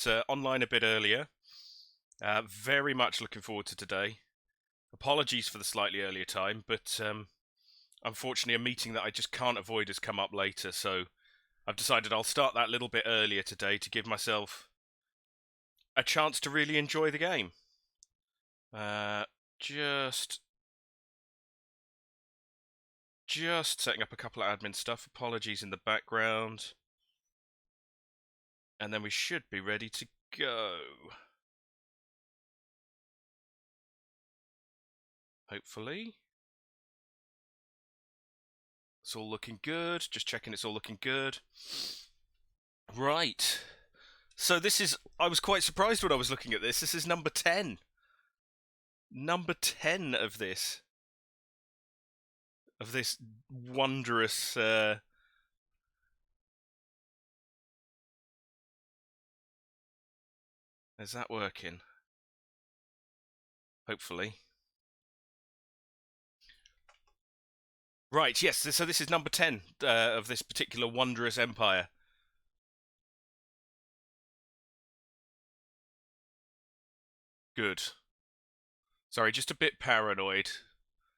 Online a bit earlier. Very much looking forward to today. Apologies for the slightly earlier time, but unfortunately a meeting that I just can't avoid has come up later, so I've decided I'll start that little bit earlier today to give myself a chance to really enjoy the game. Just setting up a couple of admin stuff. Apologies in the background. And then we should be ready to go. Hopefully. It's all looking good. Just checking it's all looking good. Right. So this is... I was quite surprised when I was looking at this. This is number 10. Number 10 of this. Of this wondrous... Is that working? Hopefully. Right, yes, so this is number 10 of this particular wondrous empire. Good. Sorry, just a bit paranoid.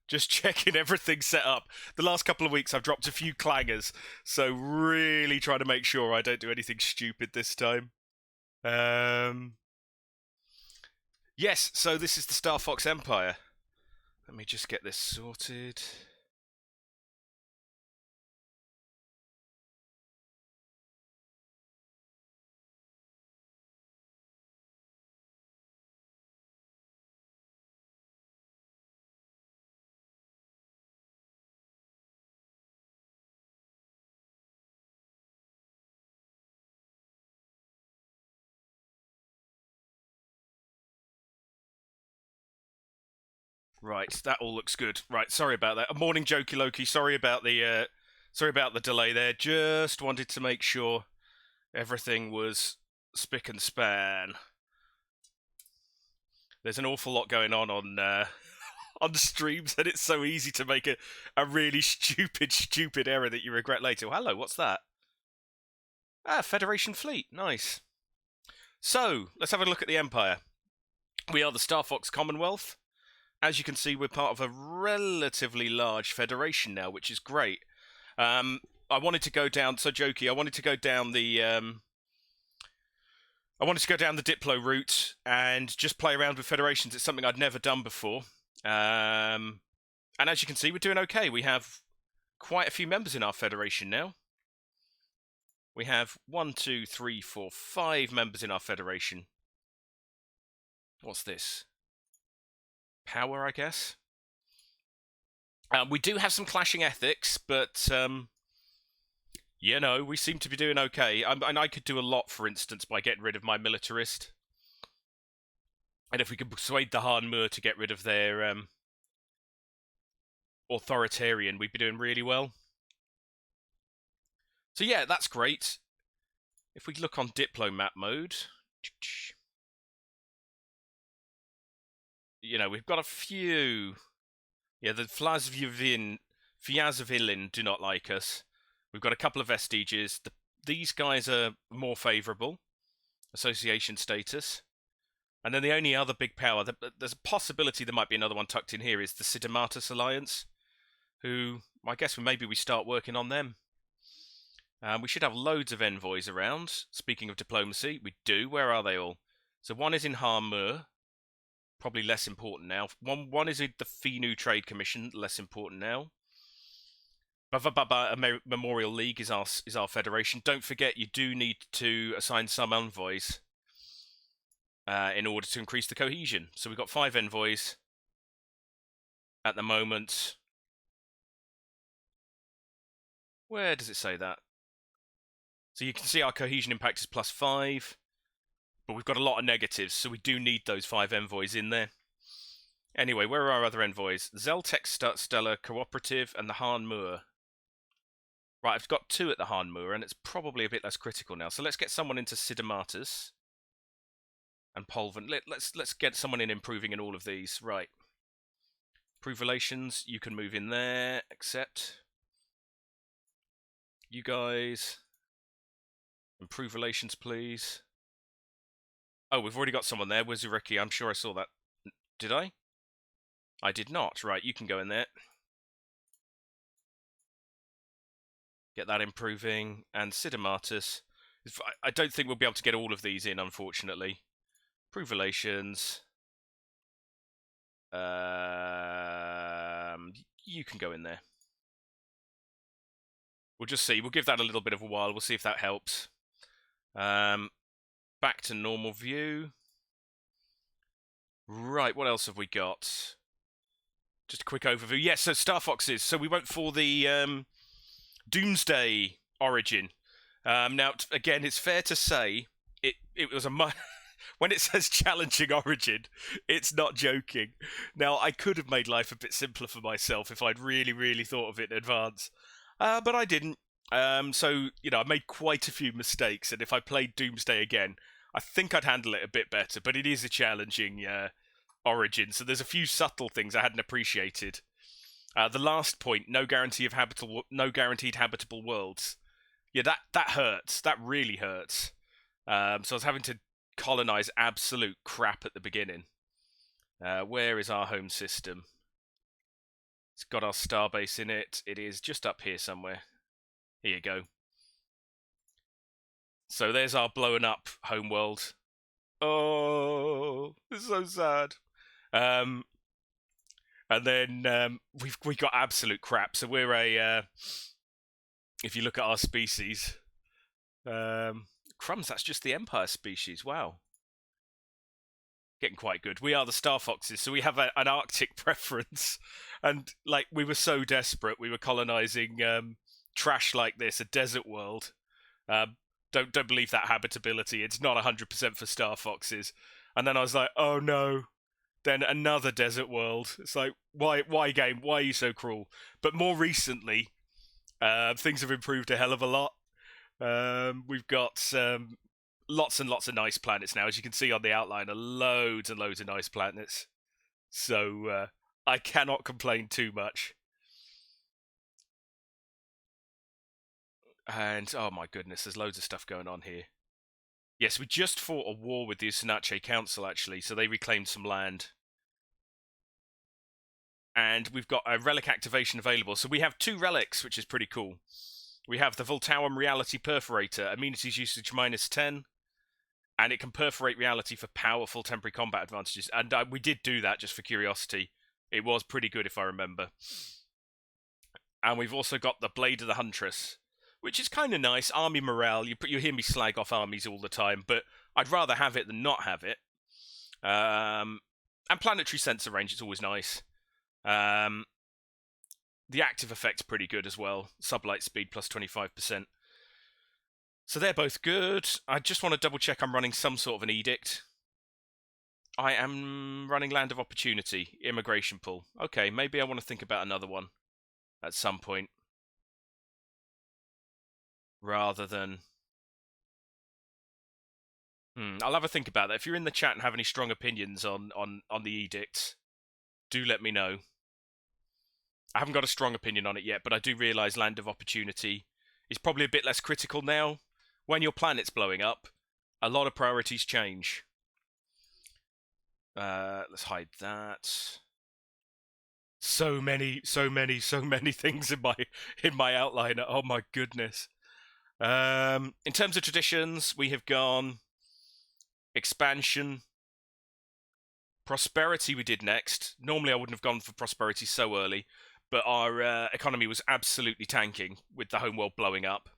Just checking everything's set up. The last couple of weeks I've dropped a few clangers, so really trying to make sure I don't do anything stupid this time. Yes, so this is the Starfox Empire. Let me just get this sorted. Right, that all looks good. Right, sorry about that. Morning, Jokey Loki. Sorry about the delay there. Just wanted to make sure everything was spick and span. There's an awful lot going on on streams, and it's so easy to make a really stupid error that you regret later. Well, hello, what's that? Federation fleet. Nice. So, let's have a look at the Empire. We are the Starfox Commonwealth. As you can see, we're part of a relatively large federation now, which is great. I wanted to go down, so jokey, I wanted to go down the Diplo route and just play around with federations. It's something I'd never done before. And as you can see, we're doing okay. We have quite a few members in our federation now. We have 1, 2, 3, 4, 5 members in our federation. What's this? Power, I guess. We do have some clashing ethics, but you know, we seem to be doing okay. And I could do a lot, for instance, by getting rid of my militarist. And if we could persuade the Hanmur to get rid of their authoritarian, we'd be doing really well. So yeah, that's great. If we look on diplomat mode, you know, we've got a few. Yeah, the Fiazvilin do not like us. We've got a couple of vestiges. These guys are more favourable. Association status. And then the only other big power, there's a possibility there might be another one tucked in here, is the Sidamatus Alliance, who, I guess maybe we start working on them. We should have loads of envoys around. Speaking of diplomacy, we do. Where are they all? So one is in Harmur, probably less important now. One is in the Finu Trade Commission, less important now. Memorial League is our federation. Don't forget, you do need to assign some envoys in order to increase the cohesion. So we've got 5 envoys at the moment. Where does it say that? So you can see our cohesion impact is +5, but we've got a lot of negatives, so we do need those 5 envoys in there. Anyway, where are our other envoys? Zeltec Stellar Cooperative and the Hanmur. Right, I've got 2 at the Hanmur, and it's probably a bit less critical now. So let's get someone into Sidamatus and Polvan. Let's get someone in improving in all of these. Right. Improve relations, you can move in there, accept. You guys, improve relations, please. Oh, we've already got someone there. Wizuriki. I'm sure I saw that. Did I? I did not. Right, you can go in there. Get that improving. And Sidamatus. I don't think we'll be able to get all of these in, unfortunately. Improve relations. You can go in there. We'll just see. We'll give that a little bit of a while. We'll see if that helps. Back to normal view. Right, what else have we got? Just a quick overview. Yes, so Starfoxes. So we went for the Doomsday origin. Now, again, it's fair to say it was a when it says challenging origin, it's not joking. Now, I could have made life a bit simpler for myself if I'd really, really thought of it in advance, but I didn't. So, I made quite a few mistakes, and if I played Doomsday again, I think I'd handle it a bit better, but it is a challenging origin, so there's a few subtle things I hadn't appreciated. The last point, no guaranteed habitable worlds. Yeah, that hurts. That really hurts. So I was having to colonize absolute crap at the beginning. Where is our home system? It's got our starbase in it. It is just up here somewhere. Here you go. So there's our blown up homeworld. Oh, it's so sad. And then we got absolute crap. So we're a if you look at our species, crumbs. That's just the Empire species. Wow, getting quite good. We are the Starfoxes, so we have an Arctic preference, and like we were so desperate, we were colonizing trash like this, a desert world. Don't believe that habitability. It's not 100% for Starfoxes. And then I was like, oh no. Then another desert world. It's like, why game? Why are you so cruel? But more recently, things have improved a hell of a lot. We've got lots and lots of nice planets now. As you can see on the outline, loads and loads of nice planets. So I cannot complain too much. And, oh my goodness, there's loads of stuff going on here. Yes, we just fought a war with the Usinache Council, actually, so they reclaimed some land. And we've got a relic activation available. So we have 2 relics, which is pretty cool. We have the Voltaurum Reality Perforator, amenities usage -10, and it can perforate reality for powerful temporary combat advantages. And we did do that just for curiosity. It was pretty good, if I remember. And we've also got the Blade of the Huntress, which is kind of nice. Army morale. You hear me slag off armies all the time, but I'd rather have it than not have it. And planetary sensor range is always nice. The active effect's pretty good as well. Sublight speed plus 25%. So they're both good. I just want to double check I'm running some sort of an edict. I am running Land of Opportunity, Immigration Pool. Okay, maybe I want to think about another one at some point. Rather than... I'll have a think about that. If you're in the chat and have any strong opinions on the edicts, do let me know. I haven't got a strong opinion on it yet, but I do realise Land of Opportunity is probably a bit less critical now. When your planet's blowing up, a lot of priorities change. Let's hide that. So many things in my outline. Oh my goodness. In terms of traditions, we have gone expansion. Prosperity we did next. Normally I wouldn't have gone for prosperity so early, but our economy was absolutely tanking with the homeworld blowing up.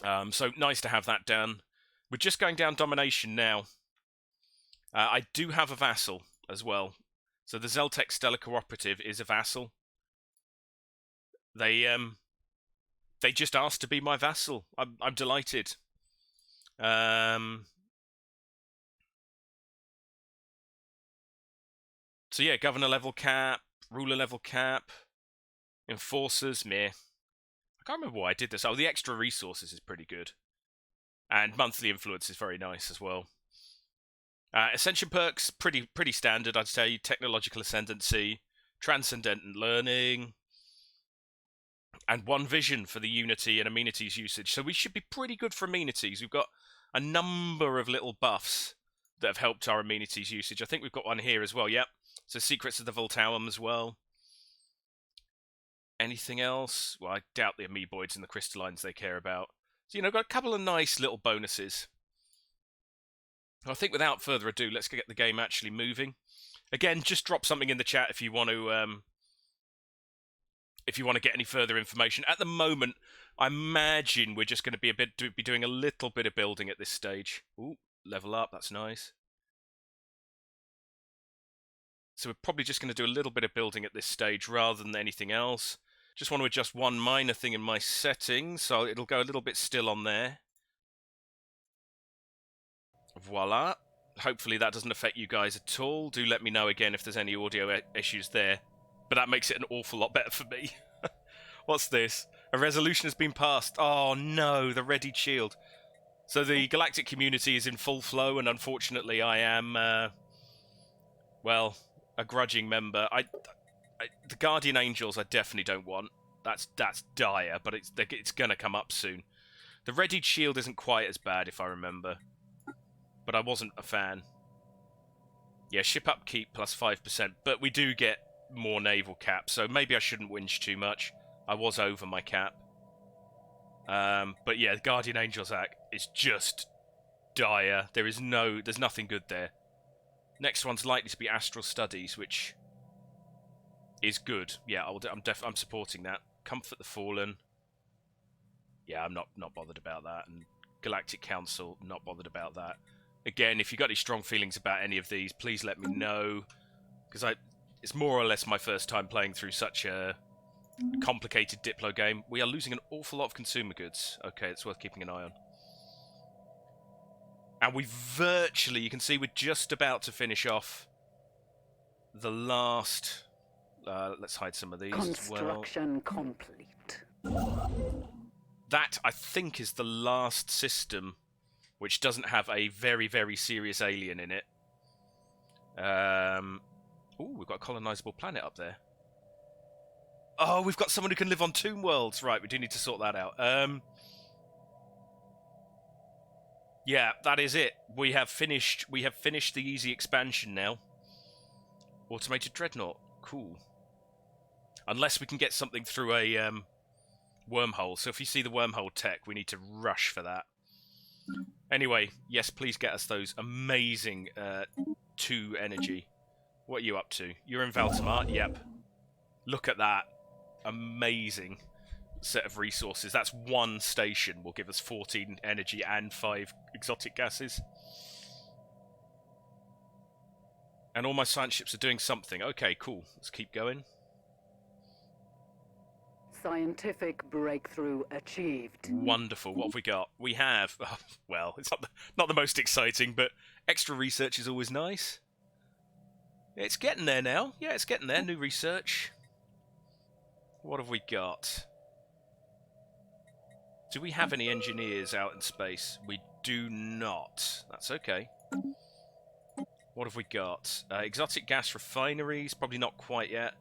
So nice to have that done. We're just going down domination now. I do have a vassal as well. So the Zeltec Stellar Cooperative is a vassal. They just asked to be my vassal. I'm delighted. So yeah, governor level cap, ruler level cap, enforcers, meh. I can't remember why I did this. Oh, the extra resources is pretty good. And monthly influence is very nice as well. Ascension perks, pretty standard, I'd say. Technological ascendancy, transcendent learning, and 1 vision for the unity and amenities usage. So we should be pretty good for amenities. We've got a number of little buffs that have helped our amenities usage. I think we've got one here as well. Yep. So Secrets of the Voltaum as well. Anything else? Well, I doubt the amoeboids and the crystallines they care about. So, got a couple of nice little bonuses. I think without further ado, let's get the game actually moving. Again, just drop something in the chat if you want to get any further information. At the moment, I imagine we're just going to be doing a little bit of building at this stage. Ooh, level up, that's nice. So we're probably just going to do a little bit of building at this stage rather than anything else. Just want to adjust one minor thing in my settings, so it'll go a little bit still on there. Voila. Hopefully that doesn't affect you guys at all. Do let me know again if there's any audio issues there. But that makes it an awful lot better for me. What's this? A resolution has been passed. Oh no, the readied shield. So the galactic community is in full flow, and unfortunately I am, well, a grudging member. The Guardian Angels I definitely don't want. That's dire, but it's gonna come up soon. The readied shield isn't quite as bad, if I remember. But I wasn't a fan. Yeah, ship upkeep plus 5%, but we do get more naval cap, so maybe I shouldn't whinge too much. I was over my cap. But yeah, the Guardian Angels Act is just dire. There's nothing good there. Next one's likely to be Astral Studies, which is good. Yeah, I'm supporting that. Comfort the Fallen. Yeah, I'm not bothered about that. And Galactic Council, not bothered about that. Again, if you've got any strong feelings about any of these, please let me know. Because it's more or less my first time playing through such a complicated Diplo game. We are losing an awful lot of consumer goods. Okay, it's worth keeping an eye on. And we virtually, you can see we're just about to finish off the last... let's hide some of these as well. Construction complete. That, I think, is the last system which doesn't have a very, very serious alien in it. Ooh, we've got a colonizable planet up there. Oh, we've got someone who can live on Tomb Worlds. Right, we do need to sort that out. Yeah, that is it. We have finished the easy expansion now. Automated Dreadnought. Cool. Unless we can get something through a wormhole. So if you see the wormhole tech, we need to rush for that. Anyway, yes, please get us those amazing 2 energy. What are you up to? You're in Valtamar? Yep. Look at that. Amazing set of resources. That's 1 station will give us 14 energy and 5 exotic gases. And all my science ships are doing something. Okay, cool. Let's keep going. Scientific breakthrough achieved. Wonderful. What have we got? We have, well, it's not the most exciting, but extra research is always nice. It's getting there now. Yeah, it's getting there. New research. What have we got? Do we have any engineers out in space? We do not. That's okay. What have we got? Exotic gas refineries. Probably not quite yet.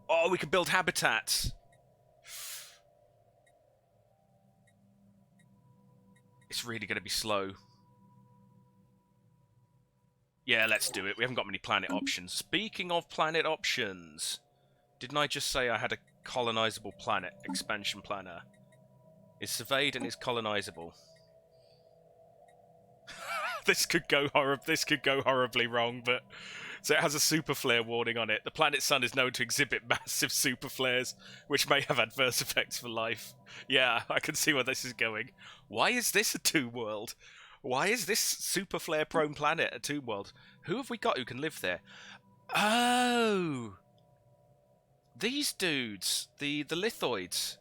Oh, we can build habitats. It's really going to be slow. Yeah, let's do it. We haven't got many planet options. Speaking of planet options, didn't I just say I had a colonizable planet expansion planner? Is surveyed and is colonizable. This could go horribly wrong, but so it has a super flare warning on it. The planet Sun is known to exhibit massive super flares, which may have adverse effects for life. Yeah, I can see where this is going. Why is this a tomb world? Why is this super flare prone planet a tomb world? Who have we got who can live there? Oh, these dudes, the lithoids.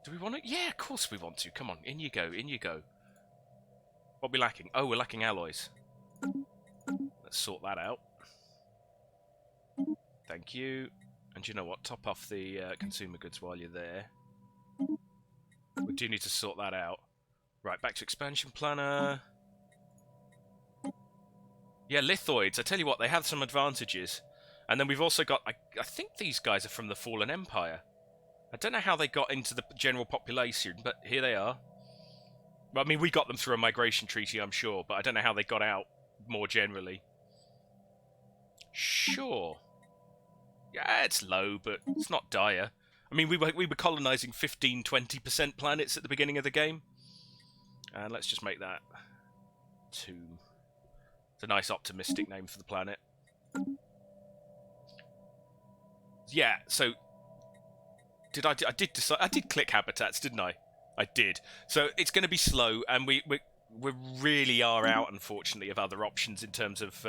Do we want to? Yeah, of course we want to. Come on, in you go, in you go. What are we lacking? Oh, we're lacking alloys. Let's sort that out. Thank you. And you know what? Top off the consumer goods while you're there. We do need to sort that out. Right, back to expansion planner. Yeah, lithoids. I tell you what, they have some advantages. And then we've also got... I think these guys are from the Fallen Empire. I don't know how they got into the general population, but here they are. Well, I mean, we got them through a migration treaty, I'm sure, but I don't know how they got out more generally. Sure. Yeah, it's low, but it's not dire. I mean, we were colonizing 15, 20% planets at the beginning of the game. And let's just make that 2. It's a nice optimistic name for the planet. Yeah, so I did click habitats, didn't I? I did. So it's going to be slow, and we really are out, unfortunately, of other options in terms of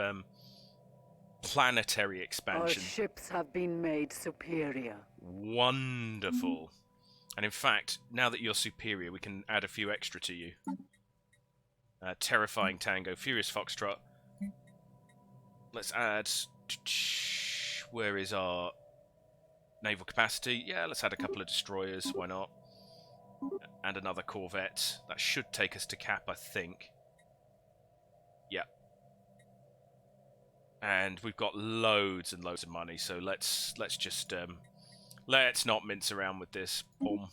planetary Our expansion. ships have been made superior. Wonderful. And in fact, now that you're superior, we can add a few extra to you. Terrifying Tango, Furious Foxtrot. Let's add... Where is our naval capacity? Yeah, let's add a couple of destroyers, why not? And another corvette. That should take us to cap, I think. Yeah. And we've got loads and loads of money, so let's just let's not mince around with this. Boom.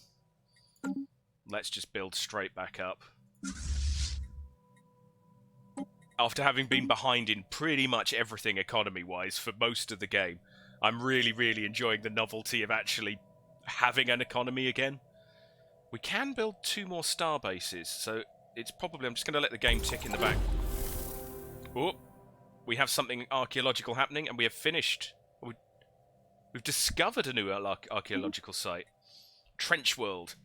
Let's just build straight back up. After having been behind in pretty much everything economy-wise for most of the game, I'm really, really enjoying the novelty of actually having an economy again. We can build 2 more star bases, so it's probably... I'm just going to let the game tick in the back. Oh, we have something archaeological happening, and we have finished. We've discovered a new archaeological site. Trench World.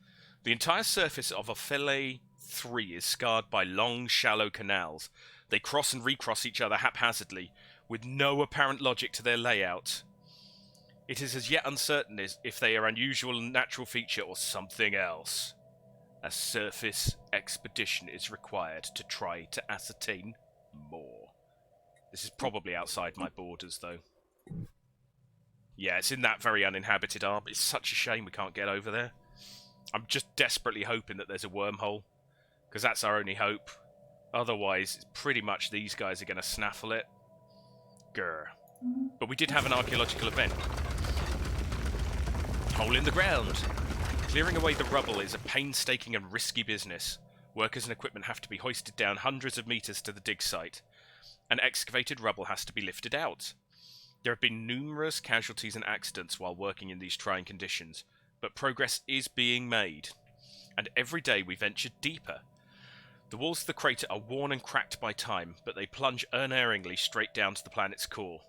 The entire surface of Ophele 3 is scarred by long, shallow canals. They cross and recross each other haphazardly, with no apparent logic to their layout. It is as yet uncertain if they are unusual natural feature or something else. A surface expedition is required to try to ascertain more. This is probably outside my borders, though. Yeah, it's in that very uninhabited arm. It's such a shame we can't get over there. I'm just desperately hoping that there's a wormhole, because that's our only hope. Otherwise, it's pretty much these guys are going to snaffle it. Grr. But we did have an archaeological event. Hole in the ground. Clearing away the rubble is a painstaking and risky business. Workers and equipment have to be hoisted down hundreds of meters to the dig site, and excavated rubble has to be lifted out. There have been numerous casualties and accidents while working in these trying conditions, but progress is being made, and every day we venture deeper. The walls of the crater are worn and cracked by time, but they plunge unerringly straight down to the planet's core.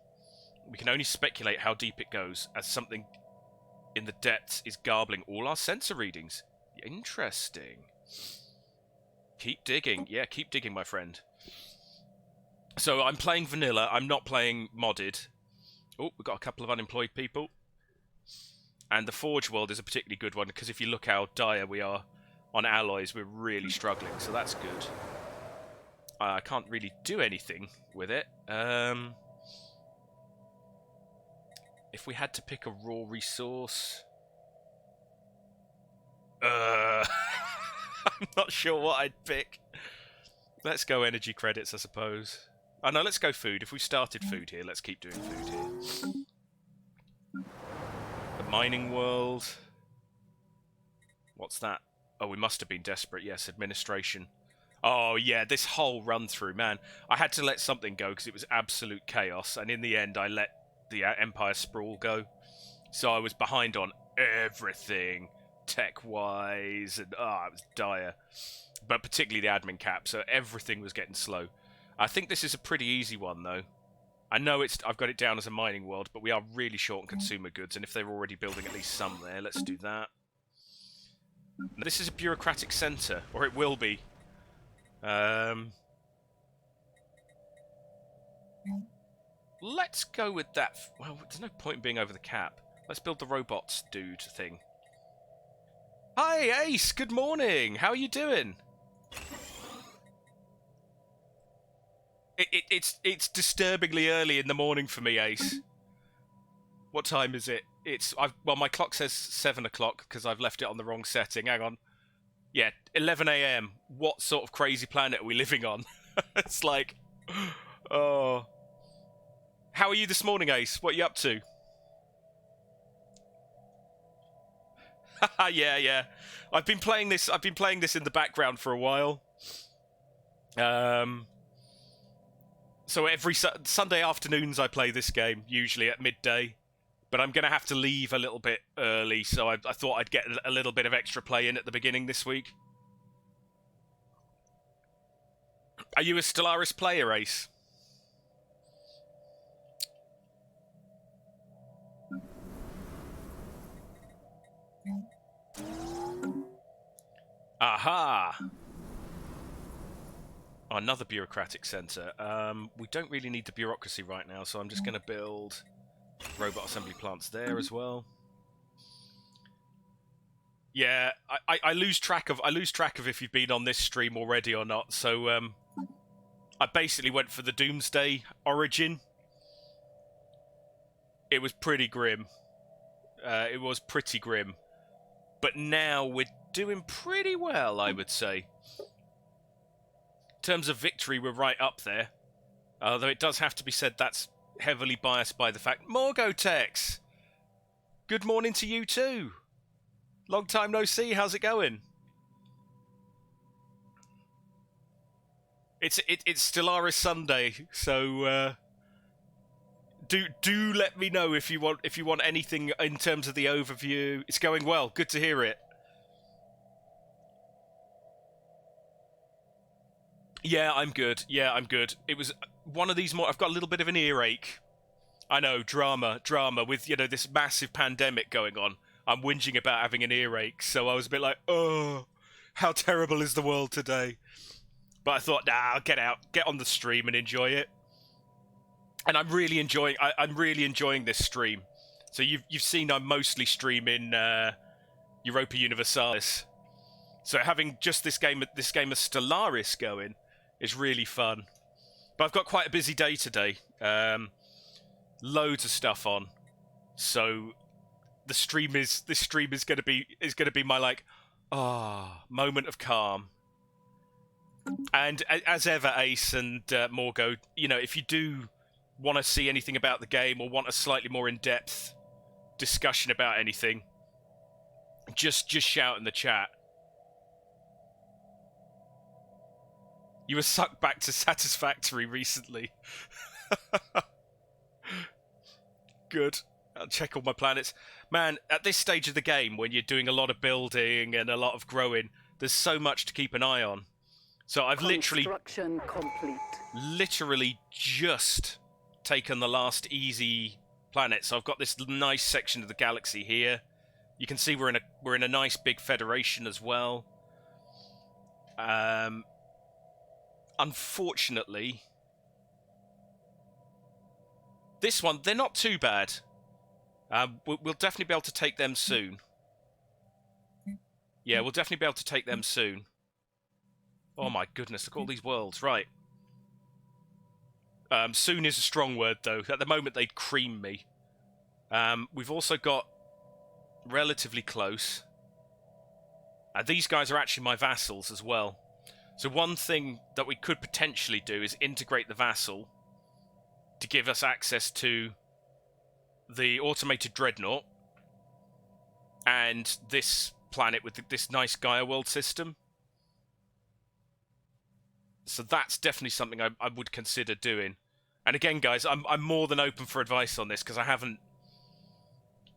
We can only speculate how deep it goes, as something in the depths is garbling all our sensor readings. Interesting. Keep digging. Yeah, keep digging, my friend. So I'm playing vanilla. I'm not playing modded. Oh, we've got a couple of unemployed people. And the Forge world is a particularly good one, because if you look how dire we are on alloys, we're really struggling, so that's good. I can't really do anything with it. If we had to pick a raw resource... I'm not sure what I'd pick. Let's go energy credits, I suppose. Oh no, let's go food. If we started food here, let's keep doing food here. The mining world. What's that? Oh, we must have been desperate. Yes, administration. Oh yeah, this whole run through, man. I had to let something go because it was absolute chaos, and in the end I let the Empire Sprawl go. So I was behind on everything, tech-wise, and it was dire. But particularly the admin cap, so everything was getting slow. I think this is a pretty easy one, though. I know I've got it down as a mining world, but we are really short on consumer goods, and if they're already building at least some there, let's do that. Now, this is a bureaucratic centre, or it will be. Let's go with that. Well, there's no point in being over the cap. Let's build the robots dude thing. Hi, Ace! Good morning! How are you doing? It's disturbingly early in the morning for me, Ace. What time is it? Well, my clock says 7 o'clock because I've left it on the wrong setting. Hang on. Yeah, 11 a.m. What sort of crazy planet are we living on? It's like... Oh... How are you this morning, Ace? What are you up to? Yeah, yeah. I've been playing this. I've been playing this in the background for a while. So every Sunday afternoons I play this game, usually at midday. But I'm going to have to leave a little bit early, so I thought I'd get a little bit of extra play in at the beginning this week. Are you a Stellaris player, Ace? Aha! Oh, another bureaucratic centre. We don't really need the bureaucracy right now, so I'm just going to build robot assembly plants there as well. Yeah, I lose track of if you've been on this stream already or not. So I basically went for the Doomsday origin. It was pretty grim. It was pretty grim, but now we're doing pretty well, I would say. In terms of victory, we're right up there. Although it does have to be said that's heavily biased by the fact... Morgotex! Good morning to you too! Long time no see, how's it going? It's Stellaris Sunday, so do let me know if you want anything in terms of the overview. It's going well, good to hear it. Yeah, I'm good. It was one of these more... I've got a little bit of an earache. I know, drama, with, you know, this massive pandemic going on. I'm whinging about having an earache, so I was a bit like, oh, how terrible is the world today? But I thought, nah, I'll get on the stream and enjoy it. And I'm really enjoying this stream. So you've seen I'm mostly streaming Europa Universalis. So having just this game of Stellaris going is really fun. But I've got quite a busy day today. Loads of stuff on. So this stream is going to be my like moment of calm. And as ever, Ace and Morgo, you know, if you do want to see anything about the game or want a slightly more in-depth discussion about anything, just shout in the chat. You were sucked back to Satisfactory recently. Good. I'll check all my planets. Man, at this stage of the game, when you're doing a lot of building and a lot of growing, there's so much to keep an eye on. So I've Construction complete. literally just taken the last easy planet. So I've got this nice section of the galaxy here. You can see we're in a nice big federation as well. Unfortunately, this one, they're not too bad. We'll definitely be able to take them soon. Yeah, we'll definitely be able to take them soon. Oh my goodness, look at all these worlds. Right. Soon is a strong word, though. At the moment, they'd cream me. We've also got relatively close. These guys are actually my vassals as well. So one thing that we could potentially do is integrate the vassal to give us access to the automated dreadnought and this planet with this nice Gaia world system. So that's definitely something I would consider doing. And again, guys, I'm more than open for advice on this because I haven't...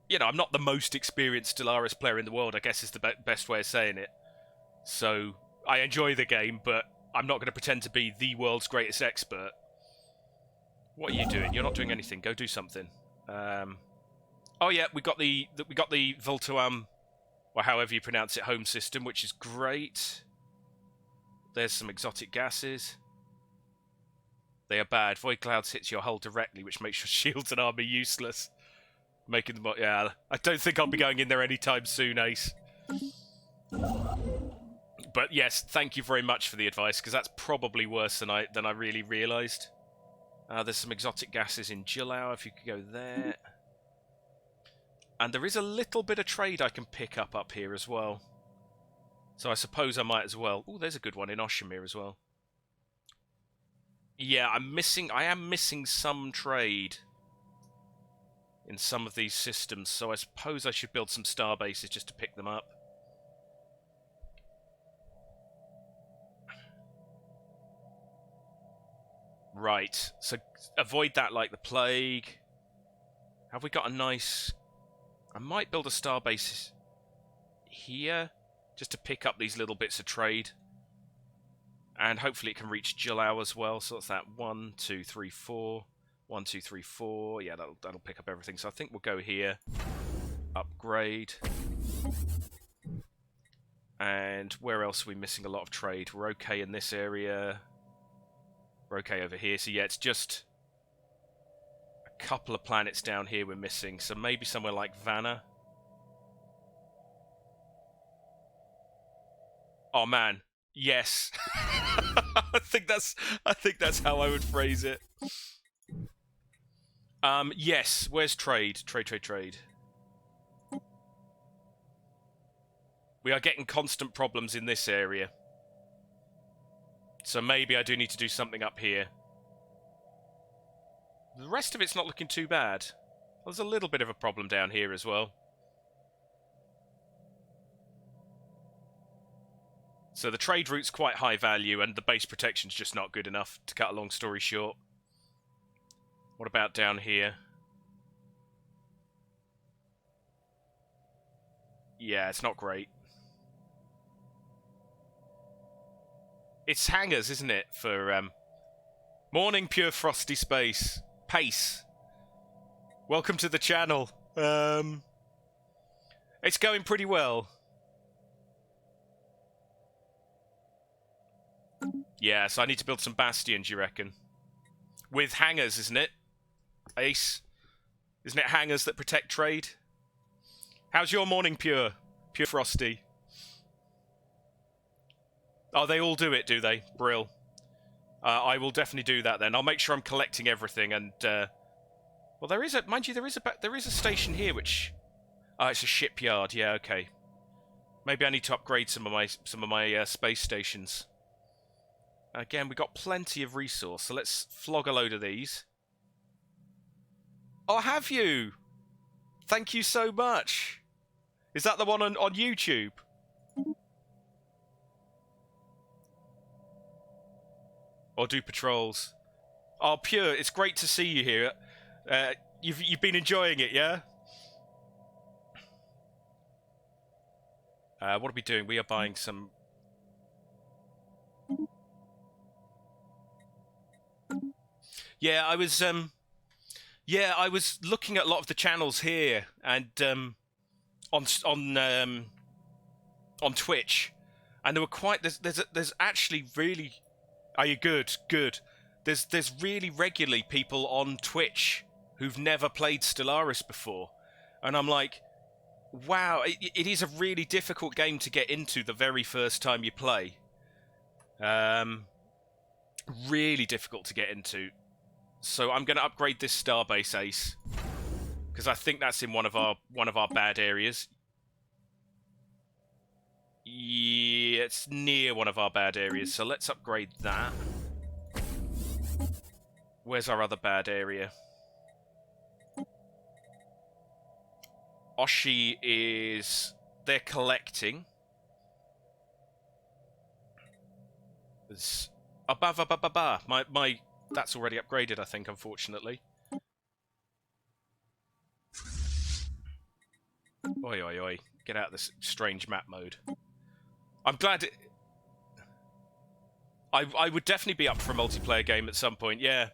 You know, I'm not the most experienced Stellaris player in the world, I guess is the best way of saying it. So I enjoy the game, but I'm not going to pretend to be the world's greatest expert. What are you doing? You're not doing anything. Go do something. Oh yeah, we got the Voltuam, or however you pronounce it, home system, which is great. There's some exotic gases. They are bad. Void clouds hits your hull directly, which makes your shields and armor useless. Making them... Yeah, I don't think I'll be going in there anytime soon, Ace. But yes, thank you very much for the advice, because that's probably worse than I really realised. There's some exotic gases in Jillau, if you could go there. And there is a little bit of trade I can pick up here as well. So I suppose I might as well... Oh, there's a good one in Oshimir as well. Yeah, I am missing some trade. in some of these systems, so I suppose I should build some star bases just to pick them up. Right, so avoid that like the plague. Have we got a nice... I might build a star base here, just to pick up these little bits of trade. And hopefully it can reach Jilao as well, so that's that 1, 2, 3, 4. 1, 2, 3, 4. Yeah, that'll pick up everything. So I think we'll go here. Upgrade. And where else are we missing a lot of trade? We're okay in this area. We're okay over here. So yeah, it's just a couple of planets down here we're missing. So maybe somewhere like Vanna. Oh man, yes. I think that's how I would phrase it. Yes. Where's trade? Trade. We are getting constant problems in this area. So maybe I do need to do something up here. The rest of it's not looking too bad. There's a little bit of a problem down here as well. So the trade route's quite high value, and the base protection's just not good enough, to cut a long story short. What about down here? Yeah, it's not great. It's hangers, isn't it, for... Morning, Pure Frosty Space. Pace. Welcome to the channel. It's going pretty well. Yeah, so I need to build some bastions, you reckon? With hangers, isn't it? Ace? Isn't it hangers that protect trade? How's your morning, Pure Frosty? Oh, they all do it, do they? Brill. I will definitely do that then. I'll make sure I'm collecting everything, and well, there is a, mind you, there is a station here which, it's a shipyard. Yeah, okay. Maybe I need to upgrade some of my space stations. Again, we got plenty of resource, so let's flog a load of these. Oh, have you? Thank you so much. Is that the one on YouTube? Or do patrols? Oh, Pure, it's great to see you here. You've been enjoying it, yeah? What are we doing? We are buying some... Yeah, I was looking at a lot of the channels here and on Twitch, and there were quite there's actually really... Are you good? Good. There's really regularly people on Twitch who've never played Stellaris before, and I'm like, wow, it is a really difficult game to get into the very first time you play. Really difficult to get into. So I'm going to upgrade this starbase, Ace, because I think that's in one of our bad areas. Yeah, it's near one of our bad areas, so let's upgrade that. Where's our other bad area? Oshi is... They're collecting. There's... My... That's already upgraded, I think, unfortunately. Oi, oi, oi. Get out of this strange map mode. I'm glad it... I would definitely be up for a multiplayer game at some point, yeah.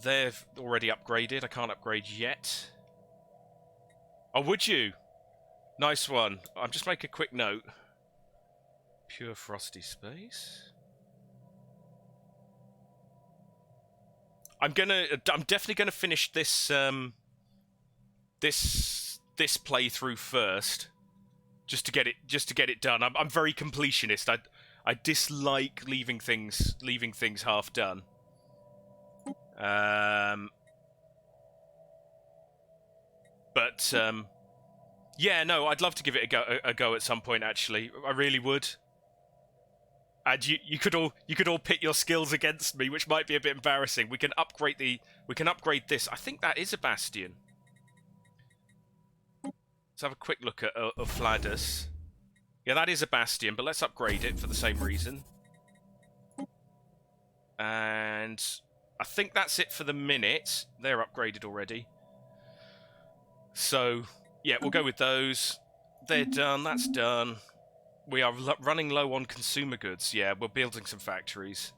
They've already upgraded. I can't upgrade yet. Oh, would you? Nice one. I'm just make a quick note. Pure Frosty Space. I'm definitely gonna finish this this playthrough first, just to get it done. I'm very completionist. I dislike leaving things half done. But yeah, no, I'd love to give it a go at some point. Actually, I really would. And you could all pit your skills against me, which might be a bit embarrassing. We can upgrade this. I think that is a bastion. Let's have a quick look at Fladus. Yeah, that is a bastion, but let's upgrade it for the same reason. And I think that's it for the minute. They're upgraded already. So, yeah, we'll go with those. They're done. That's done. We are running low on consumer goods. Yeah, we're building some factories.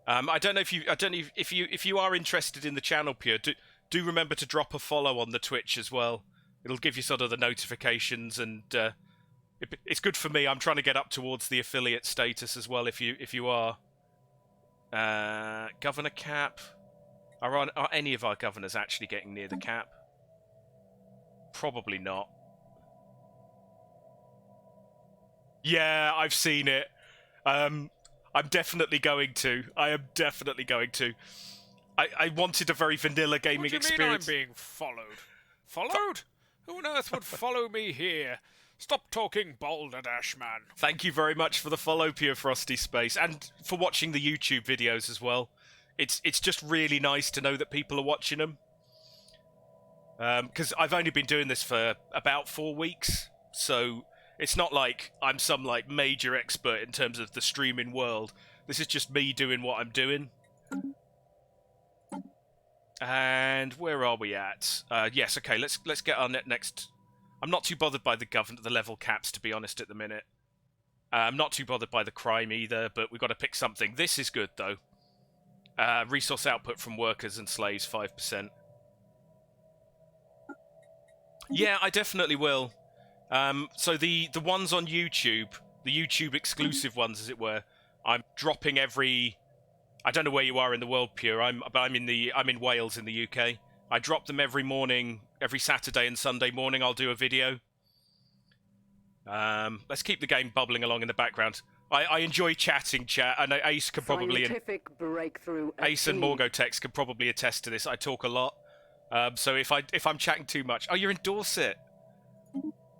I don't know if you are interested in the channel, Pure. Do remember to drop a follow on the Twitch as well. It'll give you sort of the notifications, and it's good for me. I'm trying to get up towards the affiliate status as well. If you are governor cap, are any of our governors actually getting near the cap? Probably not. Yeah, I've seen it. I'm definitely going to. I am definitely going to. I wanted a very vanilla gaming experience. What do you mean I'm being followed? Followed? Who on earth would follow me here? Stop talking balderdash, man. Thank you very much for the follow, Pure Frosty Space, and for watching the YouTube videos as well. It's just really nice to know that people are watching them. Because I've only been doing this for about 4 weeks, so it's not like I'm some like major expert in terms of the streaming world. This is just me doing what I'm doing. And where are we at? Yes, okay. Let's get our next. I'm not too bothered by the level caps, to be honest, at the minute. I'm not too bothered by the crime either, but we've got to pick something. This is good though. Resource output from workers and slaves 5%. Yeah, I definitely will. So the ones on YouTube, the YouTube exclusive ones, as it were, I'm dropping every. I don't know where you are in the world, Pure. I'm in Wales in the UK. I drop them every morning, every Saturday and Sunday morning. I'll do a video. Let's keep the game bubbling along in the background. I enjoy chatting, chat, and Ace could probably Scientific breakthrough Ace and achieved. Morgotex could probably attest to this. I talk a lot, so if I'm chatting too much, oh, you're in Dorset.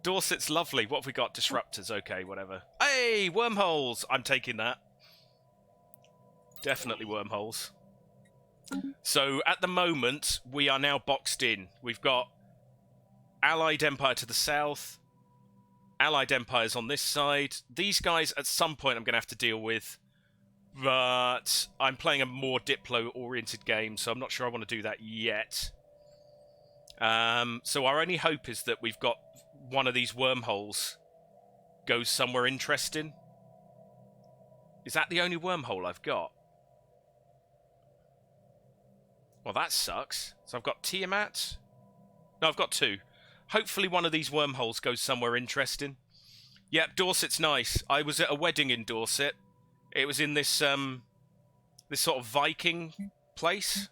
Dorset's lovely. What have we got? Disruptors. Okay, whatever. Hey, wormholes. I'm taking that. Definitely wormholes. So, at the moment, we are now boxed in. We've got Allied Empire to the south, Allied Empires on this side. These guys, at some point, I'm going to have to deal with, but I'm playing a more Diplo-oriented game, so I'm not sure I want to do that yet. So our only hope is that we've got one of these wormholes goes somewhere interesting. Is that the only wormhole I've got? Well, that sucks. So I've got Tiamat. No, I've got 2. Hopefully one of these wormholes goes somewhere interesting. Yep, Dorset's nice. I was at a wedding in Dorset. It was in this this sort of Viking place.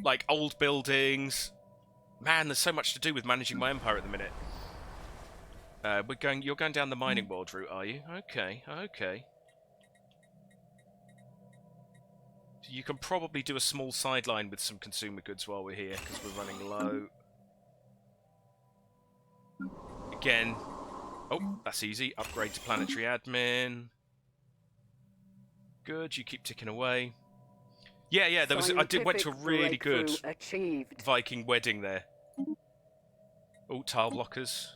Like old buildings. Man, there's so much to do with managing my empire at the minute. You're going down the mining world route, are you? Okay, okay. You can probably do a small sideline with some consumer goods while we're here, because we're running low. Again. Oh, that's easy. Upgrade to planetary admin. Good, you keep ticking away. Yeah, there was. Went to a really good achieved. Viking wedding there. Oh, tile blockers.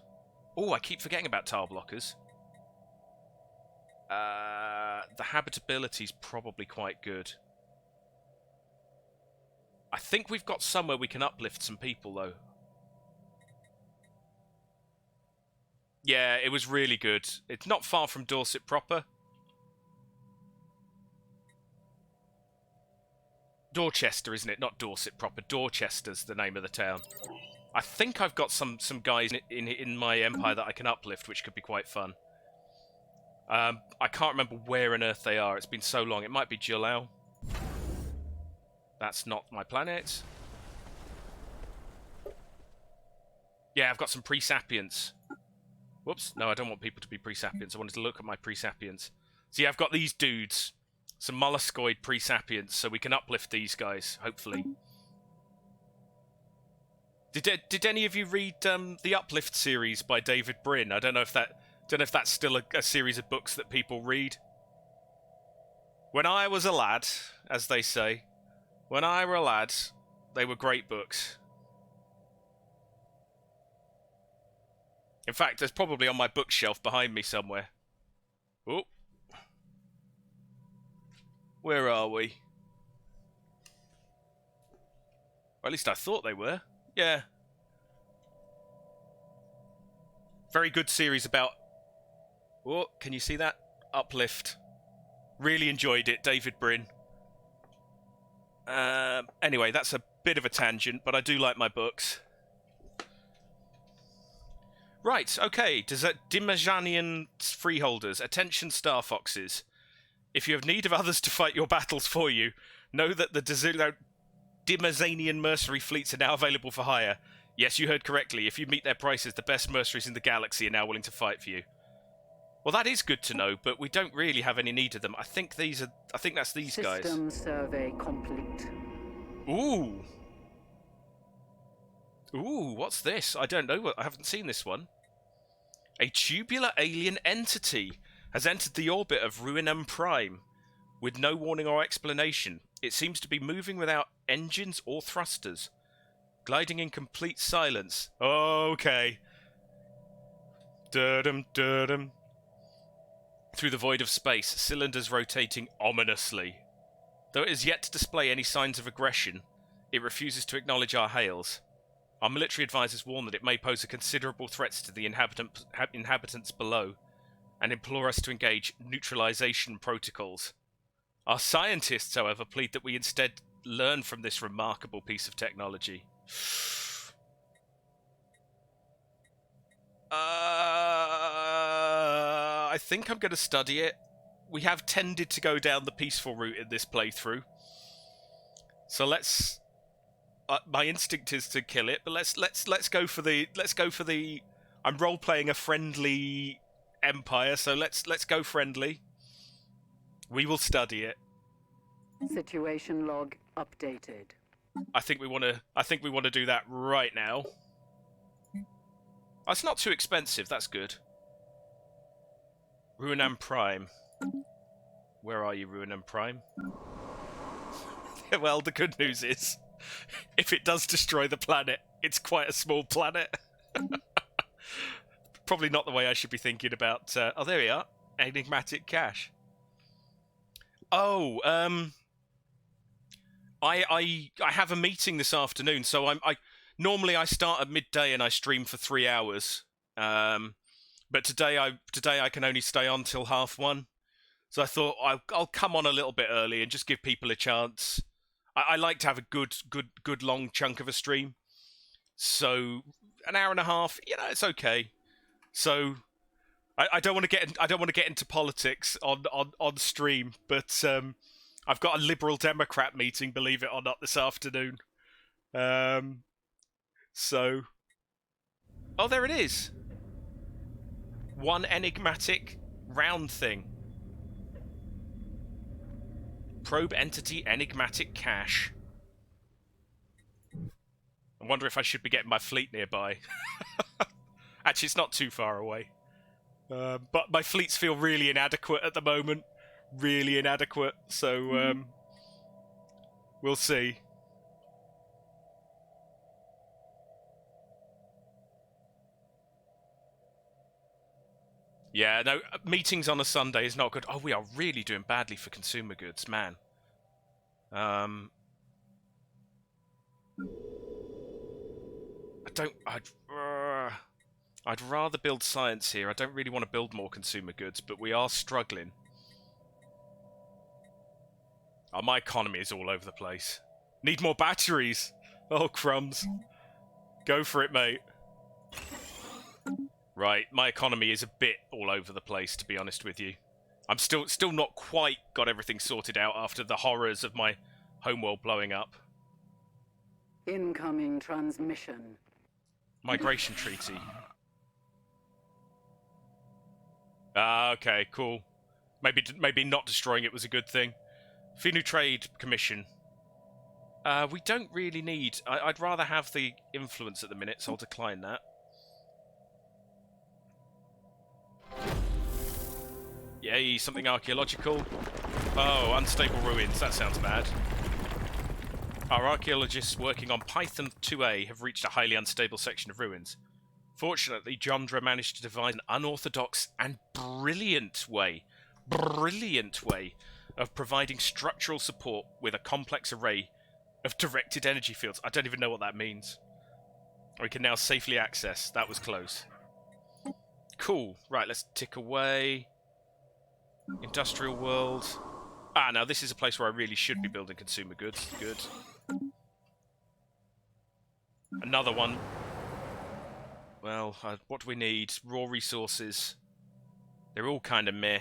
Oh, I keep forgetting about tile blockers. The habitability's probably quite good. I think we've got somewhere we can uplift some people, though. Yeah, it was really good. It's not far from Dorset proper. Dorchester, isn't it? Not Dorset proper. Dorchester's the name of the town. I think I've got some guys in my empire that I can uplift, which could be quite fun. I can't remember where on earth they are. It's been so long. It might be Jalal. That's not my planet. Yeah, I've got some pre-sapients. Whoops. No, I don't want people to be pre-sapients. I wanted to look at my pre-sapients. So yeah, I've got these dudes. Some molluscoid pre-sapients, so we can uplift these guys, hopefully. Did any of you read the Uplift series by David Brin? I don't know if Don't know if that's still a series of books that people read. When I was a lad, as they say, when I were a lad, they were great books. In fact, there's probably on my bookshelf behind me somewhere. Oh. Where are we? Or at least I thought they were. Yeah. Very good series about... Oh, can you see that? Uplift. Really enjoyed it, David Brin. Anyway, that's a bit of a tangent, but I do like my books. Right, okay. Dimajanian freeholders, attention Starfoxes. If you have need of others to fight your battles for you, know that the Dimazanian mercenary fleets are now available for hire. Yes, you heard correctly. If you meet their prices, the best mercenaries in the galaxy are now willing to fight for you. Well, that is good to know, but we don't really have any need of them. I think that's these guys. System survey complete. Ooh. Ooh, what's this? I don't know. I haven't seen this one. A tubular alien entity has entered the orbit of Ruinum Prime with no warning or explanation. It seems to be moving without engines or thrusters, gliding in complete silence. Okay. Dum dum. Through the void of space, cylinders rotating ominously. Though it is yet to display any signs of aggression, it refuses to acknowledge our hails. Our military advisors warn that it may pose a considerable threat to the inhabitants below, and implore us to engage neutralization protocols. Our scientists, however, plead that we instead learn from this remarkable piece of technology. I think I'm going to study it. We have tended to go down the peaceful route in this playthrough, so let's. My instinct is to kill it, but let's go for the. I'm role playing a friendly empire, so let's go friendly. We will study it. Situation log updated. I think we want to do that right now. Oh, it's not too expensive. That's good. Ruinam Prime. Where are you, Ruinam Prime? Well, the good news is, if it does destroy the planet, it's quite a small planet. Probably not the way I should be thinking about... oh, there we are. Enigmatic cache. Oh, I have a meeting this afternoon, so normally I start at midday and I stream for 3 hours. But today I can only stay on till 1:30. So I thought I'll come on a little bit early and just give people a chance. I like to have a good long chunk of a stream. So an hour and a half, it's okay. So I don't want to get into politics on stream, but I've got a Liberal Democrat meeting, believe it or not, this afternoon. So, oh, there it is. One enigmatic round thing. Probe entity enigmatic cache. I wonder if I should be getting my fleet nearby. Actually, it's not too far away. But my fleets feel really inadequate at the moment. Really inadequate. So, we'll see. Yeah, no, meetings on a Sunday is not good. Oh, we are really doing badly for consumer goods, man. I'd rather build science here. I don't really want to build more consumer goods, but we are struggling. Oh, my economy is all over the place. Need more batteries. Oh, crumbs. Go for it, mate. Right, my economy is a bit all over the place, to be honest with you. I'm still not quite got everything sorted out after the horrors of my homeworld blowing up. Incoming transmission. Migration treaty. Ah, okay, cool. Maybe not destroying it was a good thing. Finu Trade Commission. We don't really need... I'd rather have the influence at the minute, so I'll decline that. Yay, something archaeological. Oh, unstable ruins. That sounds bad. Our archaeologists working on Python 2A have reached a highly unstable section of ruins. Fortunately, Jondra managed to devise an unorthodox and brilliant way of providing structural support with a complex array of directed energy fields. I don't even know what that means. We can now safely access. That was close. Cool. Right, let's tick away. Industrial world. Ah, now this is a place where I really should be building consumer goods. Good. Another one. Well, what do we need? Raw resources. They're all kind of meh.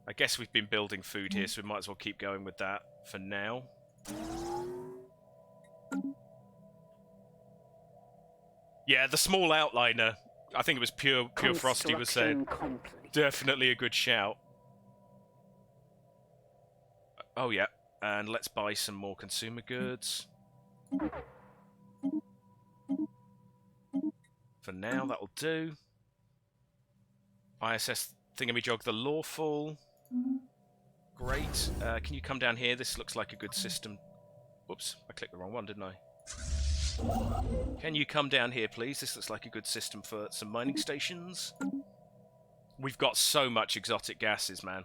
I guess we've been building food here, so we might as well keep going with that for now. Yeah, the small outliner. I think it was Pure Frosty was saying. Complete. Definitely a good shout. Oh yeah, and let's buy some more consumer goods. For now, that'll do. ISS thingamajog the lawful. Great. Can you come down here? This looks like a good system. Whoops, I clicked the wrong one, didn't I? Can you come down here, please? This looks like a good system for some mining stations. We've got so much exotic gases, man.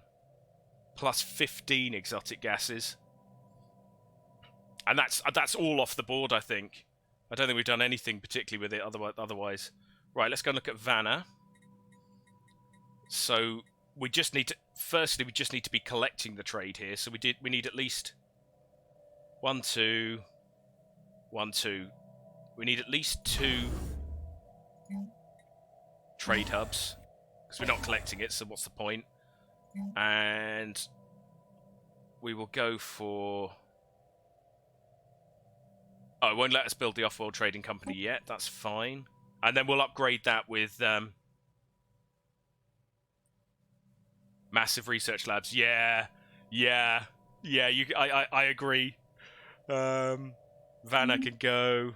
Plus 15 exotic gases. And that's all off the board, I think. I don't think we've done anything particularly with it otherwise. Right, let's go and look at Vanna. So we just need to... Firstly, we just need to be collecting the trade here. So we need at least... 1, 2... 1, 2... We need at least 2 trade hubs. Because we're not collecting it, so what's the point? And we will go for... Oh, it won't let us build the off-world trading company yet. That's fine. And then we'll upgrade that with massive research labs. Yeah. I agree. Vanna can go.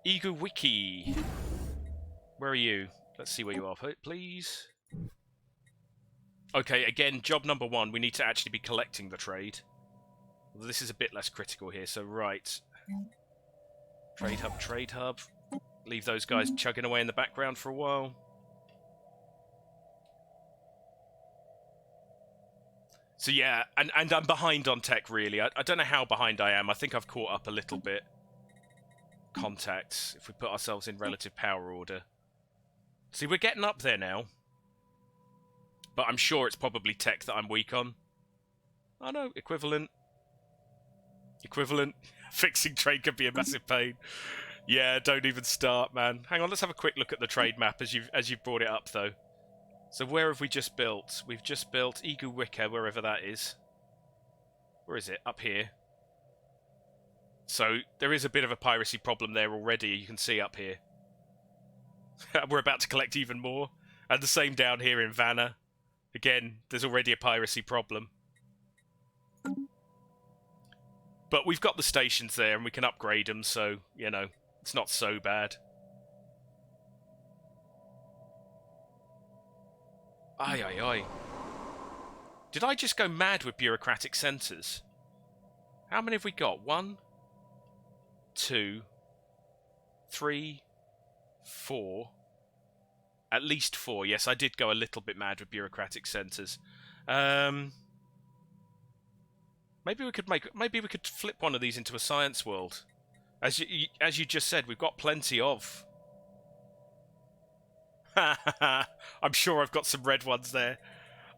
Ego Wiki. Where are you? Let's see where you are, please. Okay, again, job number 1. We need to actually be collecting the trade. This is a bit less critical here, so right. Trade hub. Leave those guys chugging away in the background for a while. So yeah, and I'm behind on tech, really. I don't know how behind I am. I think I've caught up a little bit. Contacts, if we put ourselves in relative power order. See, we're getting up there now. But I'm sure it's probably tech that I'm weak on. Oh no, equivalent. Equivalent. Fixing trade can be a massive pain. Yeah, don't even start, man. Hang on, let's have a quick look at the trade map as you've brought it up, though. So where have we just built? We've just built Egu Wicca, wherever that is. Where is it? Up here. So there is a bit of a piracy problem there already, you can see up here. We're about to collect even more. And the same down here in Vanna. Again, there's already a piracy problem. But we've got the stations there and we can upgrade them, so, you know, it's not so bad. Aye. Did I just go mad with bureaucratic centres? How many have we got? 1, 2, 3, 4. At least 4. Yes, I did go a little bit mad with bureaucratic centres. Maybe we could flip one of these into a science world. As you just said, we've got plenty of. I'm sure I've got some red ones there.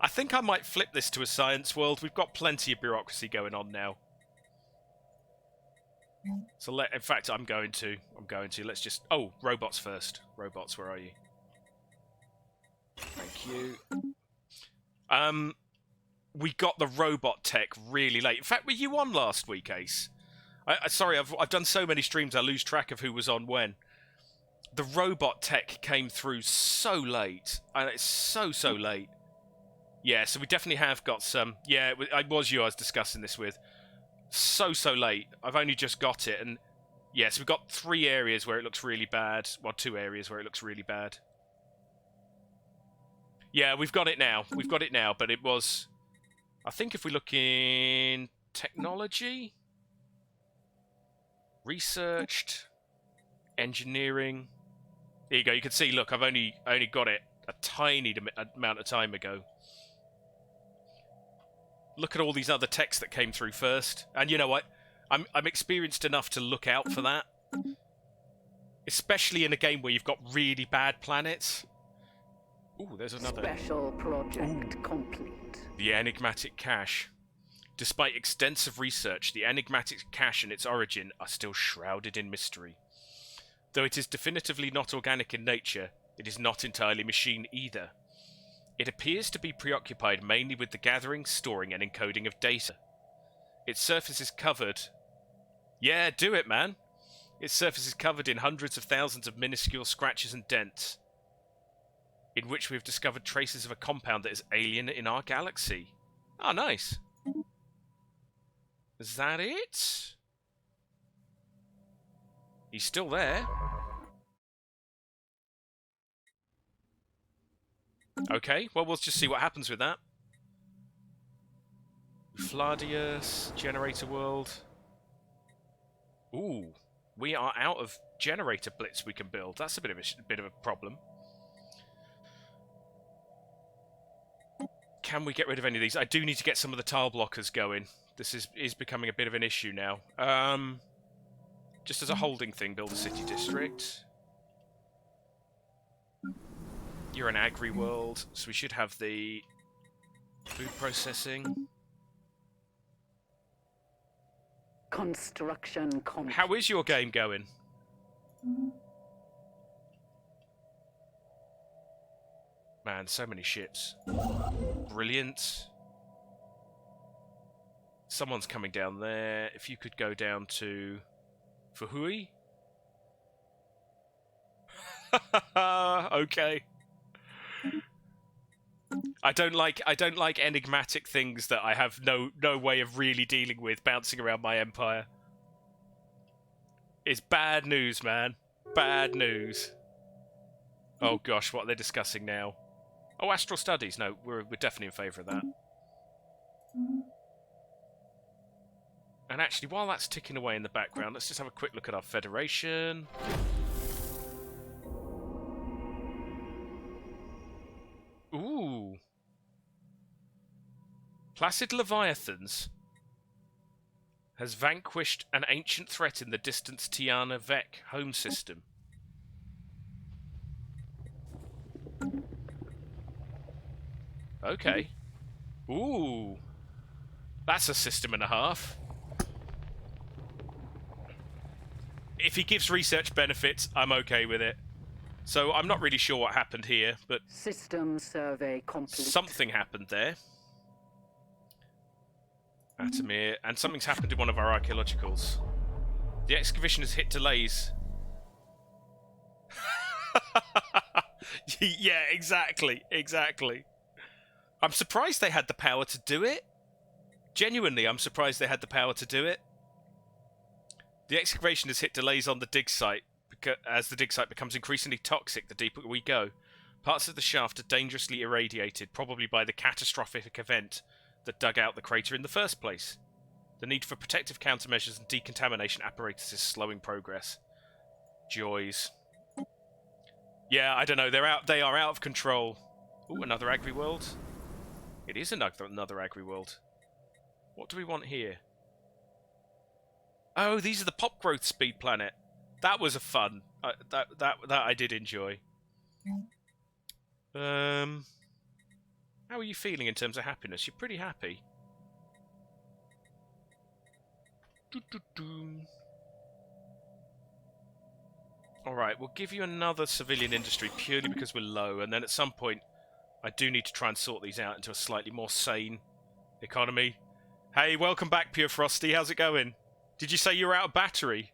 I think I might flip this to a science world. We've got plenty of bureaucracy going on now. So in fact, I'm going to. Let's just... Oh, robots first. Robots, where are you? Thank you. We got the robot tech really late. In fact, were you on last week, Ace? Sorry, I've done so many streams I lose track of who was on when. The robot tech came through so late. And it's so late. Yeah, so we definitely have got some... Yeah, it was you I was discussing this with. So late. I've only just got it. And yes, we've got 3 areas where it looks really bad. Well, 2 areas where it looks really bad. Yeah, we've got it now. We've got it now, but it was... I think if we look in technology, researched, engineering... There you go. You can see, look, I've only got it a tiny amount of time ago. Look at all these other texts that came through first. And you know what? I'm experienced enough to look out for that. Especially in a game where you've got really bad planets. Ooh, there's another... Special project complete. The enigmatic cache. Despite extensive research, the enigmatic cache and its origin are still shrouded in mystery. Though it is definitively not organic in nature, it is not entirely machine either. It appears to be preoccupied mainly with the gathering, storing, and encoding of data. Its surface is covered... Yeah, do it, man! Its surface is covered in hundreds of thousands of minuscule scratches and dents, in which we have discovered traces of a compound that is alien in our galaxy. Oh, nice. Is that it? He's still there. Okay, well, we'll just see what happens with that. Fladius, Generator World. Ooh, we are out of generator blitz we can build. That's a bit of a problem. Can we get rid of any of these? I do need to get some of the tile blockers going. This is becoming a bit of an issue now. Just as a holding thing, build a city district. You're an agri world, so we should have the food processing. Construction complete. How is your game going? Man, so many ships. Brilliant. Someone's coming down there. If you could go down to Fuhui. Okay. I don't like enigmatic things that I have no way of really dealing with bouncing around my empire. It's bad news, man. Bad news. Oh gosh, what are they discussing now? Oh, astral studies. No, we're definitely in favour of that. And actually, while that's ticking away in the background, let's just have a quick look at our Federation. Ooh. Placid Leviathans has vanquished an ancient threat in the distant Tiana Vec home system. Okay. Ooh. That's a system and a half. If he gives research benefits, I'm okay with it. So I'm not really sure what happened here, but System survey complete. something happened there. Atomir, and something's happened in one of our archaeologicals. The excavation has hit delays. Yeah, exactly. I'm surprised they had the power to do it. Genuinely, I'm surprised they had the power to do it. The excavation has hit delays on the dig site, as the dig site becomes increasingly toxic the deeper we go. Parts of the shaft are dangerously irradiated, probably by the catastrophic event that dug out the crater in the first place. The need for protective countermeasures and decontamination apparatus is slowing progress. Joys. Yeah, I don't know. They are out of control. Ooh, another agri-world. It is another agri-world. What do we want here? Oh, these are the pop growth speed planet. That was a fun. That I did enjoy. How are you feeling in terms of happiness? You're pretty happy. Alright, we'll give you another civilian industry purely because we're low, and then at some point I do need to try and sort these out into a slightly more sane economy. Hey, welcome back, Pure Frosty. How's it going? Did you say you were out of battery?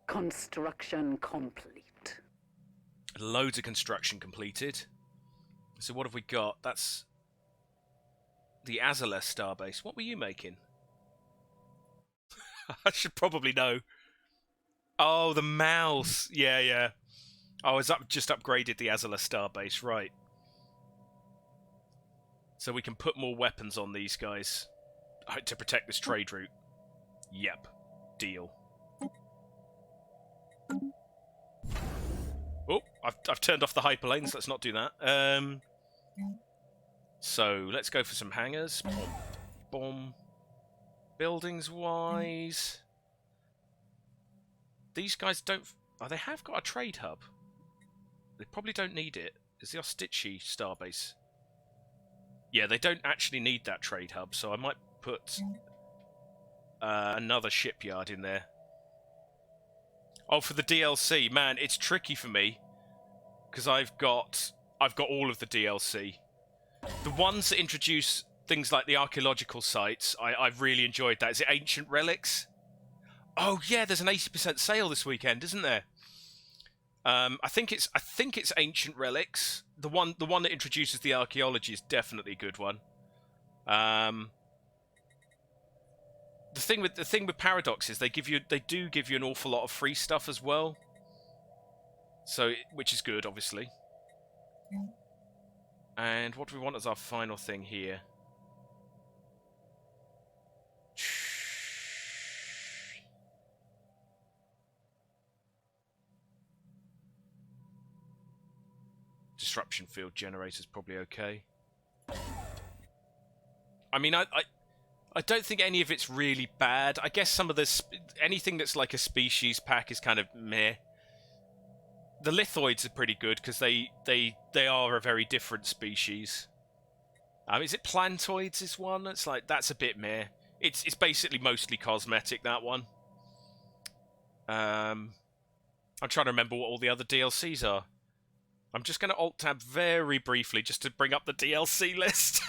Construction complete. Loads of construction completed. So what have we got? That's the Azales starbase. What were you making? I should probably know. Oh, the mouse. Yeah. Oh, it's just upgraded the Azala starbase, right. So we can put more weapons on these guys to protect this trade route. Yep. Deal. Oh, I've turned off the hyperlanes. Let's not do that. So let's go for some hangars. Bomb. Buildings-wise, these guys don't... Oh, they have got a trade hub. They probably don't need it. Is the Ostichi starbase? Yeah, they don't actually need that trade hub, so I might put another shipyard in there. Oh, for the DLC, man, it's tricky for me because I've got all of the DLC. The ones that introduce things like the archaeological sites, I've really enjoyed that. Is it Ancient Relics? Oh yeah, there's an 80% sale this weekend, isn't there? I think it's Ancient Relics. The one that introduces the archaeology is definitely a good one. The thing with Paradox is they do give you an awful lot of free stuff as well. So which is good, obviously. And what do we want as our final thing here? Disruption field generator's probably okay. I mean, I don't think any of it's really bad. I guess some of this, anything that's like a species pack is kind of meh. The lithoids are pretty good because they are a very different species. Is it plantoids is one? It's like, that's a bit meh. It's basically mostly cosmetic, that one. I'm trying to remember what all the other DLCs are. I'm just going to alt-tab very briefly just to bring up the DLC list.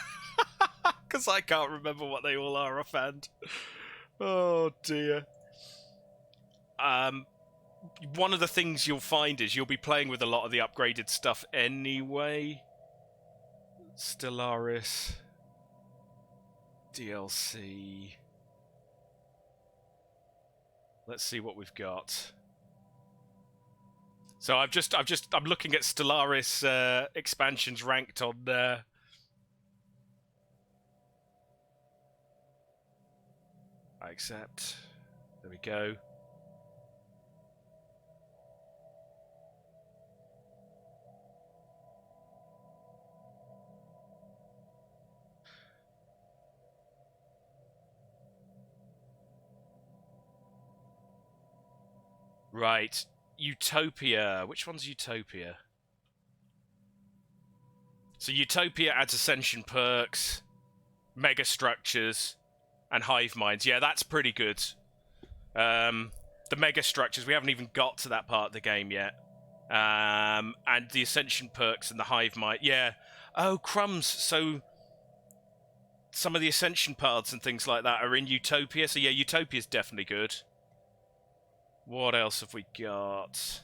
Because I can't remember what they all are offhand. Oh, dear. One of the things you'll find is you'll be playing with a lot of the upgraded stuff anyway. Stellaris. DLC. Let's see what we've got. So I'm looking at Stellaris expansions ranked on I accept. There we go. Right. Utopia. Which one's Utopia? So Utopia adds Ascension perks, mega structures, and hive minds. Yeah, that's pretty good. The mega structures, we haven't even got to that part of the game yet. And the Ascension perks and the hive mind. Yeah. Oh, crumbs. So some of the Ascension paths and things like that are in Utopia. So yeah, Utopia's definitely good. What else have we got?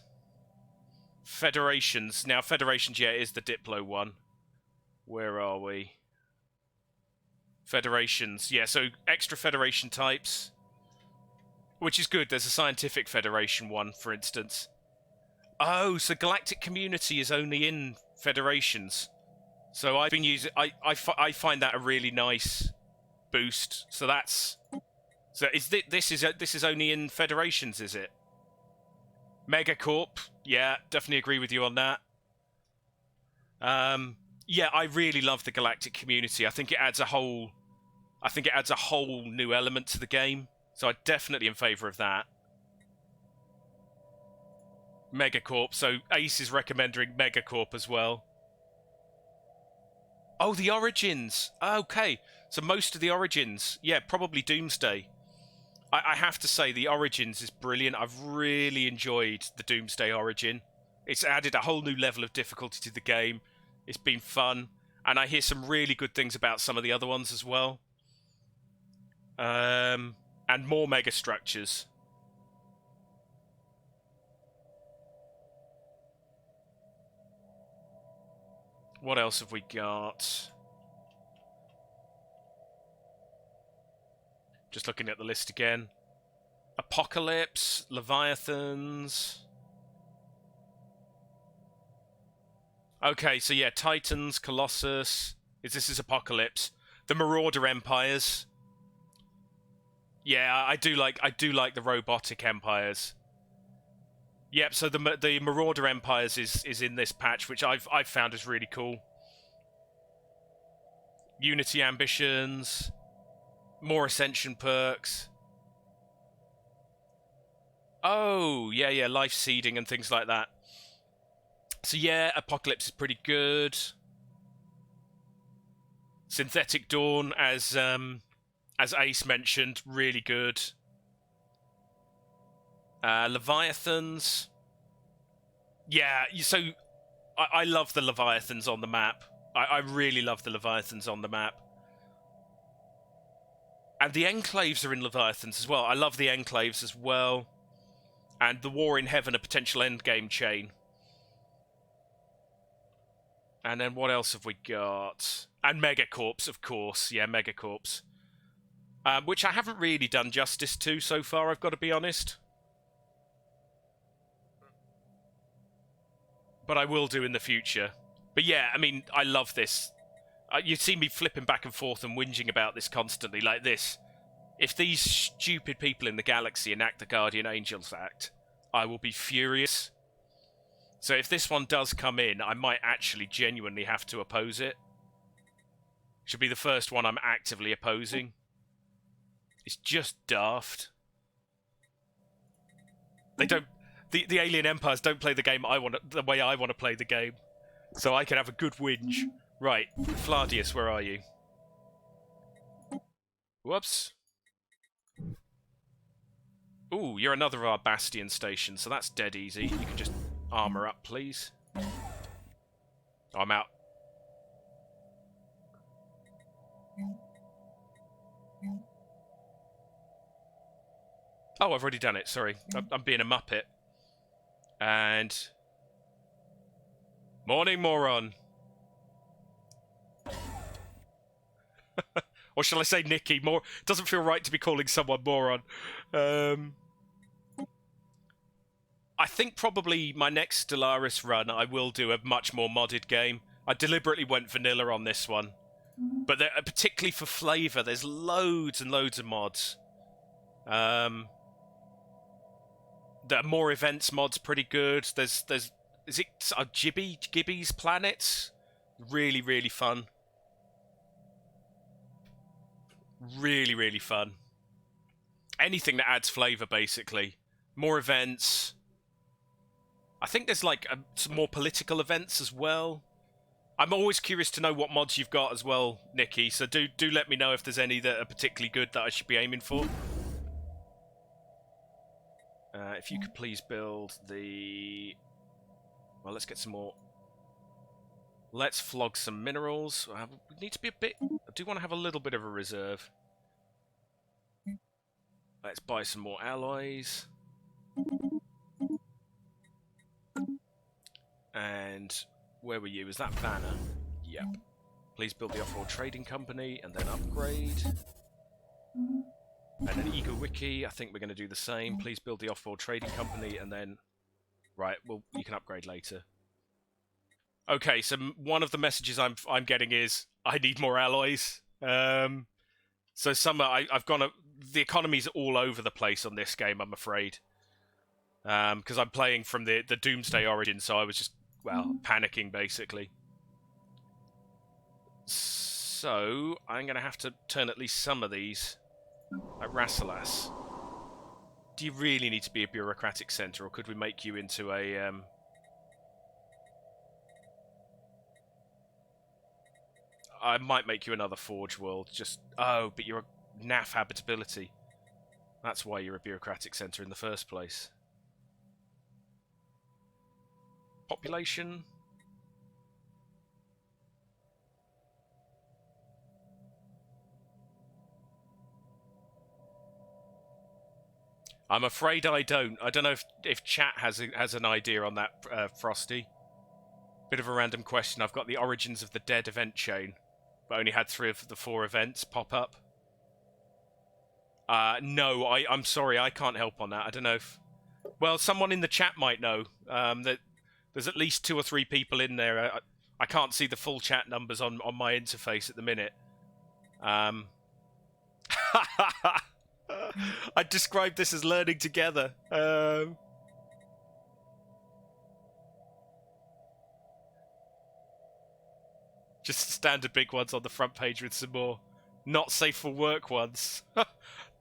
Federations. Now, Federations, yeah, is the Diplo one. Where are we? Federations. Yeah, so extra Federation types. Which is good. There's a Scientific Federation one, for instance. Oh, so Galactic Community is only in Federations. So I've been using... I find that a really nice boost. So that's... So this is only in Federations, is it? Megacorp, yeah, definitely agree with you on that. Yeah, I really love the Galactic Community. I think it adds a whole new element to the game. So I'm definitely in favour of that. Megacorp, so Ace is recommending Megacorp as well. Oh, the Origins. Okay, so most of the Origins, yeah, probably Doomsday. I have to say, the Origins is brilliant. I've really enjoyed the Doomsday Origin. It's added a whole new level of difficulty to the game. It's been fun. And I hear some really good things about some of the other ones as well. And more mega structures. What else have we got? Just looking at the list again. Apocalypse, Leviathans. Okay, so yeah, Titans, Colossus. This is Apocalypse. The Marauder Empires. Yeah, I do like the robotic empires. Yep. So the Marauder Empires is in this patch, which I've found is really cool. Unity ambitions, more Ascension perks. Oh yeah, life seeding and things like that. So yeah, Apocalypse is pretty good. Synthetic Dawn, as Ace mentioned, really good. Leviathans. Yeah, so I love the Leviathans on the map. I really love the Leviathans on the map. And the Enclaves are in Leviathans as well. I love the Enclaves as well. And the War in Heaven, a potential endgame chain. And then what else have we got? And Megacorps, of course. Yeah, Megacorps. Which I haven't really done justice to so far, I've got to be honest. But I will do in the future. But yeah, I mean, I love this. You see me flipping back and forth and whinging about this constantly, like this. If these stupid people in the galaxy enact the Guardian Angels Act, I will be furious. So if this one does come in, I might actually genuinely have to oppose it. Should be the first one I'm actively opposing. It's just daft. They don't... The alien empires don't play the game the way I want to play the game. So I can have a good whinge. Right, Fladius, where are you? Whoops. Ooh, you're another of our Bastion stations, so that's dead easy. You can just armour up, please. Oh, I'm out. Oh, I've already done it, sorry. I'm being a muppet. And... Morning, moron. Or shall I say Nikki? Doesn't feel right to be calling someone moron. I think probably my next Stellaris run, I will do a much more modded game. I deliberately went vanilla on this one. But particularly for flavour, there's loads and loads of mods. The more events mod's pretty good. Is it Gibby's planets? Really, really fun. Really, really fun. Anything that adds flavour, basically. More events. I think there's like some more political events as well. I'm always curious to know what mods you've got as well, Nikki. So do let me know if there's any that are particularly good that I should be aiming for. If you could please build the... Well, let's get some more... Let's flog some minerals. We need to be a bit... I do want to have a little bit of a reserve. Let's buy some more alloys. And where were you? Is that Vanna? Yep. Please build the off-world trading company and then upgrade. And then Ego Wiki, I think we're going to do the same. Please build the off-world trading company and then... Right, well, you can upgrade later. Okay, so one of the messages I'm getting is I need more alloys. So I've gone... The economy's all over the place on this game, I'm afraid. Because I'm playing from the Doomsday origin, so I was just, well, panicking, basically. So, I'm going to have to turn at least some of these at Rassalas. Do you really need to be a bureaucratic centre, or could we make you into a... I might make you another Forge World, just... Oh, but you're a naff habitability. That's why you're a bureaucratic centre in the first place. Population... I'm afraid I don't. I don't know if chat has an idea on that, Frosty. Bit of a random question. I've got the Origins of the Dead event chain, but only had 3 of the 4 events pop up. No, I'm sorry, I can't help on that. I don't know if... Well, someone in the chat might know. That There's at least 2 or 3 people in there. I can't see the full chat numbers on my interface at the minute. I described this as learning together. Just standard big ones on the front page with some more not safe for work ones.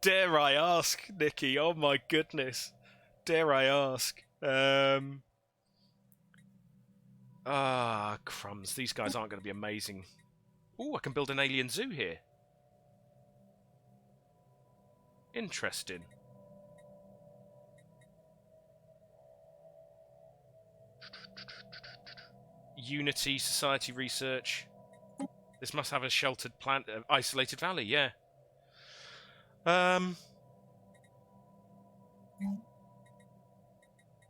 Dare I ask, Nikki? Oh my goodness. Dare I ask? Crumbs. These guys aren't going to be amazing. Ooh, I can build an alien zoo here. Interesting. Unity, Society Research. This must have a sheltered plant, isolated valley, yeah.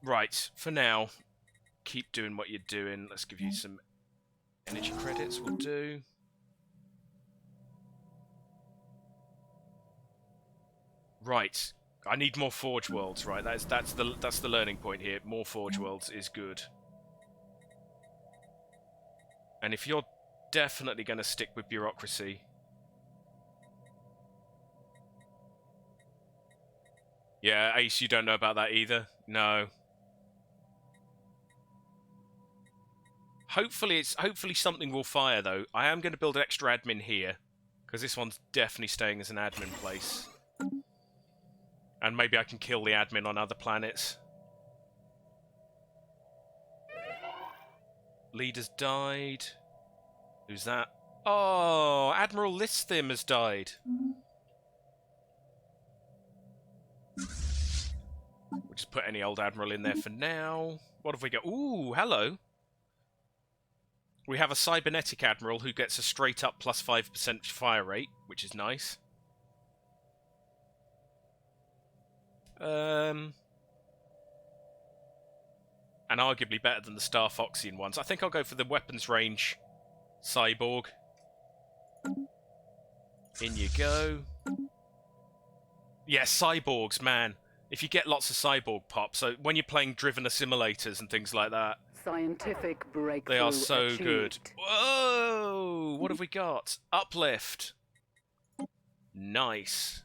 Right, for now, keep doing what you're doing. Let's give you some energy credits, we'll do. Right, I need more Forge Worlds, right? That's the learning point here. More Forge Worlds is good. And if you're definitely going to stick with bureaucracy, yeah, Ace, you don't know about that either? No. Hopefully something will fire, though. I am going to build an extra admin here, because this one's definitely staying as an admin place. And maybe I can kill the admin on other planets. Leader's died. Who's that? Oh, Admiral Listhim has died. We'll just put any old admiral in there for now. What have we got? Ooh, hello. We have a cybernetic admiral who gets a straight up plus 5% fire rate, which is nice. And arguably better than the Starfoxian ones. I think I'll go for the weapons range cyborg. In you go. Yeah, cyborgs, man. If you get lots of cyborg pops, so when you're playing driven assimilators and things like that, Scientific breakthrough they are so achieved. good. Whoa! What have we got? Uplift. Nice.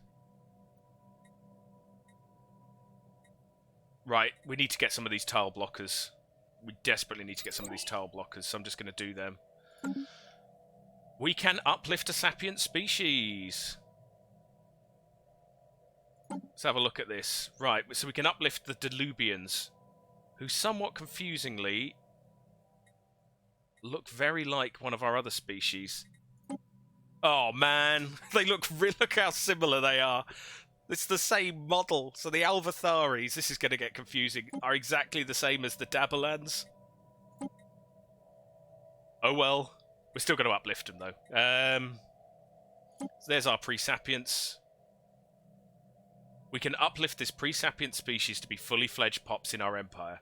Right, we need to get some of these tile blockers. We desperately need to get some of these tile blockers, so I'm just going to do them. We can uplift a sapient species. Let's have a look at this. Right, so we can uplift the Diluvians, who somewhat confusingly look very like one of our other species. Oh man, they look how similar they are. It's the same model. So the Alvatharis, this is going to get confusing, are exactly the same as the Dabalans. Oh well, we're still going to uplift them though. So there's our pre-sapients. We can uplift this pre-sapient species to be fully fledged pops in our empire.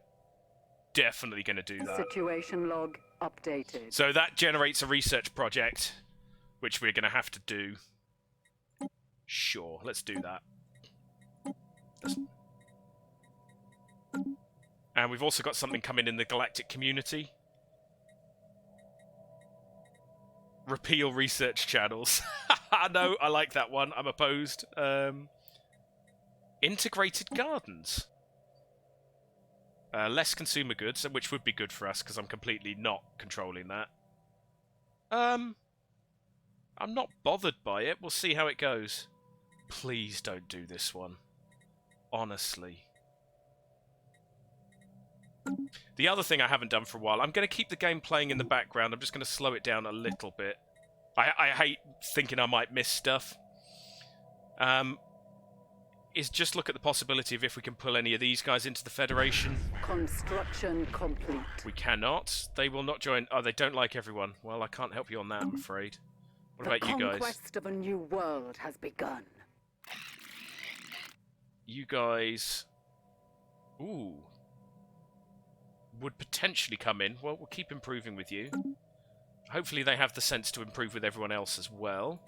Definitely going to do that. Situation log updated. So that generates a research project, which we're going to have to do. Sure, let's do that. And we've also got something coming in the galactic community. Repeal research channels. No, I like that one. I'm opposed. Integrated gardens. Less consumer goods, which would be good for us because I'm completely not controlling that. I'm not bothered by it. We'll see how it goes. Please don't do this one. Honestly. The other thing I haven't done for a while, I'm going to keep the game playing in the background. I'm just going to slow it down a little bit. I hate thinking I might miss stuff. Is just look at the possibility of if we can pull any of these guys into the Federation. Construction complete. We cannot. They will not join. Oh, they don't like everyone. Well, I can't help you on that, I'm afraid. What about you The guys? conquest of a new world has begun. You guys... Ooh. Would potentially come in. Well, we'll keep improving with you. Hopefully they have the sense to improve with everyone else as well.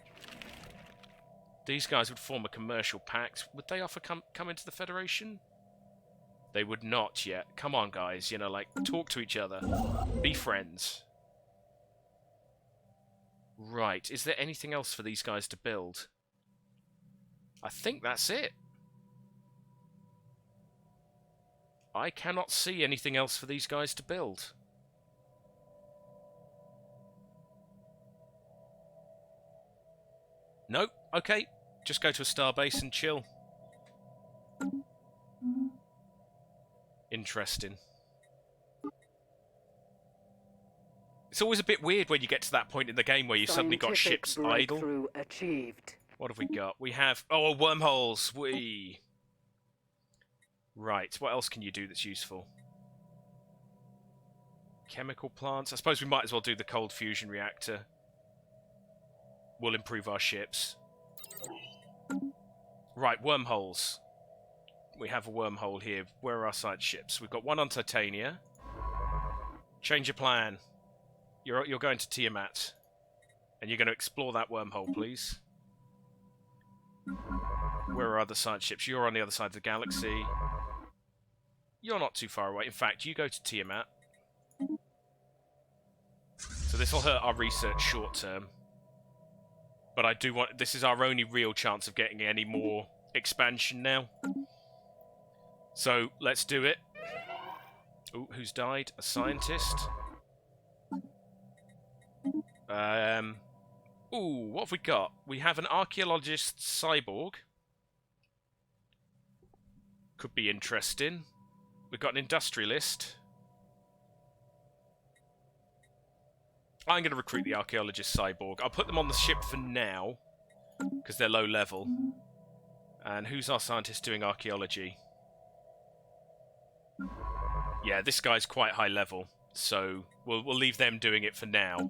These guys would form a commercial pact. Would they offer come into the Federation? They would not yet. Come on, guys. You know, like, talk to each other. Be friends. Right. Is there anything else for these guys to build? I think that's it. I cannot see anything else for these guys to build. Nope. Okay. Just go to a starbase and chill. Interesting. It's always a bit weird when you get to that point in the game where you suddenly got ships idle. Breakthrough achieved. What have we got? We have... Oh, wormholes! Right, what else can you do that's useful? Chemical plants. I suppose we might as well do the cold fusion reactor. We'll improve our ships. Right, wormholes. We have a wormhole here. Where are our side ships? We've got one on Titania. Change your plan. You're going to Tiamat. And you're going to explore that wormhole, please. Where are other side ships? You're on the other side of the galaxy. You're not too far away. In fact, you go to Tiamat. So this will hurt our research short term. But I do want... This is our only real chance of getting any more expansion now. So, let's do it. Ooh, who's died? A scientist. Ooh, what have we got? We have an archaeologist cyborg. Could be interesting. We've got an industrialist. I'm going to recruit the archaeologist cyborg. I'll put them on the ship for now, because they're low level. And who's our scientist doing archaeology? Yeah, this guy's quite high level, so we'll leave them doing it for now.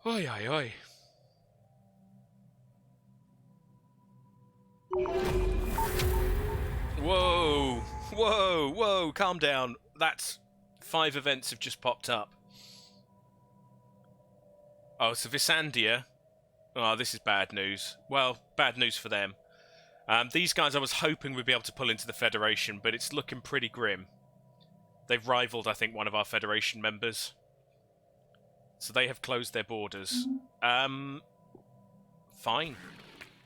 Oi, oi, oi. Whoa! Whoa! Whoa! Calm down. That's 5 events have just popped up. Oh, so Visandia. Oh, this is bad news. Well, bad news for them. These guys I was hoping we'd be able to pull into the Federation, but it's looking pretty grim. They've rivaled, I think, one of our Federation members. So they have closed their borders. Fine. I'm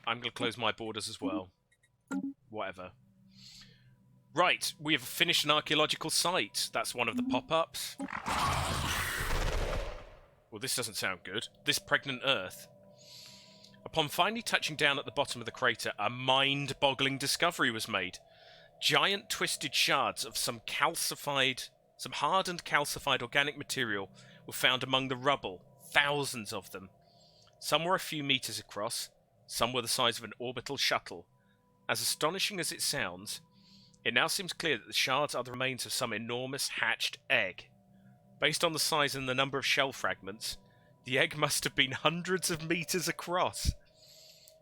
going to close my borders as well. Whatever. Right, we have finished an archaeological site. That's one of the pop-ups. Well, this doesn't sound good. This pregnant Earth. Upon finally touching down at the bottom of the crater, a mind-boggling discovery was made. Giant twisted shards of some hardened calcified organic material were found among the rubble. Thousands of them. Some were a few meters across, some were the size of an orbital shuttle. As astonishing as it sounds, it now seems clear that the shards are the remains of some enormous hatched egg. Based on the size and the number of shell fragments, the egg must have been hundreds of meters across.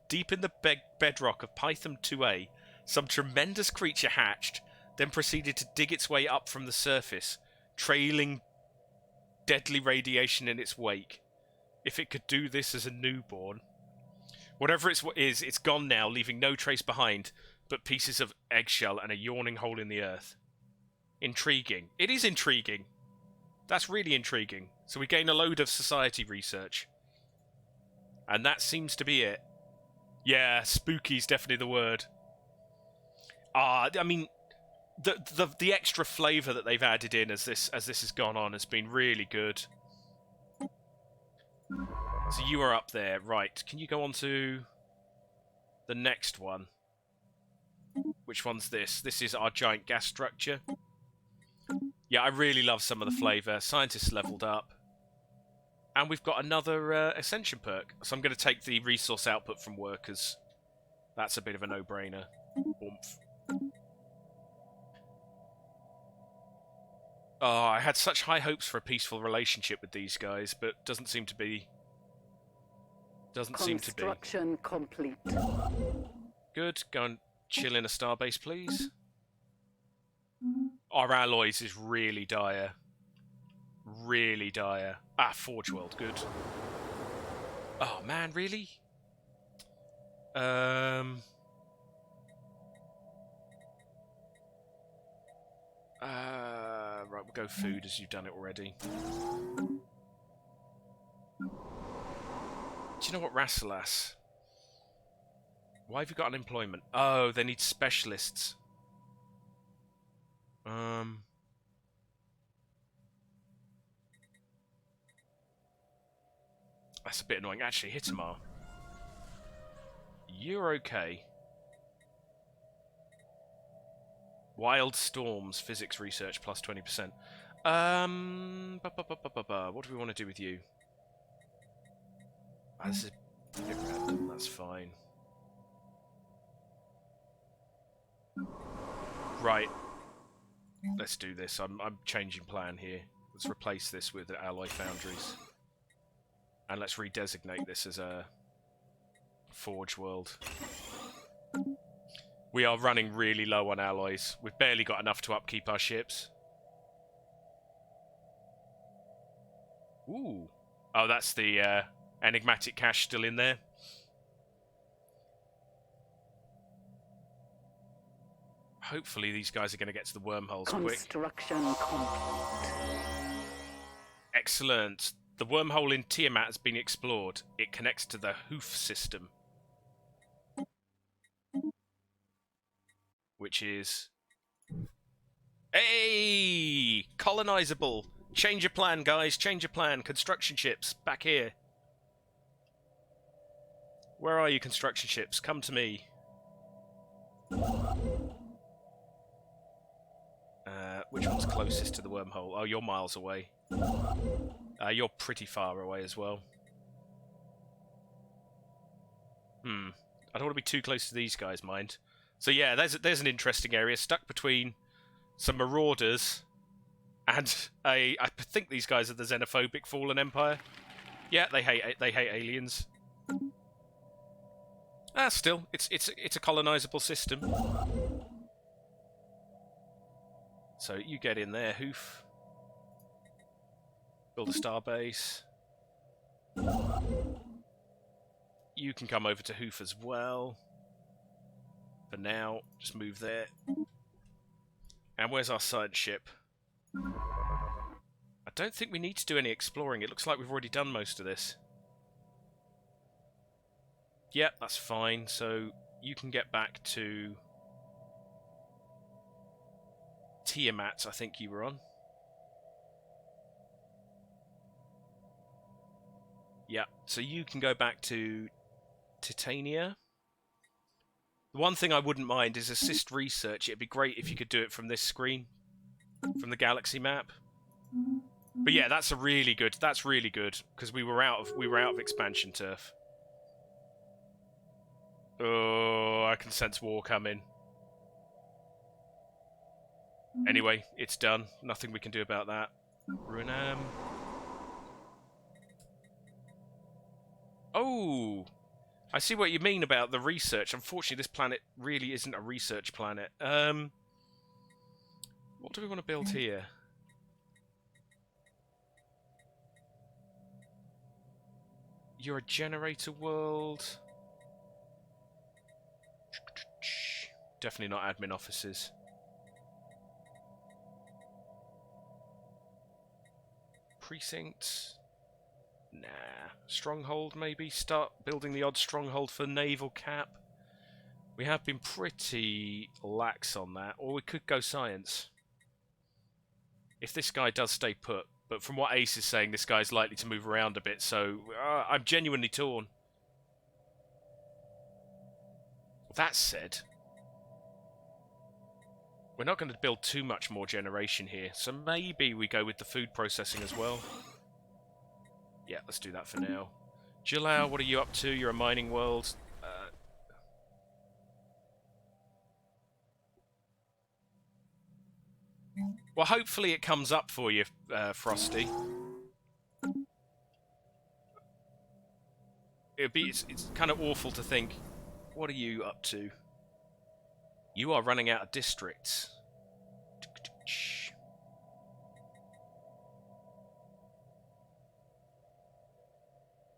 Deep in the bedrock of Python 2A, some tremendous creature hatched, then proceeded to dig its way up from the surface, trailing deadly radiation in its wake. If it could do this as a newborn. Whatever it is, it's gone now, leaving no trace behind, but pieces of eggshell and a yawning hole in the earth. Intriguing. It is intriguing. That's really intriguing. So we gain a load of society research. And that seems to be it. Yeah, spooky's definitely the word. I mean, the extra flavour that they've added in as this has gone on has been really good. So you are up there, right? Can you go on to the next one? Which one's this? This is our giant gas structure. Yeah, I really love some of the flavour. Scientists leveled up. And we've got another Ascension perk. So I'm going to take the resource output from workers. That's a bit of a no-brainer. Oomph. Oh, I had such high hopes for a peaceful relationship with these guys, but doesn't seem to be. Doesn't seem to be. Construction complete. Good. Go and chill in a starbase, please. Our alloys is really dire. Really dire. Ah, Forge World, good. Oh man, really? Right, we'll go food as you've done it already. Do you know what, Rasselas? Why have you got unemployment? Oh, they need specialists. That's a bit annoying. Actually, Hitamar, you're okay. Wild Storms, physics research plus 20%. What do we want to do with you? Ah, this is a bit random, that's fine. Right. Let's do this. I'm changing plan here. Let's replace this with alloy foundries. And let's redesignate this as a Forge World. We are running really low on alloys. We've barely got enough to upkeep our ships. Ooh. Oh, that's the enigmatic cache still in there. Hopefully these guys are going to get to the wormholes quick. Construction complete. Excellent. The wormhole in Tiamat has been explored. It connects to the Hoof system. Which is... Hey! Colonizable! Change your plan, guys. Change your plan. Construction ships. Back here. Where are you, construction ships? Come to me. Which one's closest to the wormhole? Oh, you're miles away. You're pretty far away as well. I don't want to be too close to these guys, mind. So yeah, there's an interesting area stuck between some marauders and I think these guys are the xenophobic Fallen Empire. Yeah, they hate aliens. Still, it's a colonizable system. So you get in there, Hoof. Build a star base. You can come over to Hoof as well. For now, just move there. And where's our science ship? I don't think we need to do any exploring. It looks like we've already done most of this. Yep, that's fine. So you can get back to Tiamat, I think you were on. Yeah, so you can go back to Titania. The one thing I wouldn't mind is assist research. It'd be great if you could do it from this screen, from the galaxy map. But yeah, that's really good because we were out of expansion turf. Oh, I can sense war coming. Anyway, it's done. Nothing we can do about that. Runam. Oh, I see what you mean about the research. Unfortunately, this planet really isn't a research planet. What do we want to build here? You're a generator world. Definitely not admin offices. Precinct. Nah. Stronghold, maybe? Start building the odd stronghold for naval cap. We have been pretty lax on that. Or we could go science. If this guy does stay put. But from what Ace is saying, this guy's likely to move around a bit, so I'm genuinely torn. That said, we're not going to build too much more generation here, so maybe we go with the food processing as well. Yeah, let's do that for now. Jilao, what are you up to? You're a mining world. Well, hopefully it comes up for you, Frosty. It's kind of awful to think, what are you up to? You are running out of districts.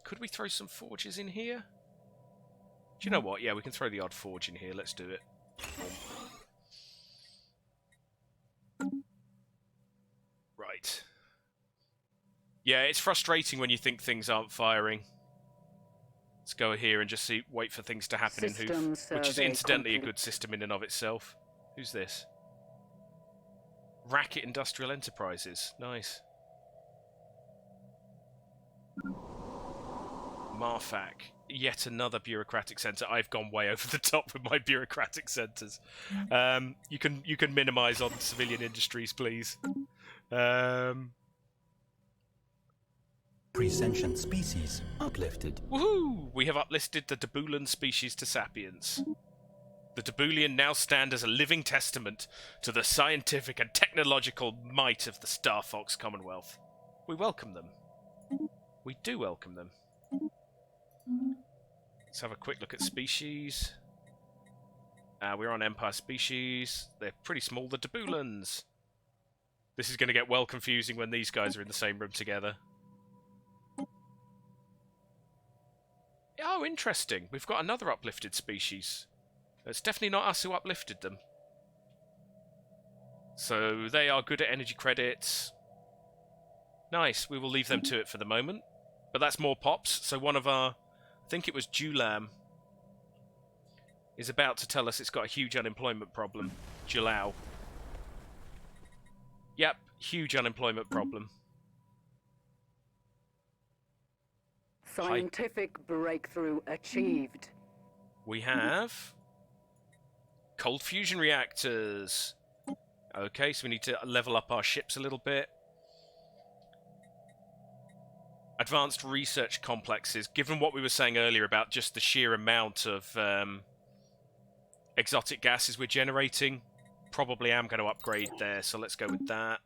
Could we throw some forges in here? Do you know what? Yeah, we can throw the odd forge in here. Let's do it. Yeah, it's frustrating when you think things aren't firing. Let's go here and just wait for things to happen in Hoof, which is incidentally a good system in and of itself. Who's this? Racket Industrial Enterprises. Nice. Marfac. Yet another bureaucratic centre. I've gone way over the top with my bureaucratic centres. You can minimise on civilian industries, please. Presentient species uplifted. Woohoo! We have uplifted the Dabulan species to sapience. The Dabulian now stand as a living testament to the scientific and technological might of the Starfox Commonwealth. We welcome them. We do welcome them. Let's have a quick look at species. We're on Empire species. They're pretty small. The Dabulans. This is going to get well confusing when these guys are in the same room together. Oh, interesting. We've got another uplifted species. It's definitely not us who uplifted them. So they are good at energy credits. Nice. We will leave them to it for the moment. But that's more pops. So one of our... I think it was Julam is about to tell us it's got a huge unemployment problem. Julao. Yep, huge unemployment problem. Scientific breakthrough achieved. We have cold fusion reactors. Okay, so we need to level up our ships a little bit. Advanced research complexes. Given what we were saying earlier about just the sheer amount of exotic gases we're generating, probably am going to upgrade there, so let's go with that.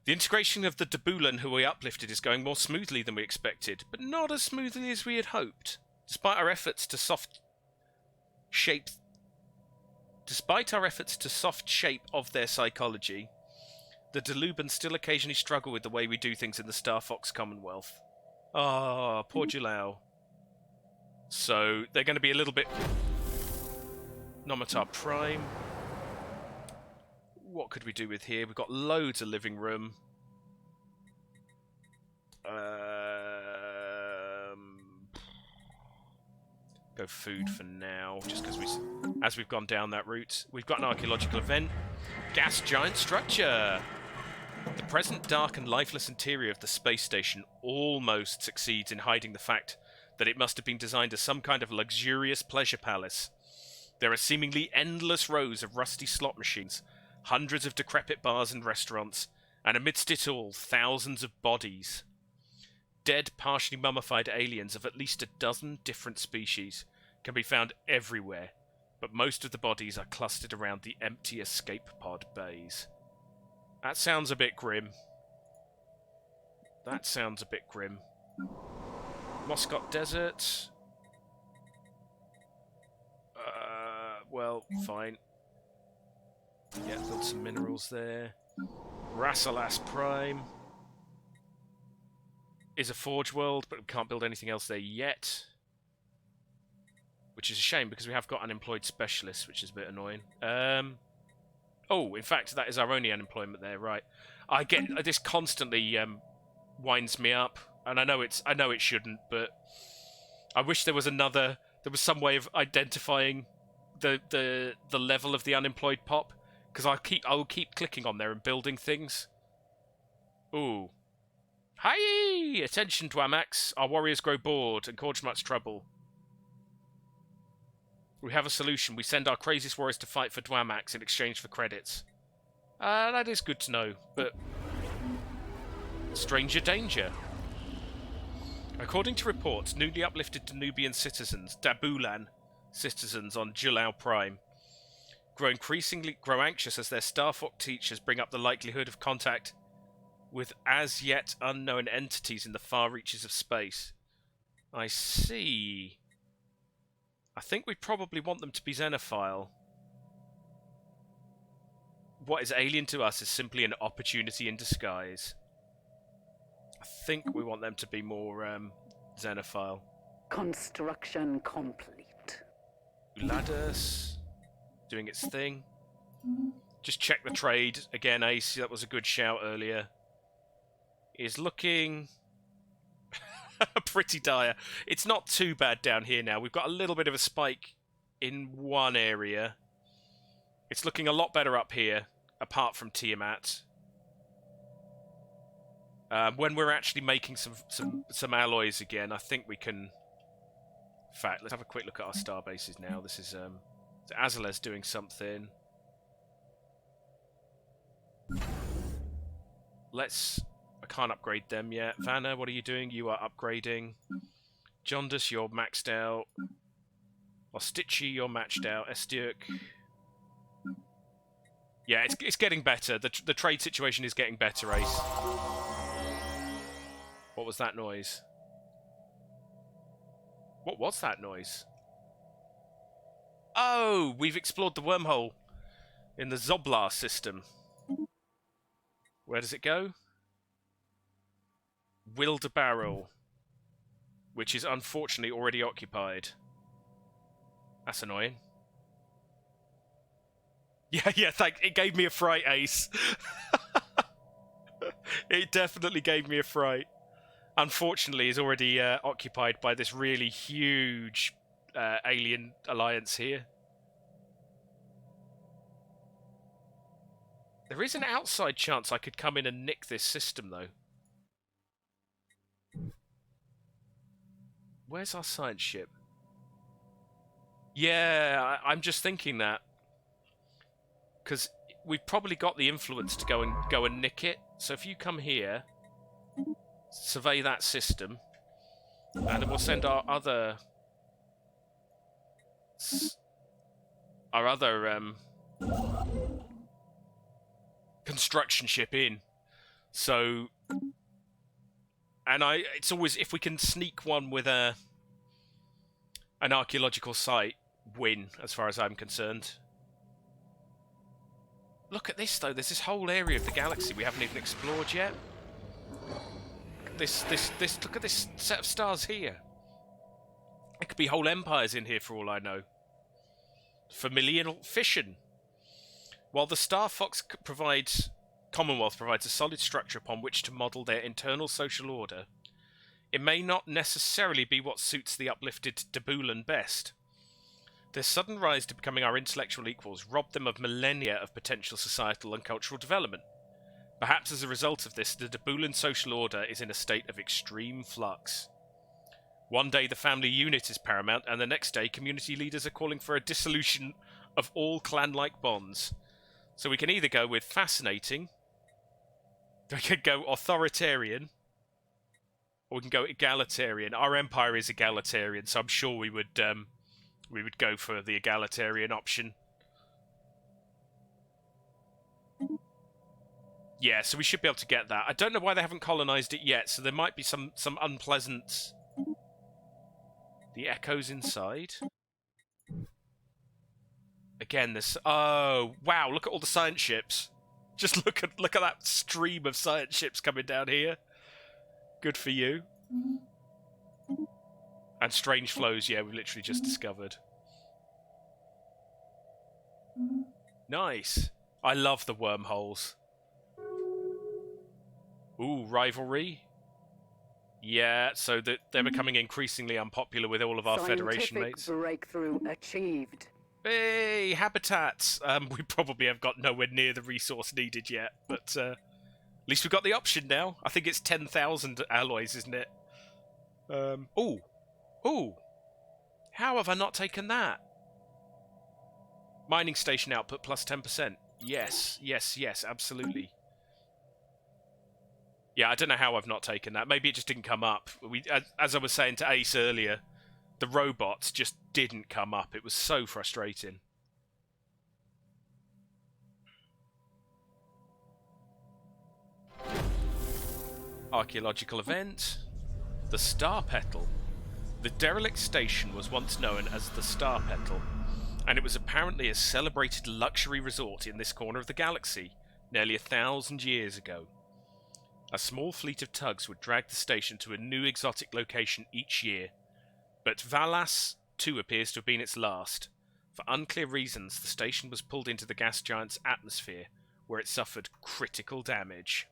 The integration of the Dabulan who we uplifted is going more smoothly than we expected, but not as smoothly as we had hoped. Despite our efforts to soft shape of their psychology, the Dalubans still occasionally struggle with the way we do things in the Starfox Commonwealth. Ah, poor Julao. So they're going to be a little bit... Nomatar Prime. What could we do with here? We've got loads of living room. Go food for now, just because as we've gone down that route. We've got an archaeological event. Gas giant structure. The present dark and lifeless interior of the space station almost succeeds in hiding the fact that it must have been designed as some kind of luxurious pleasure palace. There are seemingly endless rows of rusty slot machines, hundreds of decrepit bars and restaurants, and amidst it all, thousands of bodies. Dead, partially mummified aliens of at least a dozen different species can be found everywhere, but most of the bodies are clustered around the empty escape pod bays. That sounds a bit grim. That sounds a bit grim. Moscot Desert. Well, fine. Yeah, build some minerals there. Rassalas Prime is a forge world, but we can't build anything else there yet. Which is a shame, because we have got unemployed specialists, which is a bit annoying. Oh, in fact, that is our only unemployment there, right. I get... This constantly winds me up, and I know it shouldn't, but I wish there was another... There was some way of identifying the level of the unemployed pop, because I'll keep clicking on there and building things. Ooh. Hi! Attention, Dwamax. Our warriors grow bored and cause much trouble. We have a solution. We send our craziest warriors to fight for Dwamax in exchange for credits. That is good to know, but... Stranger danger. According to reports, newly uplifted Danubian citizens, Dabulan citizens on Julao Prime, grow anxious as their Starfox teachers bring up the likelihood of contact with as yet unknown entities in the far reaches of space. I see. I think we probably want them to be xenophile. What is alien to us is simply an opportunity in disguise. I think we want them to be more xenophile. Construction complete. Uladas doing its thing. Just check the trade again, Ace. That was a good shout earlier. is looking pretty dire. It's not too bad down here now. We've got a little bit of a spike in one area. It's looking a lot better up here, apart from Tiamat. When we're actually making some alloys again, I think we can... In fact, let's have a quick look at our star bases now. This is Azalez doing something. I can't upgrade them yet. Vanna, what are you doing? You are upgrading. Jondus, you're maxed out. Ostichi, you're matched out. Esturk. Yeah, it's getting better. The trade situation is getting better, Ace. What was that noise? What was that noise? Oh, we've explored the wormhole in the Zoblar system. Where does it go? Wildebarrel, which is unfortunately already occupied. That's annoying. Yeah, it gave me a fright, Ace. It definitely gave me a fright. Unfortunately, is already occupied by this really huge alien alliance here. There is an outside chance I could come in and nick this system, though. Where's our science ship? Yeah, I'm just thinking that. Because we've probably got the influence to go and nick it. So if you come here, survey that system, and then we'll send our other construction ship in. So, and it's always, if we can sneak one with an archaeological site, win, as far as I'm concerned. Look at this, though. There's this whole area of the galaxy we haven't even explored yet. Look at this set of stars here. There could be whole empires in here for all I know. Familial fission. While the Starfox Commonwealth provides a solid structure upon which to model their internal social order, it may not necessarily be what suits the uplifted Dabulan best. Their sudden rise to becoming our intellectual equals robbed them of millennia of potential societal and cultural development. Perhaps as a result of this, the Dabulan social order is in a state of extreme flux. One day the family unit is paramount, and the next day community leaders are calling for a dissolution of all clan-like bonds. So we can either go with fascinating, we could go authoritarian, or we can go egalitarian. Our empire is egalitarian, so I'm sure we would go for the egalitarian option. Yeah, so we should be able to get that. I don't know why they haven't colonized it yet, so there might be some unpleasant... The echoes inside. Again, this... Oh, wow, look at all the science ships. Just look at that stream of science ships coming down here. Good for you. And strange flows, yeah, we've literally just discovered. Nice. I love the wormholes. Ooh, rivalry. Yeah, so that they're becoming increasingly unpopular with all of our Federation mates. Breakthrough achieved. Hey, habitats! We probably have got nowhere near the resource needed yet, but at least we've got the option now. I think it's 10,000 alloys, isn't it? Ooh! How have I not taken that? Mining station output plus 10%. Yes, absolutely. Yeah, I don't know how I've not taken that. Maybe it just didn't come up. As I was saying to Ace earlier, the robots just didn't come up. It was so frustrating. Archaeological event. The Star Petal. The derelict station was once known as the Star Petal, and it was apparently a celebrated luxury resort in this corner of the galaxy nearly 1,000 years ago. A small fleet of tugs would drag the station to a new exotic location each year, but Valas too appears to have been its last. For unclear reasons, the station was pulled into the gas giant's atmosphere, where it suffered critical damage.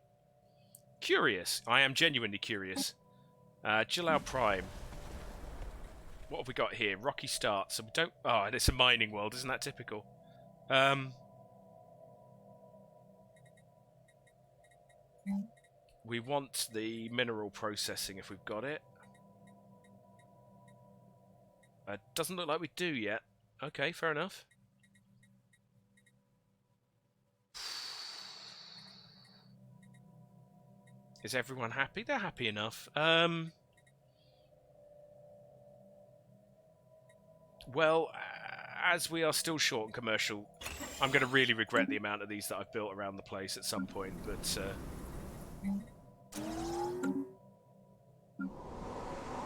Curious. I am genuinely curious. Jalal Prime. What have we got here? Rocky start. So we don't... Oh, and it's a mining world. Isn't that typical? We want the mineral processing if we've got it. Doesn't look like we do yet. Okay, fair enough. Is everyone happy? They're happy enough. Well, as we are still short on commercial, I'm going to really regret the amount of these that I've built around the place at some point, but...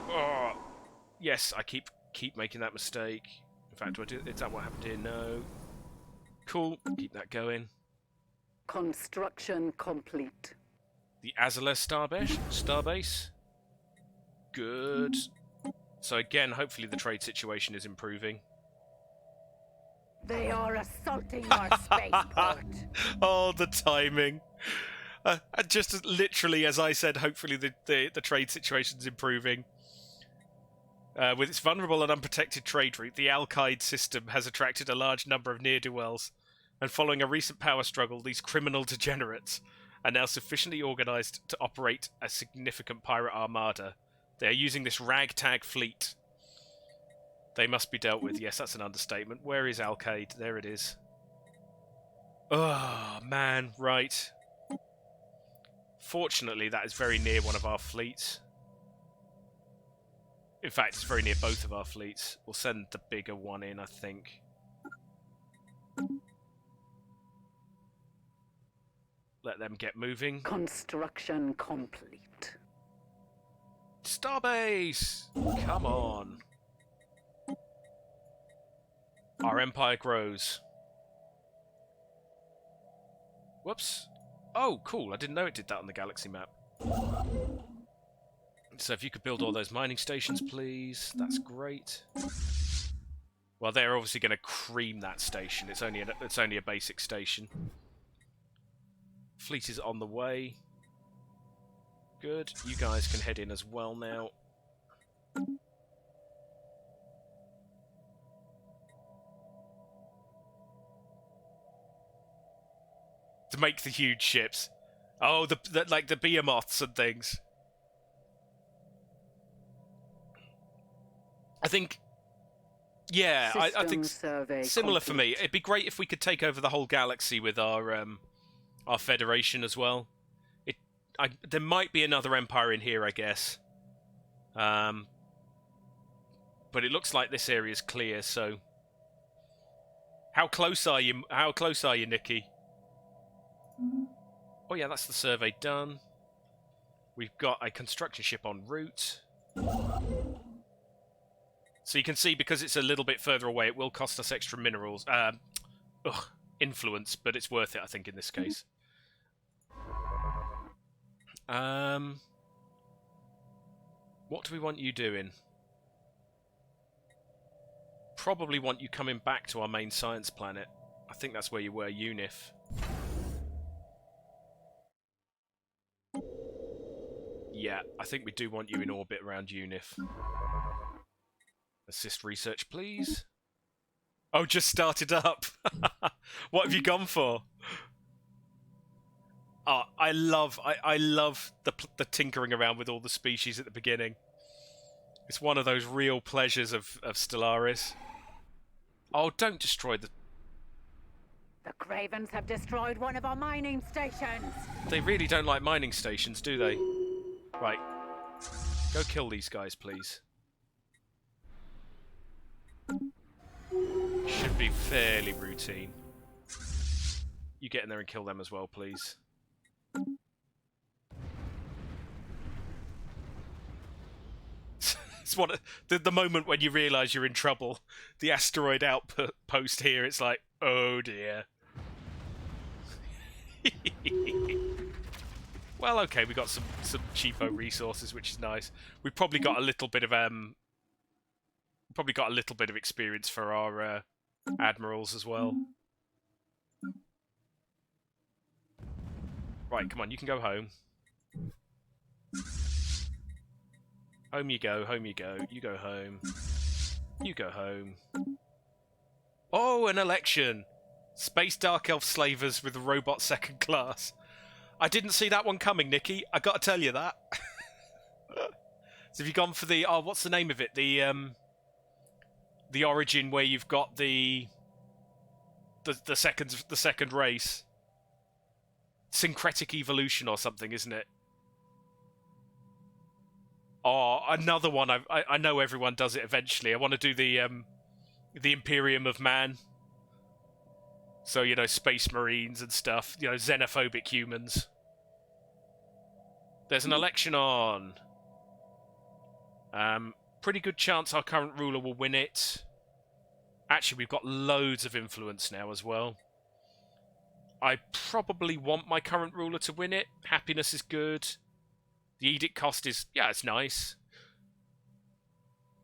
Oh, yes, I keep making that mistake. In fact, is that what happened here? No. Cool, keep that going. Construction complete. The Azala starbase. Good. So again, hopefully the trade situation is improving. They are assaulting our spaceport. Oh, the timing. Just literally, as I said, hopefully the trade situation is improving. With its vulnerable and unprotected trade route, the Al-Qaeda system has attracted a large number of ne'er-do-wells, and following a recent power struggle, these criminal degenerates are now sufficiently organised to operate a significant pirate armada. They are using this ragtag fleet. They must be dealt with. Yes, that's an understatement. Where is Al-Qaeda? There it is. Oh, man, right. Fortunately, that is very near one of our fleets. In fact, it's very near both of our fleets. We'll send the bigger one in, I think. Let them get moving. Construction complete. Starbase! Come on. Our empire grows. Whoops. Oh, cool. I didn't know it did that on the galaxy map. So if you could build all those mining stations, please. That's great. Well, they're obviously going to cream that station. It's only a basic station. Fleet is on the way. Good. You guys can head in as well now. To make the huge ships. Oh, like the behemoths and things. I think, yeah, I think similar for me. It'd be great if we could take over the whole galaxy with our Federation as well. There might be another empire in here, I guess. But it looks like this area is clear. So, how close are you? How close are you, Nikki? Oh yeah, that's the survey done. We've got a construction ship en route. So you can see, because it's a little bit further away, it will cost us extra minerals. Influence, but it's worth it, I think, in this case. What do we want you doing? Probably want you coming back to our main science planet. I think that's where you were, Unif. Yeah, I think we do want you in orbit around Unif. Assist research, please. Oh, just started up. What have you gone for? Oh, I love the tinkering around with all the species at the beginning. It's one of those real pleasures of Stellaris. Oh, don't destroy the... The Cravens have destroyed one of our mining stations. They really don't like mining stations, do they? Right. Go kill these guys, please. Should be fairly routine. You get in there and kill them as well, please. It's the moment when you realise you're in trouble. The asteroid outpost here, it's like, oh dear. Well, okay, we got some cheapo resources, which is nice. We've probably got a little bit of experience for our admirals as well. Right, come on, you can go home. Home you go, home you go. You go home. You go home. Oh, an election! Space Dark Elf slavers with a robot second class. I didn't see that one coming, Nikki. I gotta tell you that. So have you gone for the... Oh, what's the name of it? The origin where you've got the second race. Syncretic evolution or something, isn't it? Oh, another one. I know everyone does it eventually. I want to do the Imperium of Man. So, you know, space marines and stuff. You know, xenophobic humans. There's an election on. Pretty good chance our current ruler will win it. Actually, we've got loads of influence now as well. I probably want my current ruler to win it. Happiness is good. The edict cost is... Yeah, it's nice.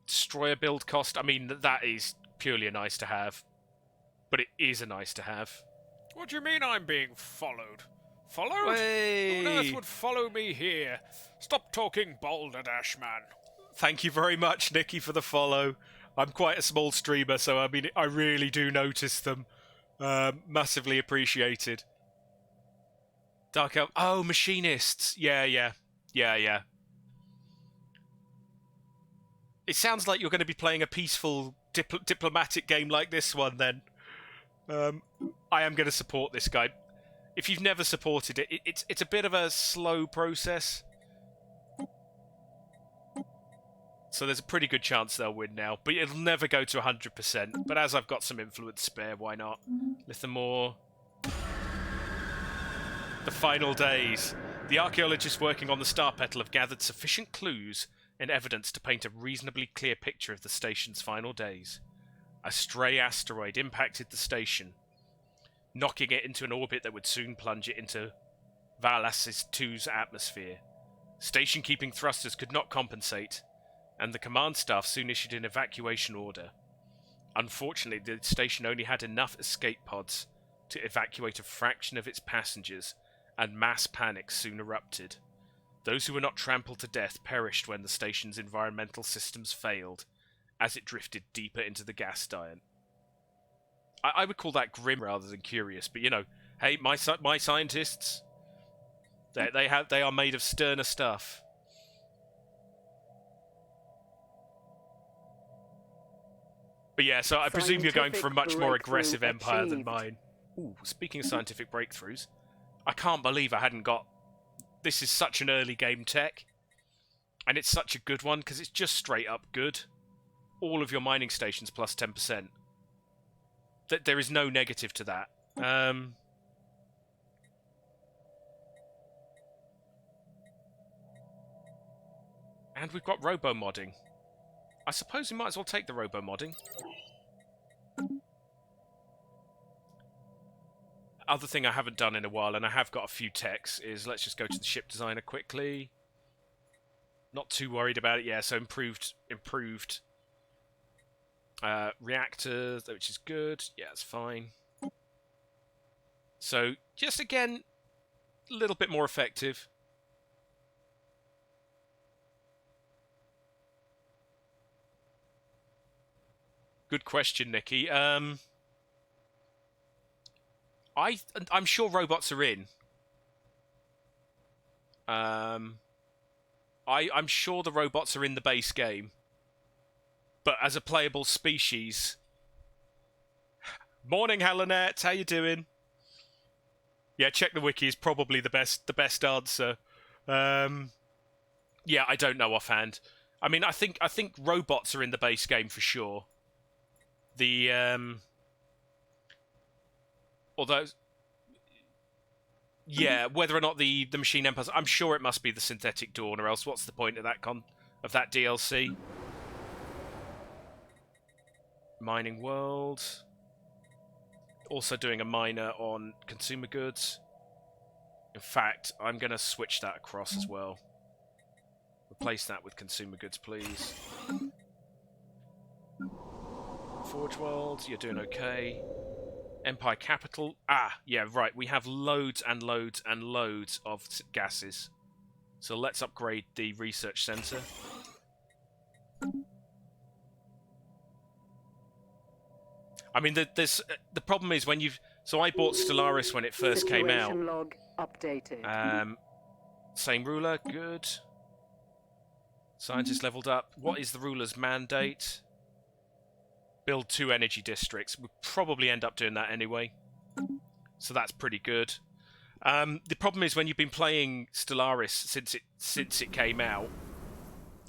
Destroyer build cost... I mean, that is purely a nice to have. But it is a nice to have. What do you mean I'm being followed? Followed? Hey. Who on earth would follow me here? Stop talking, Balderdash man. Thank you very much, Nikki, for the follow. I'm quite a small streamer, so I mean, I really do notice them. Massively appreciated. Dark Elf... Oh, machinists. Yeah. It sounds like you're going to be playing a peaceful diplomatic game like this one, then. I am going to support this guy. If you've never supported it, it's a bit of a slow process. So there's a pretty good chance they'll win now. But it'll never go to 100%. But as I've got some influence spare, why not? Lithamore. The final days. The archaeologists working on the star petal have gathered sufficient clues and evidence to paint a reasonably clear picture of the station's final days. A stray asteroid impacted the station, knocking it into an orbit that would soon plunge it into Valas's 2's atmosphere. Station-keeping thrusters could not compensate, and the command staff soon issued an evacuation order. Unfortunately, the station only had enough escape pods to evacuate a fraction of its passengers, and mass panic soon erupted. Those who were not trampled to death perished when the station's environmental systems failed, as it drifted deeper into the gas giant. I would call that grim rather than curious, but you know, hey, my scientists, they are made of sterner stuff. But yeah, so I presume you're going for a much more aggressive empire than mine. Ooh, speaking of scientific breakthroughs, I can't believe I hadn't got... This is such an early game tech, and it's such a good one because it's just straight up good. All of your mining stations plus 10%. There is no negative to that. And we've got robo-modding. I suppose we might as well take the robo-modding. Other thing I haven't done in a while, and I have got a few techs, is let's just go to the ship designer quickly. Not too worried about it. Yeah, so improved reactors, which is good. Yeah, it's fine. So, just again, a little bit more effective. Good question, Nikki. I'm sure robots are in. I'm sure the robots are in the base game. But as a playable species... Morning, Helenette. How you doing? Yeah, check the wiki is probably the best answer. Yeah, I don't know offhand. I mean, I think robots are in the base game for sure. Although, yeah, whether or not the machine empires, I'm sure it must be the Synthetic Dawn, or else what's the point of that DLC? Mining World. Also doing a miner on consumer goods. In fact, I'm going to switch that across as well. Replace that with consumer goods, please. Forge World, you're doing okay. Empire Capital. Ah, yeah, right. We have loads and loads and loads of gases. So let's upgrade the research center. I mean, the problem is when you've... So I bought Stellaris when it first came out. Situation log updated. Same ruler, good. Scientist leveled up. What is the ruler's mandate? Build 2 energy districts. We'll probably end up doing that anyway. So that's pretty good. The problem is when you've been playing Stellaris since it came out,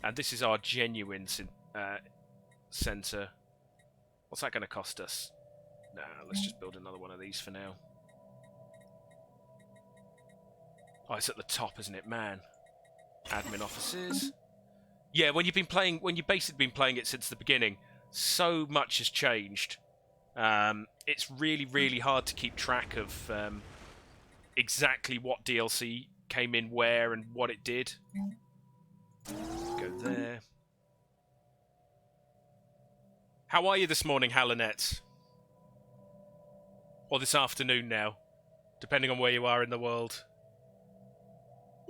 and this is our genuine center. What's that going to cost us? Nah, let's just build another one of these for now. Oh, it's at the top, isn't it? Man. Admin offices. Yeah, when you've basically been playing it since the beginning, so much has changed. It's really, really hard to keep track of exactly what DLC came in where and what it did. Go there. How are you this morning, Halonet? Or this afternoon now, depending on where you are in the world.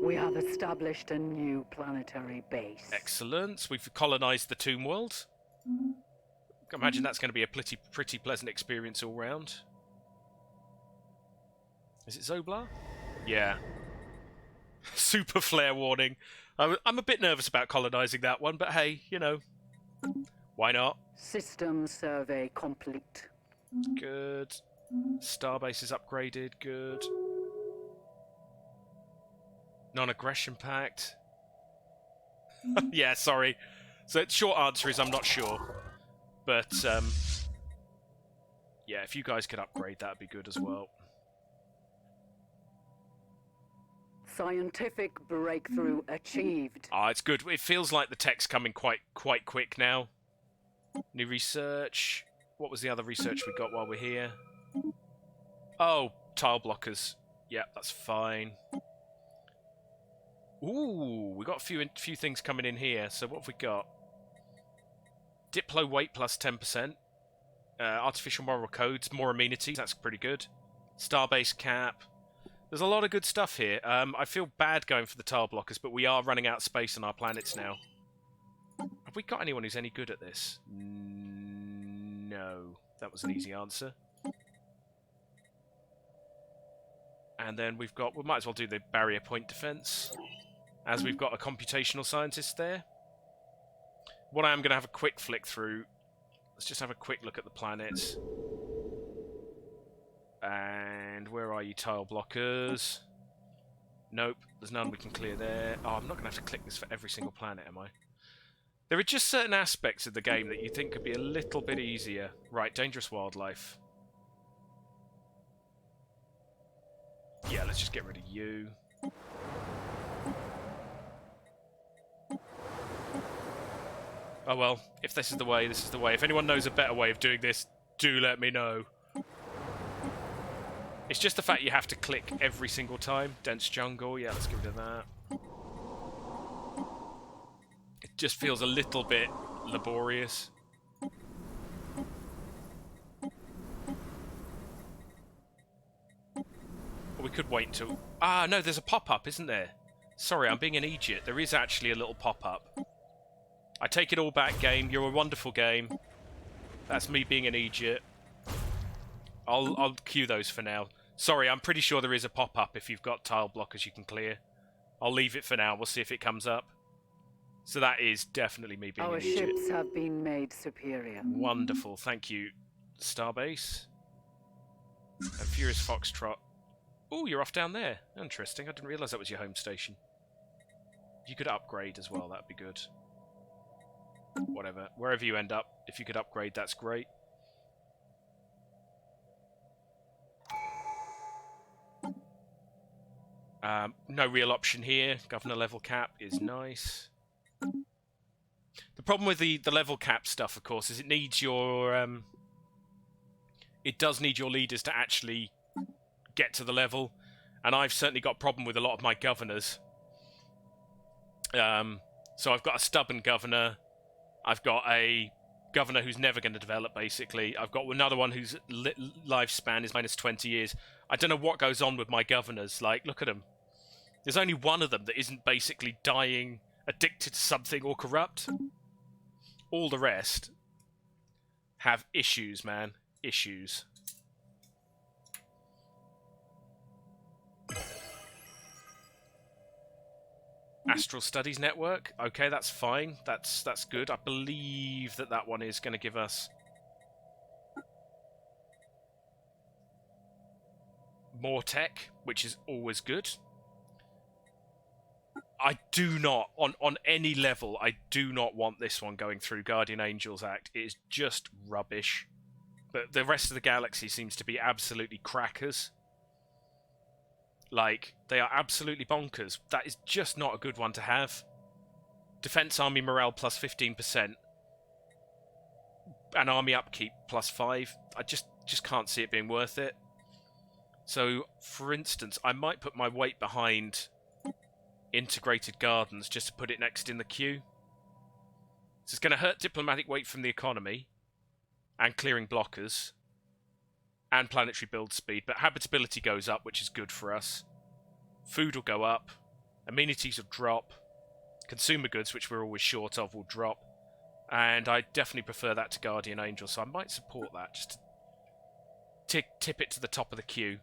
We have established a new planetary base. Excellent. We've colonised the Tomb World. I imagine that's going to be a pretty pleasant experience all round. Is it Zoblar? Yeah. Super flare warning. I'm a bit nervous about colonising that one, but hey, you know, why not? System survey complete. Good. Starbase is upgraded. Good. Non-aggression pact. Yeah, sorry. So the short answer is I'm not sure. But, yeah, if you guys could upgrade, that'd be good as well. Scientific breakthrough achieved. Ah, it's good. It feels like the tech's coming quite quick now. New research. What was the other research we got while we're here? Oh, tile blockers. Yep, that's fine. Ooh, we got a few things coming in here. So what have we got? Diplo weight plus 10%. Artificial moral codes, more amenities. That's pretty good. Starbase cap. There's a lot of good stuff here. I feel bad going for the tile blockers, but we are running out of space on our planets now. Have we got anyone who's any good at this? No. That was an easy answer. And then we've got... We might as well do the barrier point defense, as we've got a computational scientist there. What I am going to have a quick flick through... Let's just have a quick look at the planets. And where are you, tile blockers? Nope, there's none we can clear there. Oh, I'm not going to have to click this for every single planet, am I? There are just certain aspects of the game that you think could be a little bit easier. Right, dangerous wildlife. Yeah, let's just get rid of you. Oh well, if this is the way, this is the way. If anyone knows a better way of doing this, do let me know. It's just the fact you have to click every single time. Dense jungle, yeah, let's get rid of that. It just feels a little bit laborious. Or we could wait until... Ah, no, there's a pop-up, isn't there? Sorry, I'm being an idiot. There is actually a little pop-up. I take it all back, game. You're a wonderful game. That's me being an idiot. I'll queue those for now. Sorry, I'm pretty sure there is a pop-up if you've got tile blockers you can clear. I'll leave it for now. We'll see if it comes up. So that is definitely me being Our an idiot. ships have been made superior. Wonderful. Thank you, Starbase. And Furious Foxtrot. Oh, you're off down there. Interesting. I didn't realise that was your home station. If you could upgrade as well, that'd be good. Whatever. Wherever you end up, if you could upgrade, that's great. No real option here. Governor level cap is nice. The problem with the level cap stuff, of course, is it needs your... it does need your leaders to actually get to the level. And I've certainly got a problem with a lot of my governors. So I've got a stubborn governor. I've got a governor who's never going to develop, basically. I've got another one whose lifespan is minus 20 years. I don't know what goes on with my governors. Like, look at them. There's only one of them that isn't basically dying, addicted to something, or corrupt. All the rest have issues, man. Issues. Astral Studies Network. Okay, that's fine. That's good. I believe that one is going to give us more tech, which is always good. I do not, on any level, I do not want this one going through Guardian Angels Act. It is just rubbish. But the rest of the galaxy seems to be absolutely crackers. Like, they are absolutely bonkers. That is just not a good one to have. Defense Army morale plus 15%. And Army upkeep plus 5. I just can't see it being worth it. So, for instance, I might put my weight behind Integrated Gardens just to put it next in the queue. So it's going to hurt diplomatic weight from the economy and clearing blockers and planetary build speed, but habitability goes up, which is good for us. Food will go up, amenities will drop, consumer goods, which we're always short of, will drop, and I definitely prefer that to Guardian Angel, so I might support that, just to tip it to the top of the queue.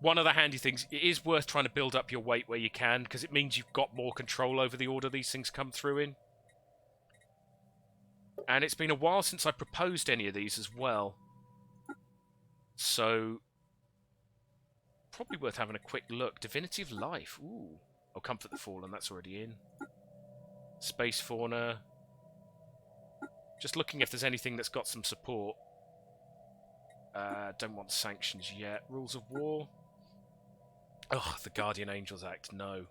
One of the handy things, it is worth trying to build up your weight where you can, because it means you've got more control over the order these things come through in. And it's been a while since I proposed any of these as well. So, probably worth having a quick look. Divinity of Life, ooh. Oh, Comfort the Fallen, that's already in. Space Fauna. Just looking if there's anything that's got some support. Don't want sanctions yet. Rules of War. Oh, the Guardian Angels Act, no.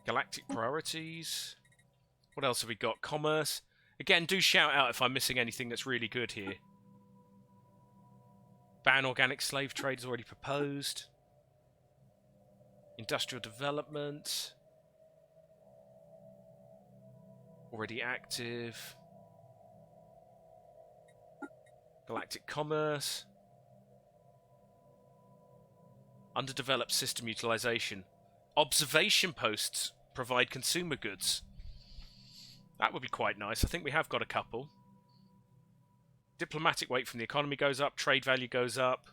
Galactic Priorities. What else have we got? Commerce. Again, do shout out if I'm missing anything that's really good here. Ban organic slave trade is already proposed. Industrial development. Already active. Galactic commerce. Underdeveloped system utilization. Observation posts provide consumer goods. That would be quite nice. I think we have got a couple. Diplomatic weight from the economy goes up. Trade value goes up.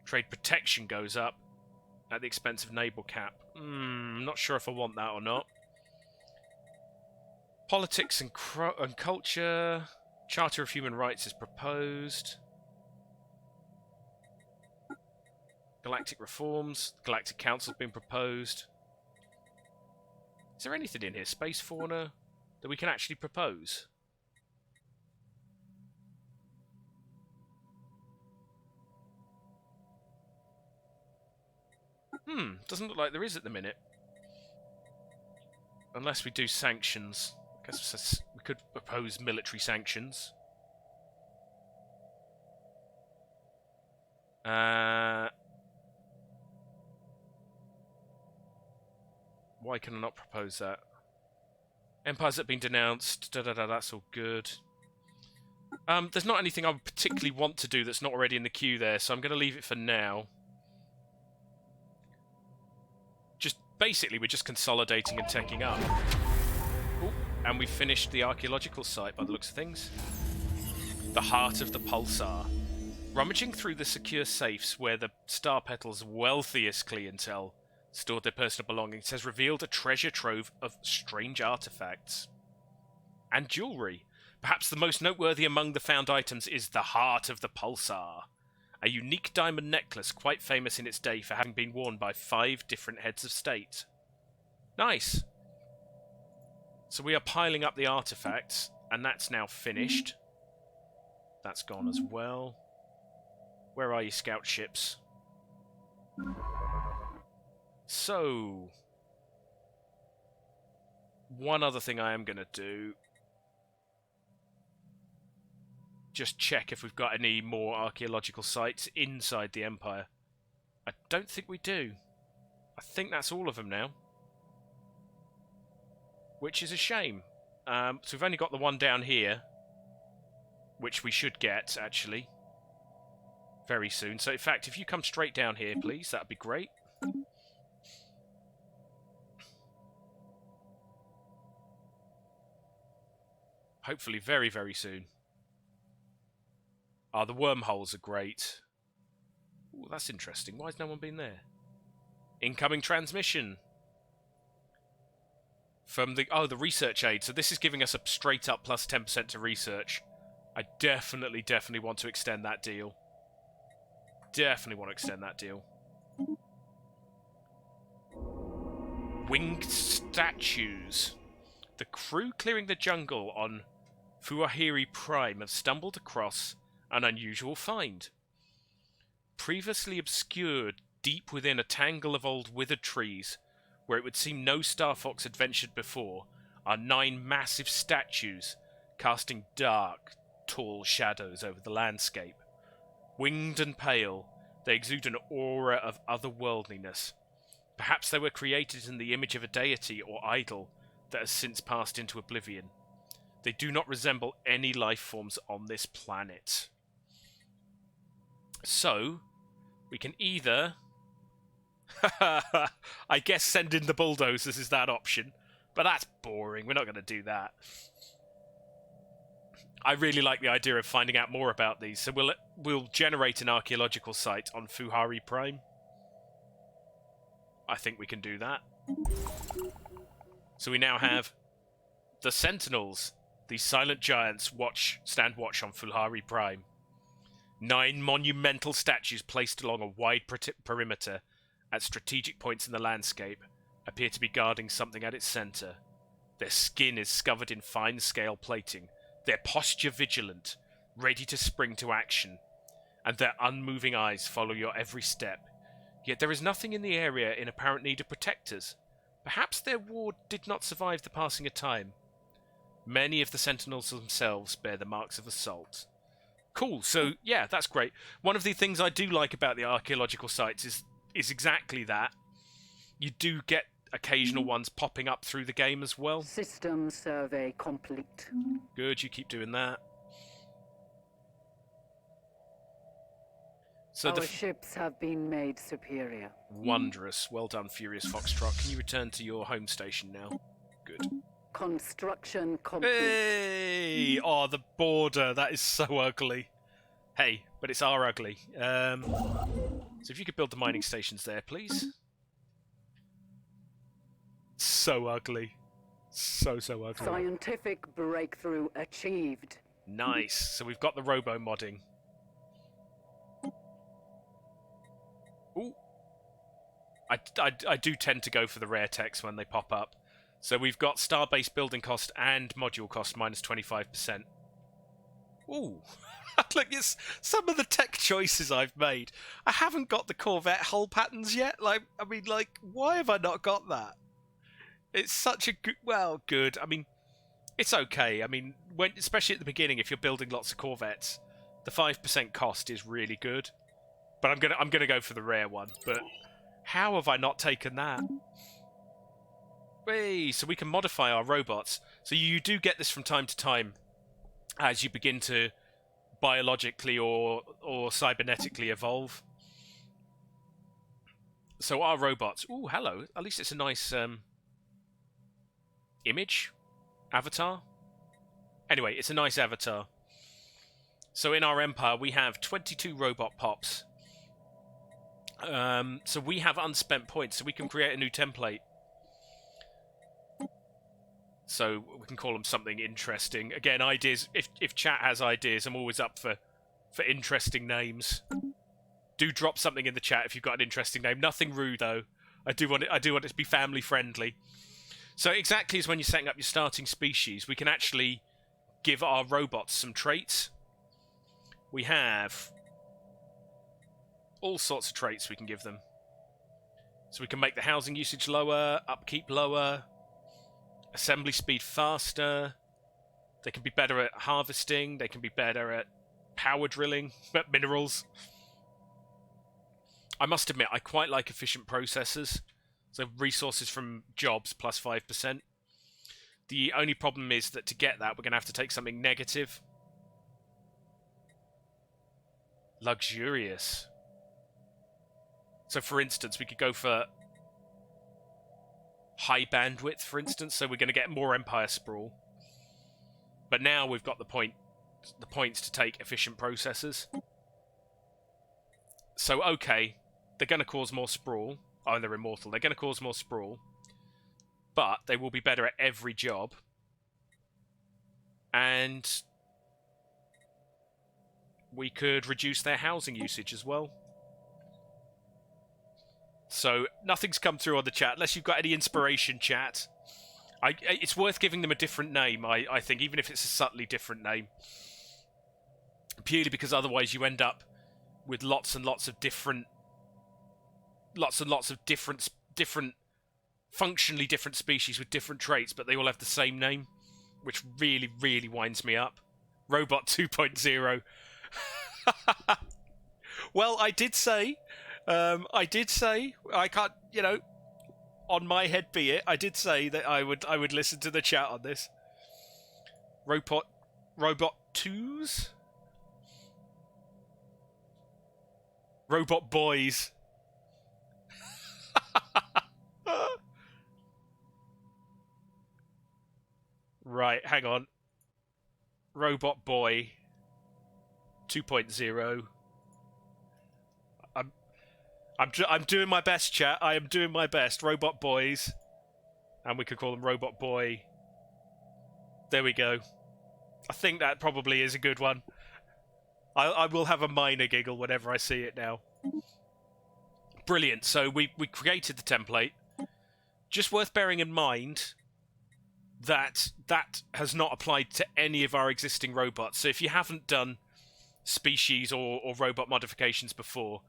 Trade protection goes up. At the expense of naval cap. Not sure if I want that or not. Politics and culture. Charter of Human Rights is proposed. Galactic reforms. Galactic Council has been proposed. Is there anything in here? Space fauna that we can actually propose? Doesn't look like there is at the minute. Unless we do sanctions. I guess we could propose military sanctions. Why can I not propose that? Empires that have been denounced. That's all good. There's not anything I would particularly want to do that's not already in the queue there, so I'm going to leave it for now. Basically, we're just consolidating and teching up. Ooh, and we finished the archaeological site by the looks of things. The heart of the pulsar. Rummaging through the secure safes where the Star Petal's wealthiest clientele stored their personal belongings has revealed a treasure trove of strange artifacts. And jewellery. Perhaps the most noteworthy among the found items is the heart of the pulsar. A unique diamond necklace quite famous in its day for having been worn by 5 different heads of state. Nice! So we are piling up the artifacts, and that's now finished. That's gone as well. Where are you, scout ships? So, one other thing I am going to do. Just check if we've got any more archaeological sites inside the Empire. I don't think we do. I think that's all of them now. Which is a shame. So we've only got the one down here. Which we should get, actually. very soon. So, in fact, if you come straight down here, please, that'd be great. Hopefully very, very soon. Ah, the wormholes are great. Ooh, that's interesting. Why has no one been there? Incoming transmission. From the... Oh, the research aid. So this is giving us a straight up plus 10% to research. I definitely want to extend that deal. Definitely want to extend that deal. Winged statues. The crew clearing the jungle on Fuahiri Prime have stumbled across an unusual find. Previously obscured deep within a tangle of old withered trees, where it would seem no Starfox had ventured before, are 9 massive statues casting dark, tall shadows over the landscape. Winged and pale, they exude an aura of otherworldliness. Perhaps they were created in the image of a deity or idol that has since passed into oblivion. They do not resemble any life forms on this planet. So, we can either... I guess send in the bulldozers is that option. But that's boring. We're not going to do that. I really like the idea of finding out more about these. So we'll generate an archaeological site on Fuahiri Prime. I think we can do that. So we now have the Sentinels. These silent giants stand watch on Fuahiri Prime. 9 monumental statues placed along a wide perimeter at strategic points in the landscape appear to be guarding something at its centre. Their skin is covered in fine scale plating, their posture vigilant, ready to spring to action, and their unmoving eyes follow your every step. Yet there is nothing in the area in apparent need of protectors. Perhaps their ward did not survive the passing of time. Many of the Sentinels themselves bear the marks of assault. Cool, so yeah, that's great. One of the things I do like about the archaeological sites is exactly that. You do get occasional ones popping up through the game as well. System survey complete. Good, you keep doing that. So Our ships have been made superior. Wondrous. Well done, Furious Foxtrot. Can you return to your home station now? Good. Construction complete. Hey! Oh, the border. That is so ugly. Hey, but it's our ugly. So if you could build the mining stations there, please. So ugly. So ugly. Scientific breakthrough achieved. Nice. So we've got the robo modding. Ooh. I do tend to go for the rare techs when they pop up. So we've got Starbase building cost and module cost minus 25%. Ooh. Look, it's some of the tech choices I've made. I haven't got the Corvette hull patterns yet. Why have I not got that? It's such a good... Well, good. I mean, it's okay. I mean, especially at the beginning, if you're building lots of Corvettes, the 5% cost is really good. But I'm gonna go for the rare one. But how have I not taken that? Hey, so we can modify our robots. So you do get this from time to time as you begin to biologically or cybernetically evolve. So our robots... Ooh, hello. At least it's a nice image. Avatar. Anyway, it's a nice avatar. So in our empire, we have 22 robot pops. So we have unspent points, so we can create a new template. So we can call them something interesting. Again, ideas. If chat has ideas, I'm always up for interesting names. Do drop something in the chat if you've got an interesting name. Nothing rude though. I do want it to be family friendly. So exactly as when you're setting up your starting species, we can actually give our robots some traits. We have all sorts of traits we can give them. So we can make the housing usage lower, upkeep lower, assembly speed faster. They can be better at harvesting. They can be better at power drilling, minerals. I must admit, I quite like efficient processors. So resources from jobs plus 5%. The only problem is that to get that, we're going to have to take something negative. Luxurious. So, for instance, we could go for high bandwidth, for instance. So we're going to get more Empire sprawl. But now we've got the points to take efficient processors. So, okay, they're going to cause more sprawl. Oh, and they're immortal. They're going to cause more sprawl. But they will be better at every job. And we could reduce their housing usage as well. So, nothing's come through on the chat. Unless you've got any inspiration, chat. It's worth giving them a different name, I think, even if it's a subtly different name. Purely because otherwise you end up with lots and lots of different... different functionally different species with different traits, but they all have the same name, which really, really winds me up. Robot 2.0. Well, I did say, I can't, you know, on my head be it, I did say that I would listen to the chat on this. Robot 2s? Robot boys. Right, hang on. Robot boy 2.0. I'm doing my best, chat. I am doing my best. Robot boys. And we could call them Robot Boy. There we go. I think that probably is a good one. I will have a minor giggle whenever I see it now. Brilliant. So we created the template. Just worth bearing in mind that that has not applied to any of our existing robots. So if you haven't done species or robot modifications before,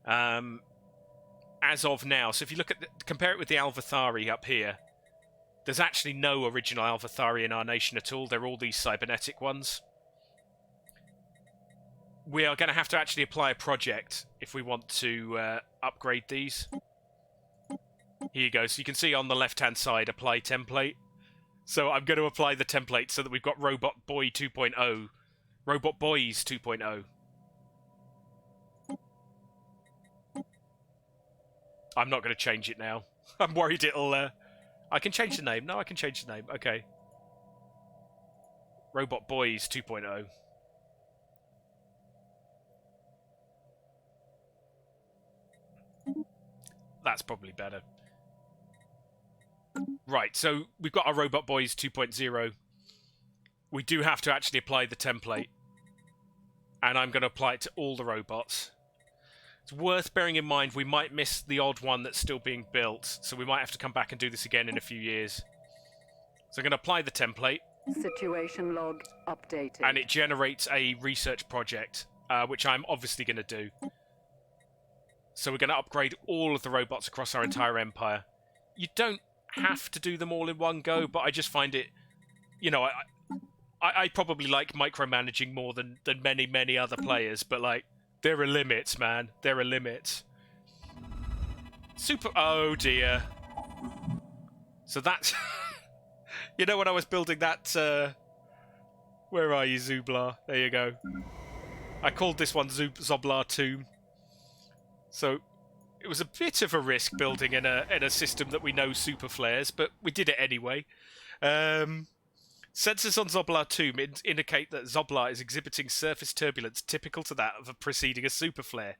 as of now, so if you look at compare it with the Alvathari up here, there's actually no original Alvathari in our nation at all. They're all these cybernetic ones. We are going to have to actually apply a project if we want to upgrade these. Here you go. So you can see on the left-hand side, apply template. So I'm going to apply the template so that we've got Robot Boy 2.0. Robot Boys 2.0. I'm not going to change it now. I'm worried it'll... I can change the name. No, I can change the name. Okay. Robot Boys 2.0. That's probably better. Right, so we've got our Robot Boys 2.0. We do have to actually apply the template. And I'm going to apply it to all the robots. It's worth bearing in mind we might miss the odd one that's still being built, so we might have to come back and do this again in a few years. So I'm going to apply the template. Situation log updated. And it generates a research project, which I'm obviously going to do. So we're going to upgrade all of the robots across our entire empire. You don't have to do them all in one go, but I just find it... You know, I probably like micromanaging more than many, many other players, but, like, there are limits, man. There are limits. Oh, dear. So that's... You know, when I was building that... Where are you, Zublar? There you go. I called this one Zoblar Tomb. So it was a bit of a risk building in a system that we know super flares, but we did it anyway. Sensors on Zoblar Tomb indicate that Zoblar is exhibiting surface turbulence typical to that of a preceding a super flare.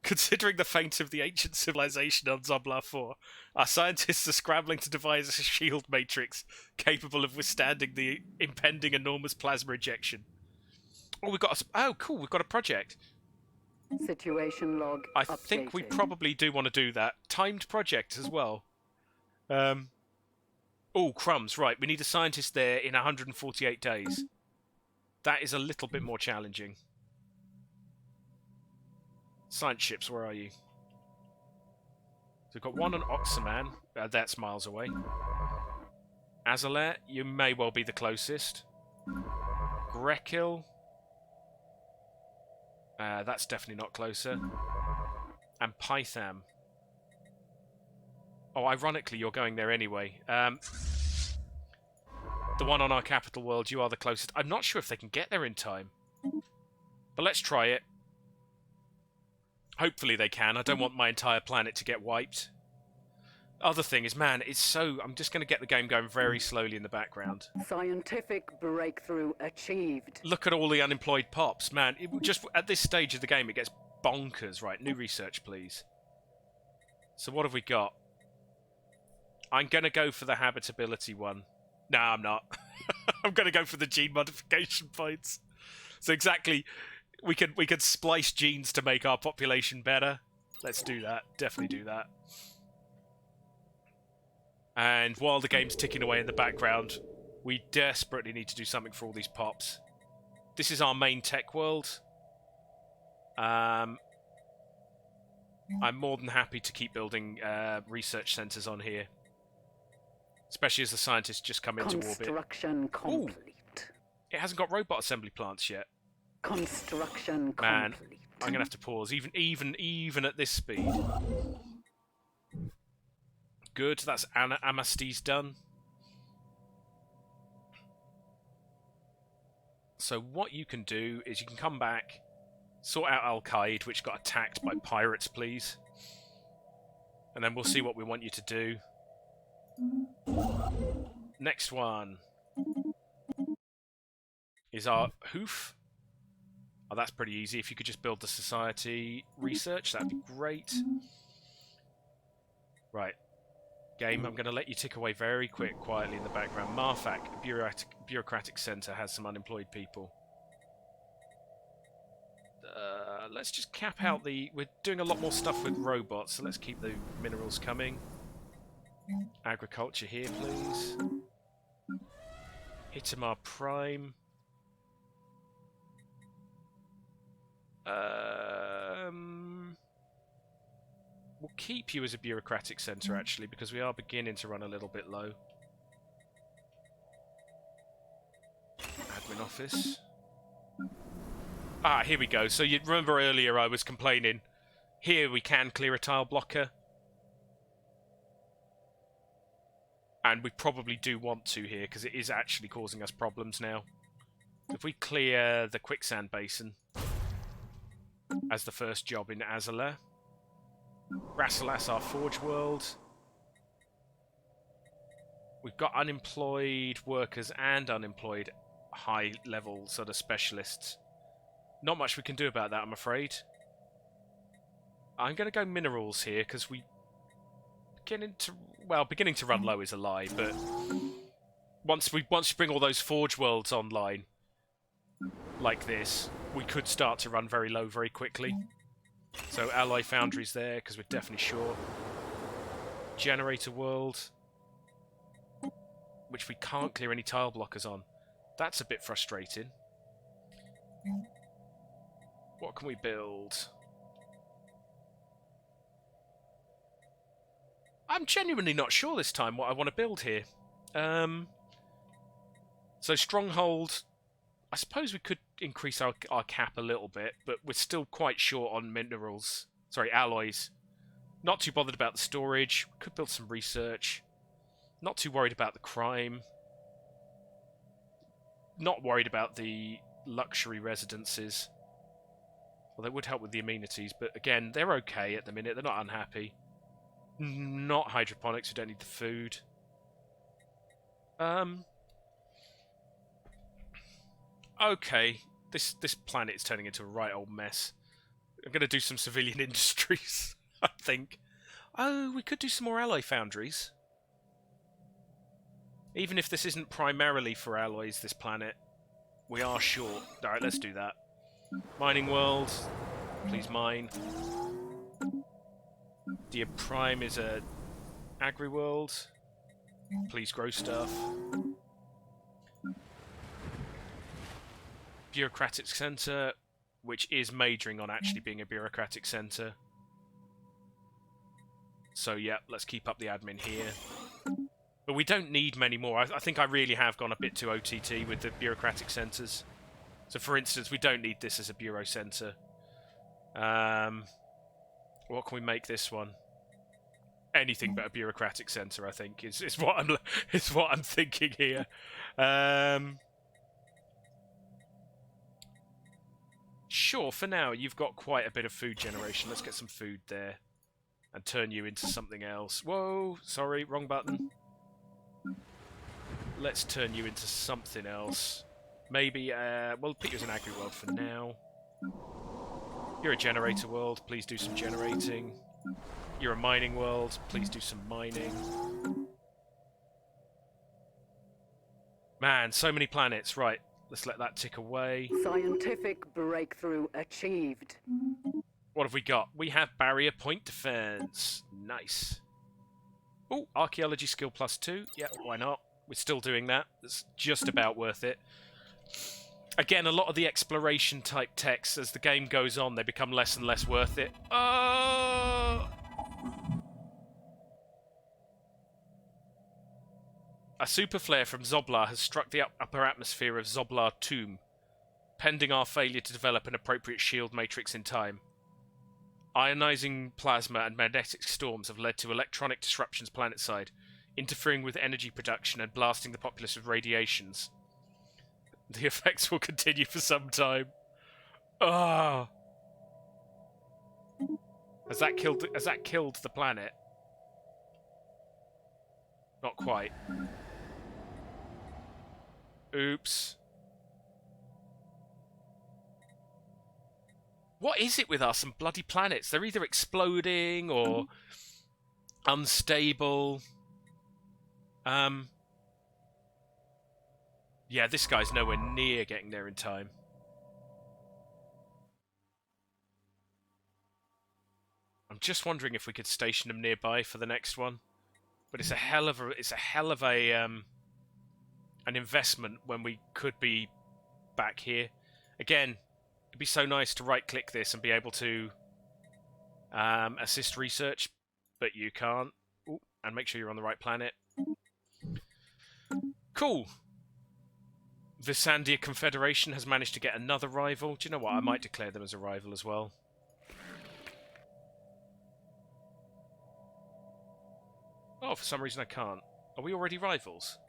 Considering the fate of the ancient civilization on Zoblar 4, our scientists are scrambling to devise a shield matrix capable of withstanding the impending enormous plasma ejection. Oh, oh, cool, we've got a project. Situation log I think we probably do want to do that. Timed project as well. Oh, crumbs, right. We need a scientist there in 148 days. That is a little bit more challenging. Science ships, where are you? So we've got one on Oxaman. That's miles away. Azalet, you may well be the closest. Grekil. That's definitely not closer. And Pytham. Oh, ironically, you're going there anyway. The one on our capital world, you are the closest. I'm not sure if they can get there in time. But let's try it. Hopefully they can. I don't want my entire planet to get wiped. Other thing is, man, it's so... I'm just going to get the game going very slowly in the background. Scientific breakthrough achieved. Look at all the unemployed pops. Man, just at this stage of the game, it gets bonkers. Right, new research, please. So what have we got? I'm going to go for the habitability one. No, I'm not. I'm going to go for the gene modification points. So exactly, we could splice genes to make our population better. Let's do that. Definitely do that. And while the game's ticking away in the background, we desperately need to do something for all these pops. This is our main tech world. I'm more than happy to keep building research centres on here. Especially as the scientists just come into orbit. Construction complete. Ooh, it hasn't got robot assembly plants yet. Construction Man, complete. I'm going to have to pause, even at this speed. Good, that's Amaste's done. So what you can do is you can come back, sort out Al-Qaeda, which got attacked by pirates, please. And then we'll see what we want you to do. Next one is our hoof. Oh, that's pretty easy. If you could just build the society research, that'd be great. Right. Game, I'm going to let you tick away very quietly in the background. Marfak, a bureaucratic centre, has some unemployed people. Let's just cap out the... We're doing a lot more stuff with robots, so let's keep the minerals coming. Agriculture here, please. Hitamar Prime. We'll keep you as a bureaucratic centre, actually, because we are beginning to run a little bit low. Admin office. Ah, here we go. So you remember earlier I was complaining. Here we can clear a tile blocker. And we probably do want to here, because it is actually causing us problems now. If we clear the quicksand basin as the first job in Azala. Rassalas, our forge world. We've got unemployed workers and unemployed high-level sort of specialists. Not much we can do about that, I'm afraid. I'm going to go minerals here, because we... beginning to run low is a lie, but once we bring all those forge worlds online, like this, we could start to run very low very quickly. So ally foundries there, because we're definitely sure. Generator world, which we can't clear any tile blockers on. That's a bit frustrating. What can we build? I'm genuinely not sure this time what I want to build here. So Stronghold, I suppose we could increase our cap a little bit, but we're still quite short on minerals. Sorry, alloys. Not too bothered about the storage. Could build some research. Not too worried about the crime. Not worried about the luxury residences. Well, that would help with the amenities, but again, they're okay at the minute. They're not unhappy. Not hydroponics, we don't need the food. Okay, this planet is turning into a right old mess. I'm going to do some civilian industries, I think. Oh, we could do some more alloy foundries. Even if this isn't primarily for alloys, this planet, we are short. Alright, let's do that. Mining world, please mine. Dear Prime is a agri-world. Please grow stuff. Bureaucratic centre, which is majoring on actually being a bureaucratic centre. So yeah, let's keep up the admin here. But we don't need many more. I think I really have gone a bit too OTT with the bureaucratic centres. So for instance, we don't need this as a bureau centre. What can we make this one? Anything but a bureaucratic centre, I think, is what I'm thinking here. Sure, for now, you've got quite a bit of food generation. Let's get some food there. And turn you into something else. Whoa, sorry, wrong button. Let's turn you into something else. Maybe, we'll put you as an agri world for now. You're a generator world, please do some generating. You're a mining world, please do some mining. Man, so many planets. Right, let's let that tick away. Scientific breakthrough achieved. What have we got? We have barrier point defense. Nice. Oh, archaeology skill +2. Yep, why not? We're still doing that. It's just about worth it. Again, a lot of the exploration type techs, as the game goes on, they become less and less worth it. Oh! A super flare from Zoblar has struck the upper atmosphere of Zoblar Tomb, pending our failure to develop an appropriate shield matrix in time. Ionizing plasma and magnetic storms have led to electronic disruptions planetside, interfering with energy production and blasting the populace with radiations. The effects will continue for some time. Ah! Has that killed the planet? Not quite. Oops. What is it with us and bloody planets? They're either exploding or unstable. Yeah, this guy's nowhere near getting there in time. I'm just wondering if we could station him nearby for the next one. But it's a hell of a an investment when we could be back here. Again, it'd be so nice to right-click this and be able to assist research, but you can't. Ooh, and make sure you're on the right planet. Cool. The Sandia Confederation has managed to get another rival. Do you know what? I might declare them as a rival as well. Oh, for some reason I can't. Are we already rivals?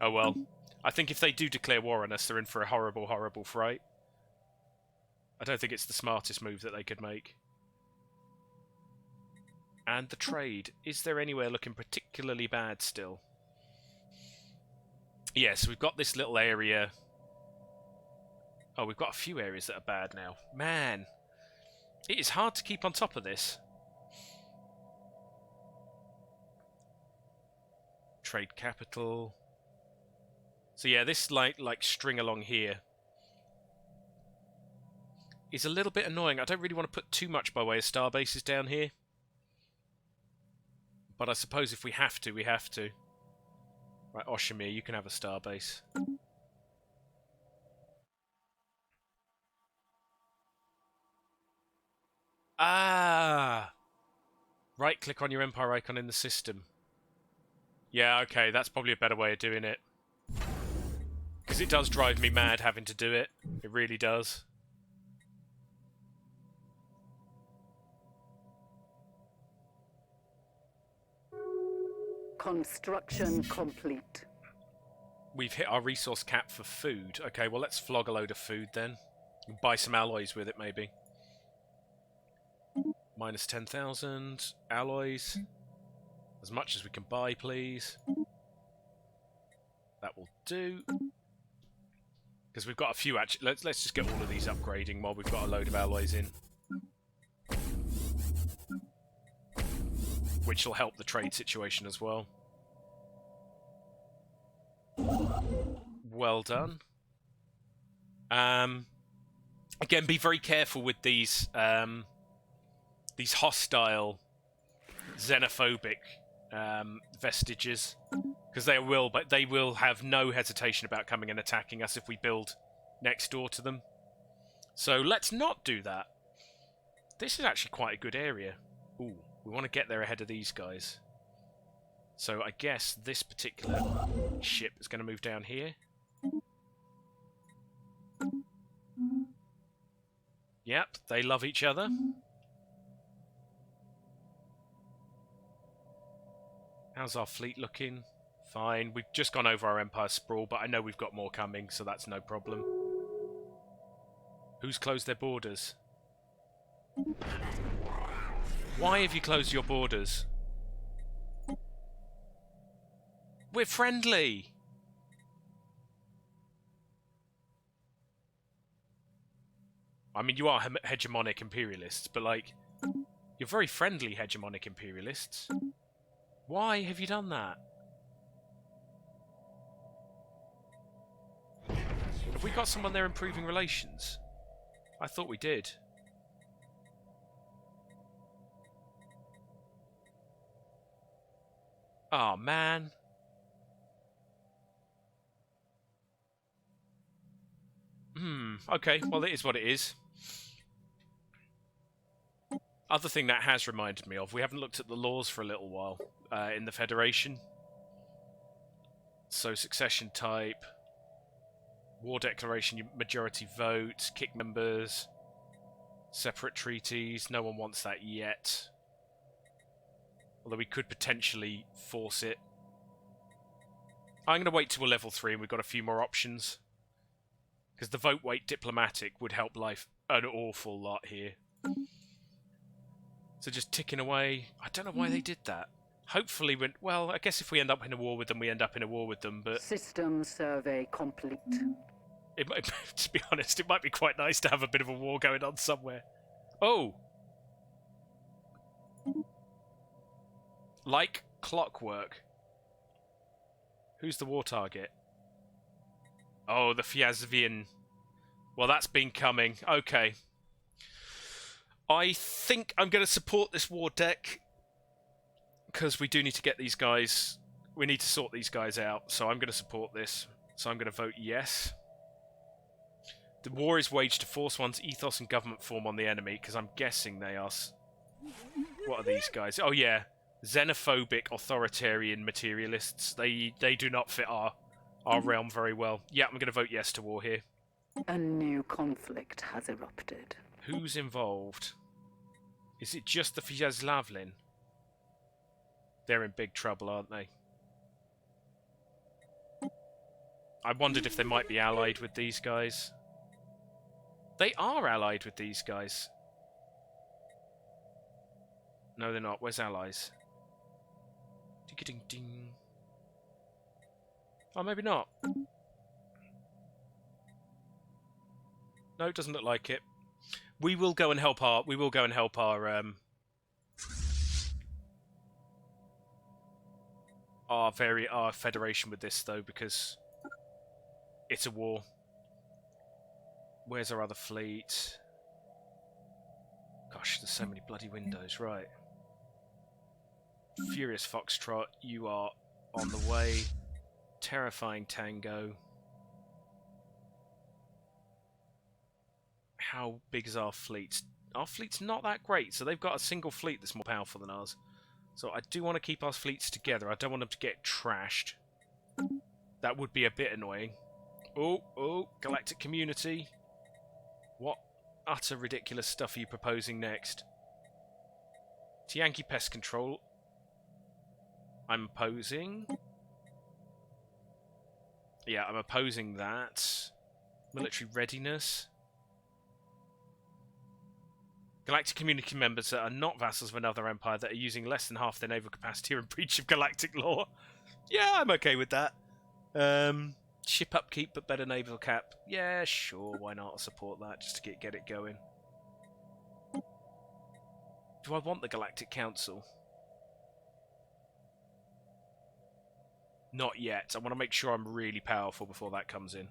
Oh well. I think if they do declare war on us, they're in for a horrible, horrible fright. I don't think it's the smartest move that they could make. And the trade. Is there anywhere looking particularly bad still? Yes, we've got this little area. Oh, we've got a few areas that are bad now. Man, it is hard to keep on top of this. Trade capital. So yeah, this like string along here is a little bit annoying. I don't really want to put too much by way of star bases down here. But I suppose if we have to, we have to. Right, Oshimir, you can have a star base. Ah! Right-click on your Empire icon in the system. Yeah, okay, that's probably a better way of doing it. Because it does drive me mad having to do it. It really does. Construction complete. We've hit our resource cap for food. Okay, well let's flog a load of food then. Buy some alloys with it, maybe. Minus 10,000 alloys. As much as we can buy, please. That will do. Because we've got a few actually. Let's just get all of these upgrading while we've got a load of alloys in. Which will help the trade situation as well. Well done. Again, be very careful with these hostile, xenophobic vestiges, because they will have no hesitation about coming and attacking us if we build next door to them. So let's not do that. This is actually quite a good area. Ooh, we want to get there ahead of these guys. So I guess this particular ship is going to move down here. Yep, they love each other. How's our fleet looking? Fine. We've just gone over our Empire Sprawl, but I know we've got more coming, so that's no problem. Who's closed their borders? Why have you closed your borders? We're friendly! I mean, you are hegemonic imperialists, but, like, you're very friendly hegemonic imperialists. Why have you done that? Have we got someone there improving relations? I thought we did. Oh, man. Okay, well, it is what it is. Other thing that has reminded me of, we haven't looked at the laws for a little while in the Federation. So, succession type, war declaration, majority vote, kick members, separate treaties. No one wants that yet. Although we could potentially force it. I'm going to wait till we're level 3 and we've got a few more options. Because the vote weight diplomatic would help life an awful lot here. So just ticking away. I don't know why they did that. Hopefully, well, I guess if we end up in a war with them, we end up in a war with them, but... System survey complete. It might, to be honest, it might be quite nice to have a bit of a war going on somewhere. Oh! Like clockwork. Who's the war target? Oh, the Fiazvian. Well, that's been coming. Okay. I think I'm going to support this war deck. Because we do need to get these guys... We need to sort these guys out. So I'm going to support this. So I'm going to vote yes. The war is waged to force one's ethos and government form on the enemy. Because I'm guessing they are... What are these guys? Oh, yeah. Xenophobic, authoritarian materialists. They do not fit our realm very well. Yeah, I'm going to vote yes to war here. A new conflict has erupted. Who's involved? Is it just the Vyazlavlin? They're in big trouble, aren't they? I wondered if they might be allied with these guys. They are allied with these guys. No, they're not. Where's allies? Ding-a-ding-ding. Oh, maybe not. No, it doesn't look like it. We will go and help our. Our federation with this though, because it's a war. Where's our other fleet? Gosh, there's so many bloody windows. Right. Furious Foxtrot, you are on the way. Terrifying Tango. How big is our fleet? Our fleet's not that great, so they've got a single fleet that's more powerful than ours. So I do want to keep our fleets together. I don't want them to get trashed. That would be a bit annoying. Oh, Galactic Community. What utter ridiculous stuff are you proposing next? Tianki Pest Control. I'm opposing. Yeah, I'm opposing that. Military readiness. Galactic community members that are not vassals of another empire that are using less than half their naval capacity are in breach of galactic law. Yeah, I'm okay with that. Ship upkeep but better naval cap. Yeah, sure, why not? I'll support that just to get it going. Do I want the Galactic Council? Not yet. I want to make sure I'm really powerful before that comes in.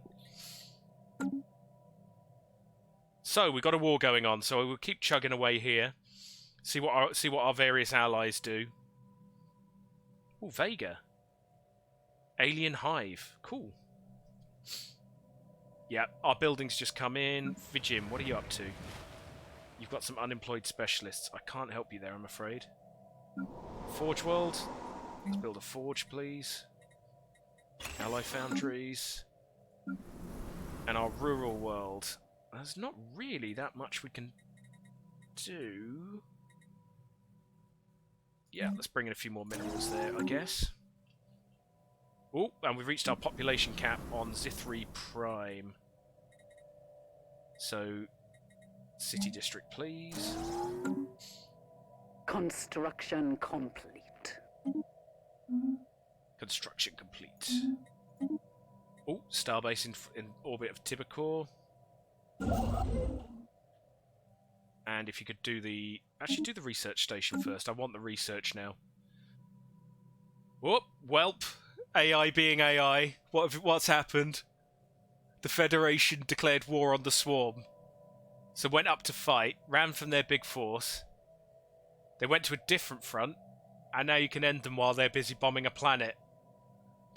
So we've got a war going on, so we'll keep chugging away here. See what our various allies do. Oh, Vega. Alien Hive. Cool. Yeah, our buildings just come in. Vijim, what are you up to? You've got some unemployed specialists. I can't help you there, I'm afraid. Forge World. Let's build a forge, please. Ally Foundries. And our rural world. There's not really that much we can do. Yeah, let's bring in a few more minerals there, I guess. Oh, and we've reached our population cap on Zithri Prime. So, city district, please. Construction complete. Construction complete. Oh, starbase in orbit of Tibacor. And if you could do the... Actually, do the research station first. I want the research now. Whoop, welp. AI being AI. What's happened? The Federation declared war on the Swarm. So went up to fight, ran from their big force. They went to a different front, and now you can end them while they're busy bombing a planet.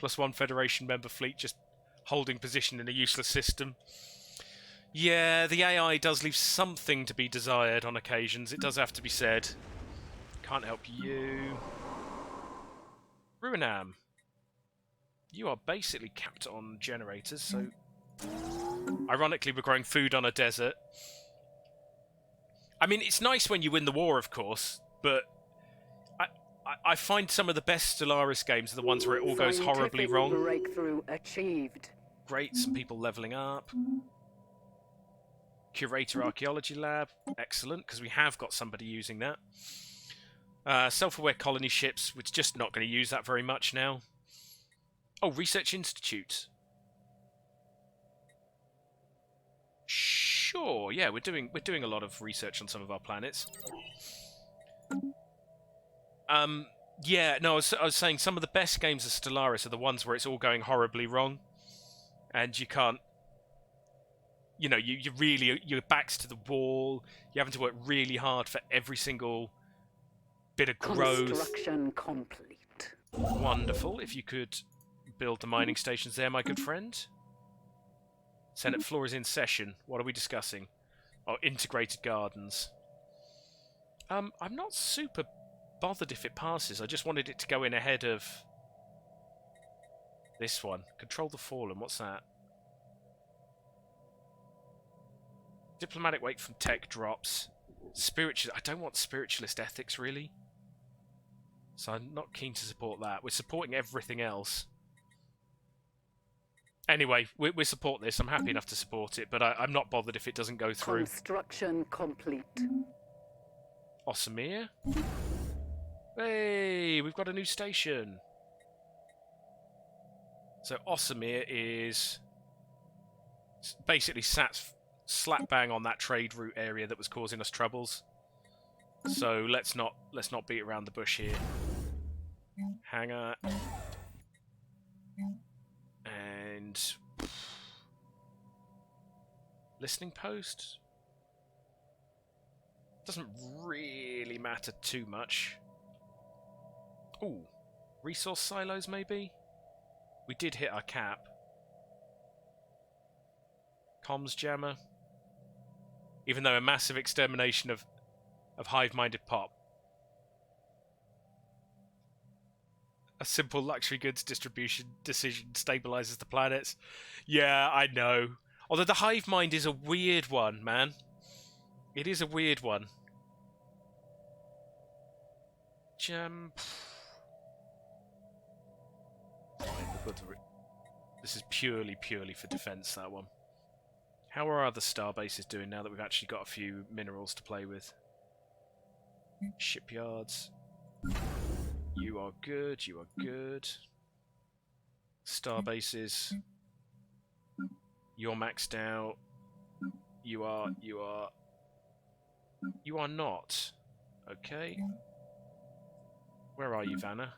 +1 Federation member fleet just holding position in a useless system. Yeah, the AI does leave something to be desired on occasions, it does have to be said. Can't help you. Ruinam. You are basically capped on generators, so... Ironically, we're growing food on a desert. I mean, it's nice when you win the war, of course, but... I find some of the best Stellaris games are the ones where it all goes horribly Scientific wrong. breakthrough achieved. Great, some people leveling up. Curator Archaeology Lab, excellent, because we have got somebody using that. Self-aware colony ships, we're just not going to use that very much now. Oh, Research Institute. Sure, yeah, we're doing a lot of research on some of our planets. Yeah, no, I was saying some of the best games of Stellaris are the ones where it's all going horribly wrong, and you can't. You know, you really, your back's to the wall. You're having to work really hard for every single bit of growth. Construction complete. Wonderful. If you could build the mining stations there, my good friend. Senate floor is in session. What are we discussing? Oh, integrated gardens. I'm not super bothered if it passes. I just wanted it to go in ahead of this one. Control the Fallen. What's that? Diplomatic weight from tech drops. Spiritual. I don't want spiritualist ethics, really. So I'm not keen to support that. We're supporting everything else. Anyway, we support this. I'm happy enough to support it, but I'm not bothered if it doesn't go through. Construction complete. Osamir. Hey, we've got a new station. So Osamir is basically sat slap bang on that trade route area that was causing us troubles. So let's not beat around the bush here. Hangar. And listening post doesn't really matter too much. Ooh, resource silos maybe? We did hit our cap. Comms jammer. Even though a massive extermination of hive-minded pop. A simple luxury goods distribution decision stabilizes the planets. Yeah, I know. Although the hive mind is a weird one, man. It is a weird one. Fine, we've got to this is purely for defense, that one. How are other star bases doing now that we've actually got a few minerals to play with? Shipyards. You are good, you are good. Star bases. You're maxed out. You are not. Okay. Where are you, Vanna?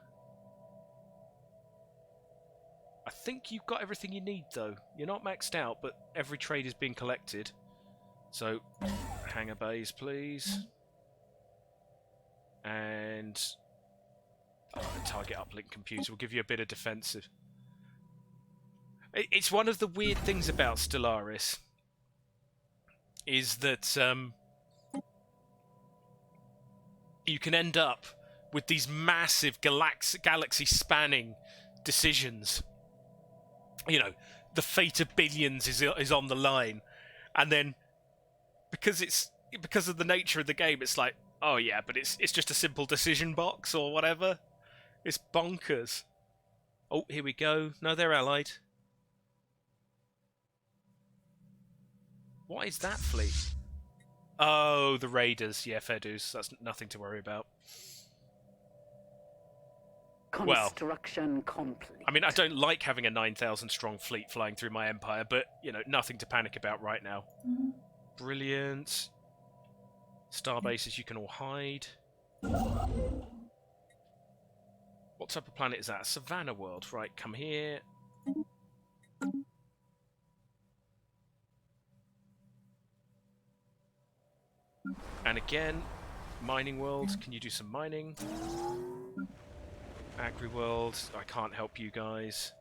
I think you've got everything you need, though. You're not maxed out, but every trade is being collected. So, hangar bays, please. And target uplink computer will give you a bit of defensive. It's one of the weird things about Stellaris is that you can end up with these massive galaxy-spanning decisions. You know, the fate of billions is on the line, and then because of the nature of the game, it's like, oh yeah, but it's just a simple decision box or whatever. It's bonkers. Oh, here we go. No, they're allied. What is that fleet? Oh, the raiders. Yeah, fair dues. That's nothing to worry about. Well, Construction complete. I mean, I don't like having a 9,000 strong fleet flying through my empire, but, you know, nothing to panic about right now. Brilliant. Star bases you can all hide. What type of planet is that? Savannah world. Right, come here. And again, mining world. Can you do some mining? Agri world. I can't help you guys.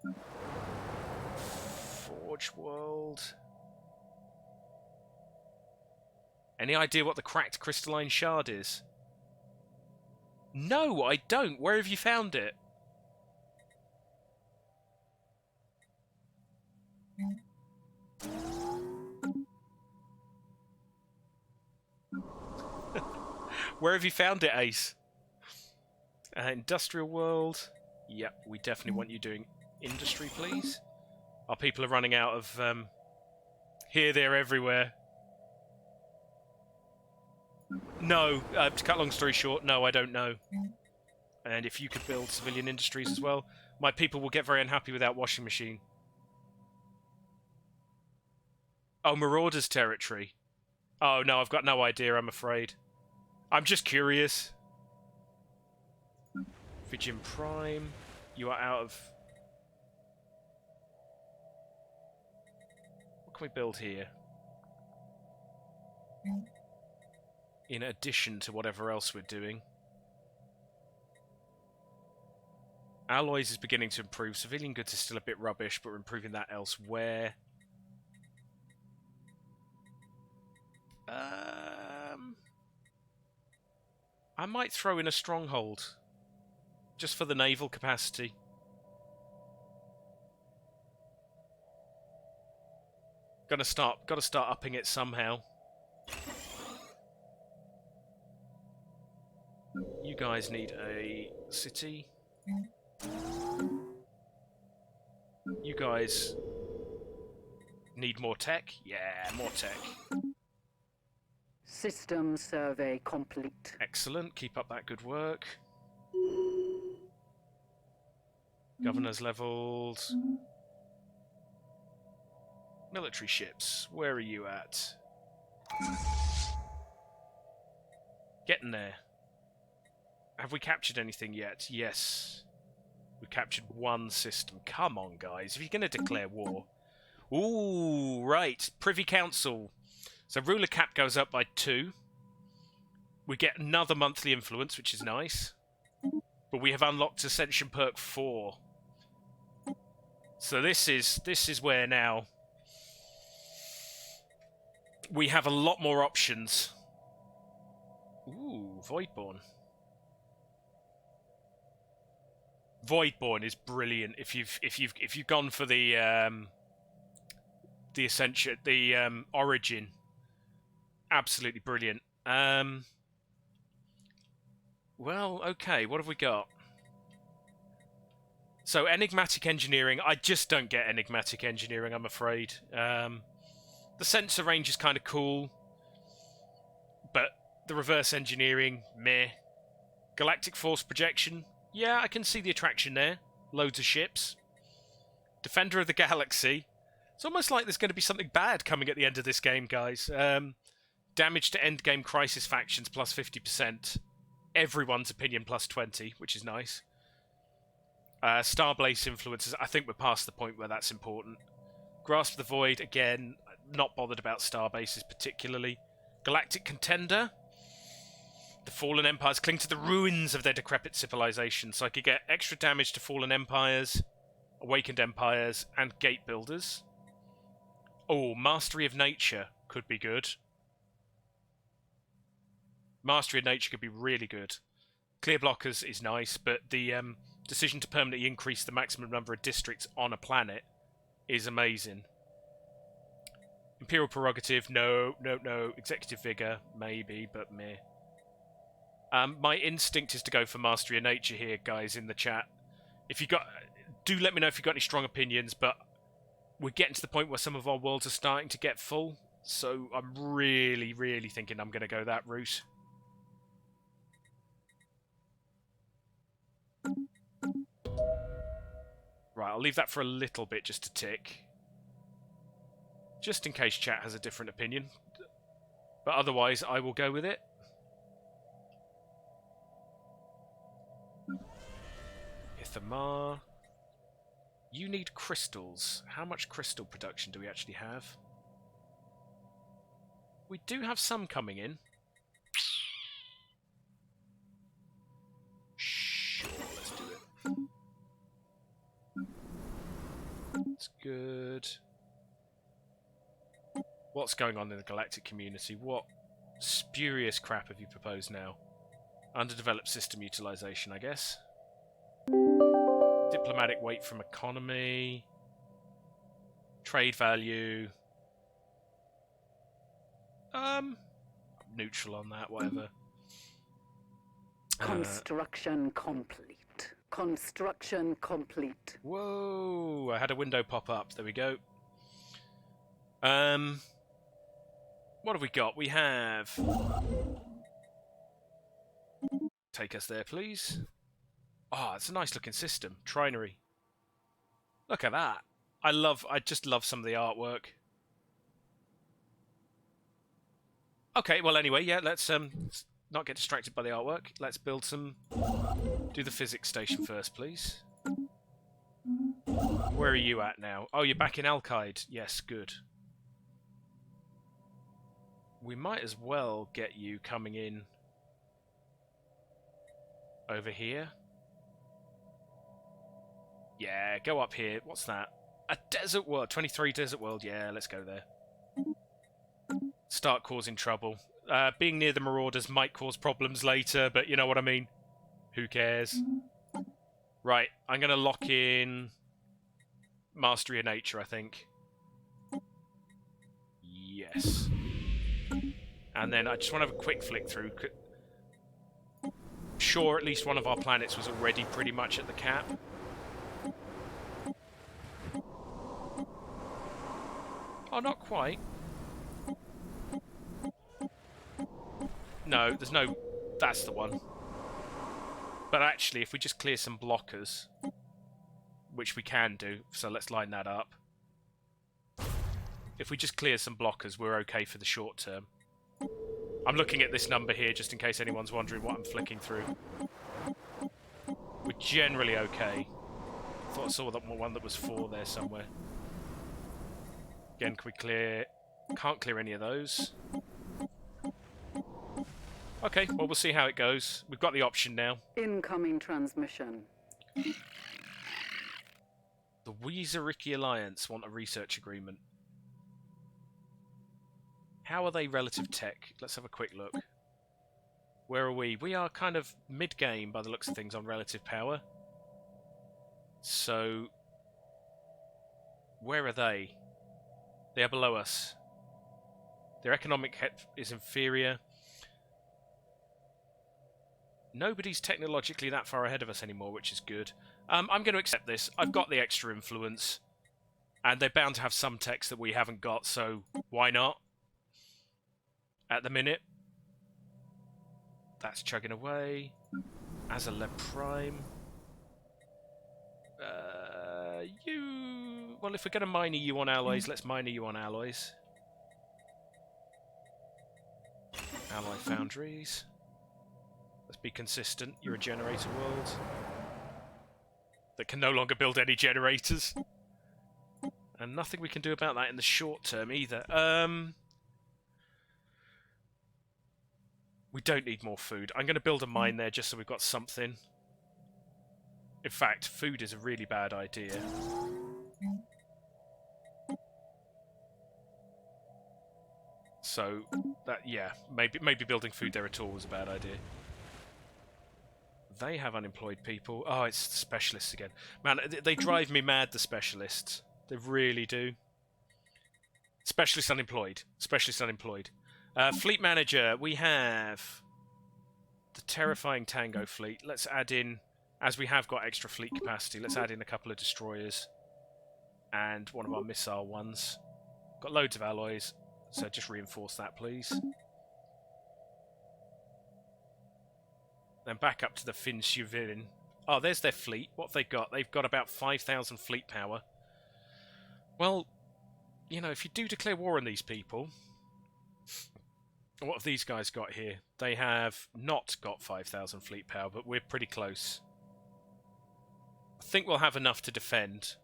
Forge world. Any idea what the cracked crystalline shard is? No, I don't. Where have you found it? Where have you found it, Ace? Industrial world. Yep, we definitely want you doing industry, please. Our people are running out of here, there, everywhere. No, to cut long story short, no, I don't know. And if you could build civilian industries as well, my people will get very unhappy without washing machine. Oh, Marauders territory. Oh no, I've got no idea, I'm afraid. I'm just curious. Fijian Prime, you are out of... What can we build here? In addition to whatever else we're doing. Alloys is beginning to improve. Civilian goods is still a bit rubbish, but we're improving that elsewhere. I might throw in a stronghold. Just for the naval capacity. Gotta start upping it somehow. You guys need a city. You guys need more tech? Yeah, more tech. System survey complete. Excellent, keep up that good work. Governors leveled. Military ships, where are you at? Getting there. Have we captured anything yet? Yes. We've captured one system. Come on, guys. If you're going to declare war... Ooh, right. Privy Council. So ruler cap goes up by 2. We get another monthly influence, which is nice. But we have unlocked Ascension Perk 4. So this is where now we have a lot more options. Ooh, Voidborn. Voidborn is brilliant if you've gone for the Ascension, the Origin. Absolutely brilliant. Well, okay, what have we got? So, enigmatic engineering. I just don't get enigmatic engineering, I'm afraid. The sensor range is kind of cool, but the reverse engineering, meh. Galactic force projection. Yeah, I can see the attraction there. Loads of ships. Defender of the Galaxy. It's almost like there's going to be something bad coming at the end of this game, guys. Damage to endgame crisis factions plus 50%. Everyone's opinion plus 20, which is nice. Starblaze influences. I think we're past the point where that's important. Grasp the Void, again, not bothered about starbases particularly. Galactic Contender. The Fallen Empires cling to the ruins of their decrepit civilization, so I could get extra damage to Fallen Empires, Awakened Empires, and Gate Builders. Oh, Mastery of Nature could be good. Mastery of Nature could be really good. Clear Blockers is nice, but the decision to permanently increase the maximum number of districts on a planet is amazing. Imperial Prerogative, no. Executive Vigor, maybe, but meh. My instinct is to go for Mastery of Nature here, guys, in the chat. If you got... do let me know if you've got any strong opinions, but we're getting to the point where some of our worlds are starting to get full, so I'm really, really thinking I'm going to go that route. Right, I'll leave that for a little bit just to tick. Just in case chat has a different opinion. But otherwise, I will go with it. Ithamar. You need crystals. How much crystal production do we actually have? We do have some coming in. Sure, let's do it. That's good. What's going on in the galactic community? What spurious crap have you proposed now? Underdeveloped system utilization, I guess. Diplomatic weight from economy. Trade value. Neutral on that, whatever. Construction complete. Construction complete. Whoa! I had a window pop up. There we go. What have we got? We have... Take us there, please. Oh, it's a nice looking system. Trinary. Look at that. I just love some of the artwork. Okay, well anyway, yeah, let's not get distracted by the artwork. Let's build some... Do the physics station first, please. Where are you at now? Oh, you're back in Alkide. Yes, good. We might as well get you coming in over here. Yeah, go up here. What's that? A desert world. 23 desert world. Yeah, let's go there. Start causing trouble. Being near the Marauders might cause problems later, but you know what I mean. Who cares? Right, I'm going to lock in Mastery of Nature, I think. Yes. And then I just want to have a quick flick through. Sure, at least one of our planets was already pretty much at the cap. Oh, not quite. No, there's no... That's the one. But actually, if we just clear some blockers, which we can do, so let's line that up. If we just clear some blockers, we're okay for the short term. I'm looking at this number here, just in case anyone's wondering what I'm flicking through. We're generally okay. I thought I saw that one that was 4 there somewhere. Again, can we clear... Can't clear any of those. Okay, well, we'll see how it goes. We've got the option now. Incoming transmission. The Weezeriki Alliance want a research agreement. How are they relative tech? Let's have a quick look. Where are we? We are kind of mid-game by the looks of things on relative power. So, where are they? They are below us. Their economic is inferior. Nobody's technologically that far ahead of us anymore, which is good. I'm going to accept this. I've got the extra influence. And they're bound to have some techs that we haven't got, so why not? At the minute. That's chugging away. Azaleb Prime. You... Well, if we're going to mine you on alloys, let's mine you on alloys. Alloy foundries. Let's be consistent. You're a generator world that can no longer build any generators. And nothing we can do about that in the short term either. We don't need more food. I'm going to build a mine there just so we've got something. In fact, food is a really bad idea. So, that, yeah, maybe building food there at all was a bad idea. They have unemployed people. Oh, it's the specialists again. Man, they drive me mad, the specialists. They really do. Specialist unemployed. Specialist unemployed. Fleet manager, we have the terrifying Tango fleet. Let's add in as we have got extra fleet capacity, let's add in a couple of destroyers and one of our missile ones. Got loads of alloys, so just reinforce that, please. Then back up to the Finsjuvirin. Oh, there's their fleet. What have they got? They've got about 5,000 fleet power. Well, you know, if you do declare war on these people, what have these guys got here? They have not got 5,000 fleet power, but we're pretty close. I think we'll have enough to defend.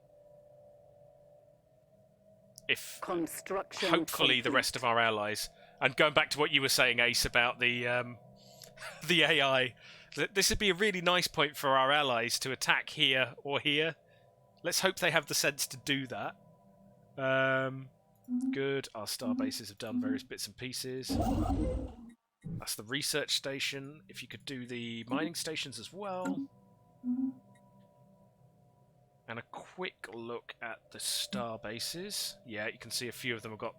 If Construction hopefully the complete. rest of our allies, and going back to what you were saying, Ace, about the the AI, this would be a really nice point for our allies to attack here or here. Let's hope they have the sense to do that. Good. Our star bases have done various bits and pieces. That's the research station. If you could do the mining stations as well. And a quick look at the star bases. Yeah, you can see a few of them have got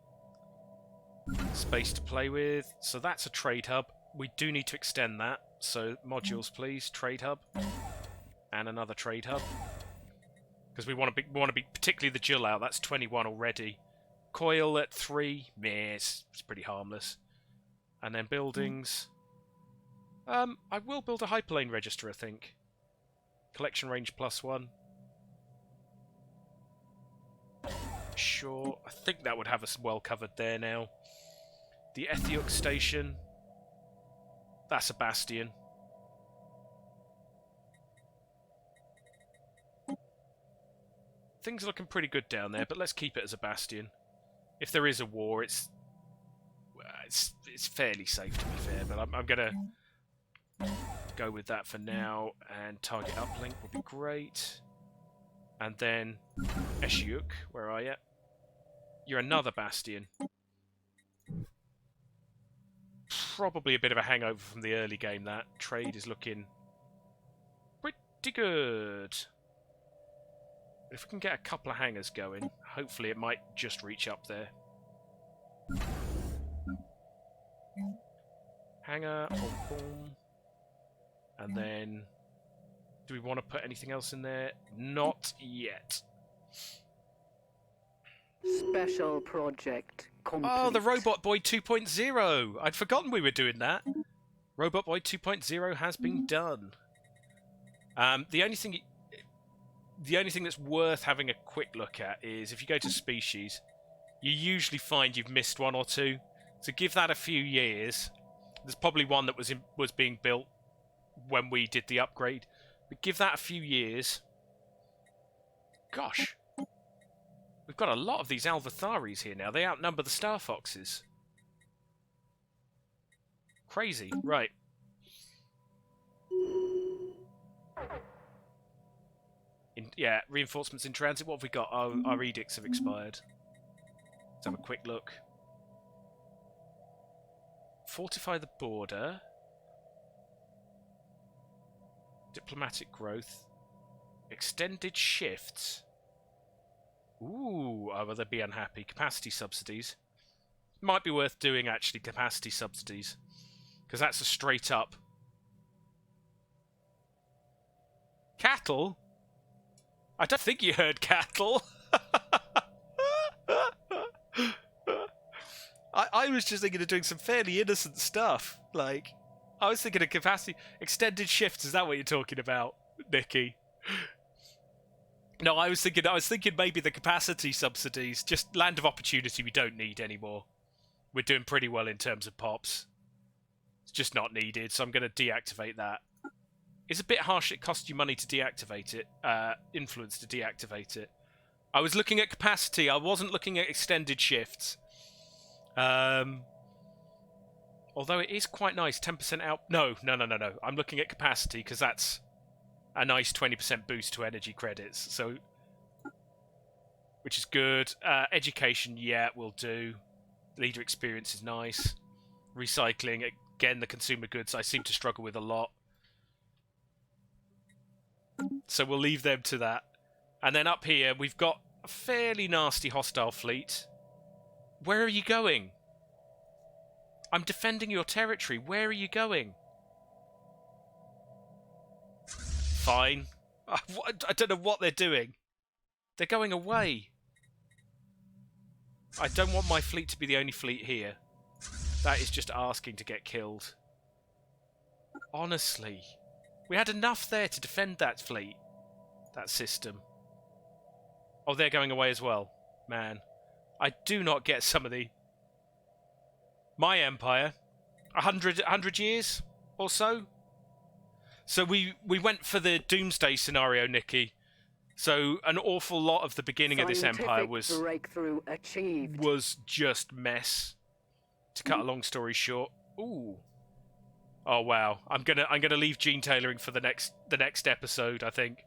space to play with. So that's a trade hub. We do need to extend that. So modules, please. Trade hub. And another trade hub. Because we want to be particularly the Jill out. That's 21 already. Coil at 3. Meh, it's pretty harmless. And then buildings. I will build a hyperlane register, I think. Collection range +1. Sure, I think that would have us well covered there now. The Ethiok station. That's a bastion. Things are looking pretty good down there, but let's keep it as a bastion. If there is a war, it's fairly safe, to be fair, but I'm going to go with that for now, and target uplink would be great. And then Eshiuk, where are you? You're another bastion. Probably a bit of a hangover from the early game, that. Trade is looking pretty good. If we can get a couple of hangars going, hopefully it might just reach up there. Hangar, boom, boom. And then, do we want to put anything else in there? Not yet. Special project complete. Oh, the Robot Boy 2.0! I'd forgotten we were doing that. Robot Boy 2.0 has been done. The only thing that's worth having a quick look at is if you go to species, you usually find you've missed one or two. So give that a few years. There's probably one that was being built when we did the upgrade. But give that a few years. Gosh. We've got a lot of these Alvatharis here now. They outnumber the Starfoxes. Crazy. Right. Yeah, reinforcements in transit. What have we got? Oh, our edicts have expired. Let's have a quick look. Fortify the border. Diplomatic growth. Extended shifts. Ooh, will they be unhappy? Capacity subsidies. Might be worth doing, actually, capacity subsidies. Because that's a straight up. Cattle? I don't think you heard cattle. I was just thinking of doing some fairly innocent stuff. Like, I was thinking of capacity. Extended shifts, is that what you're talking about, Nikki? No, I was thinking maybe the capacity subsidies. Just land of opportunity we don't need anymore. We're doing pretty well in terms of pops. It's just not needed, so I'm going to deactivate that. It's a bit harsh, it costs you money to deactivate it. Influence to deactivate it. I was looking at capacity, I wasn't looking at extended shifts. Although it is quite nice, 10% out... No. I'm looking at capacity, because that's a nice 20% boost to energy credits, so... Which is good. Education, yeah, will do. Leader experience is nice. Recycling, again, the consumer goods I seem to struggle with a lot. So we'll leave them to that. And then up here, we've got a fairly nasty hostile fleet. Where are you going? I'm defending your territory. Where are you going? fine. I don't know what they're doing. They're going away. I don't want my fleet to be the only fleet here. That is just asking to get killed. Honestly. We had enough there to defend that fleet. That system. Oh, they're going away as well. Man. I do not get some of the... My empire. 100 years or so. So we went for the Doomsday scenario, Nikki. So an awful lot of the beginning of this empire breakthrough achieved. was just mess. To cut a long story short. Ooh. Oh wow. I'm gonna leave gene tailoring for the next episode, I think.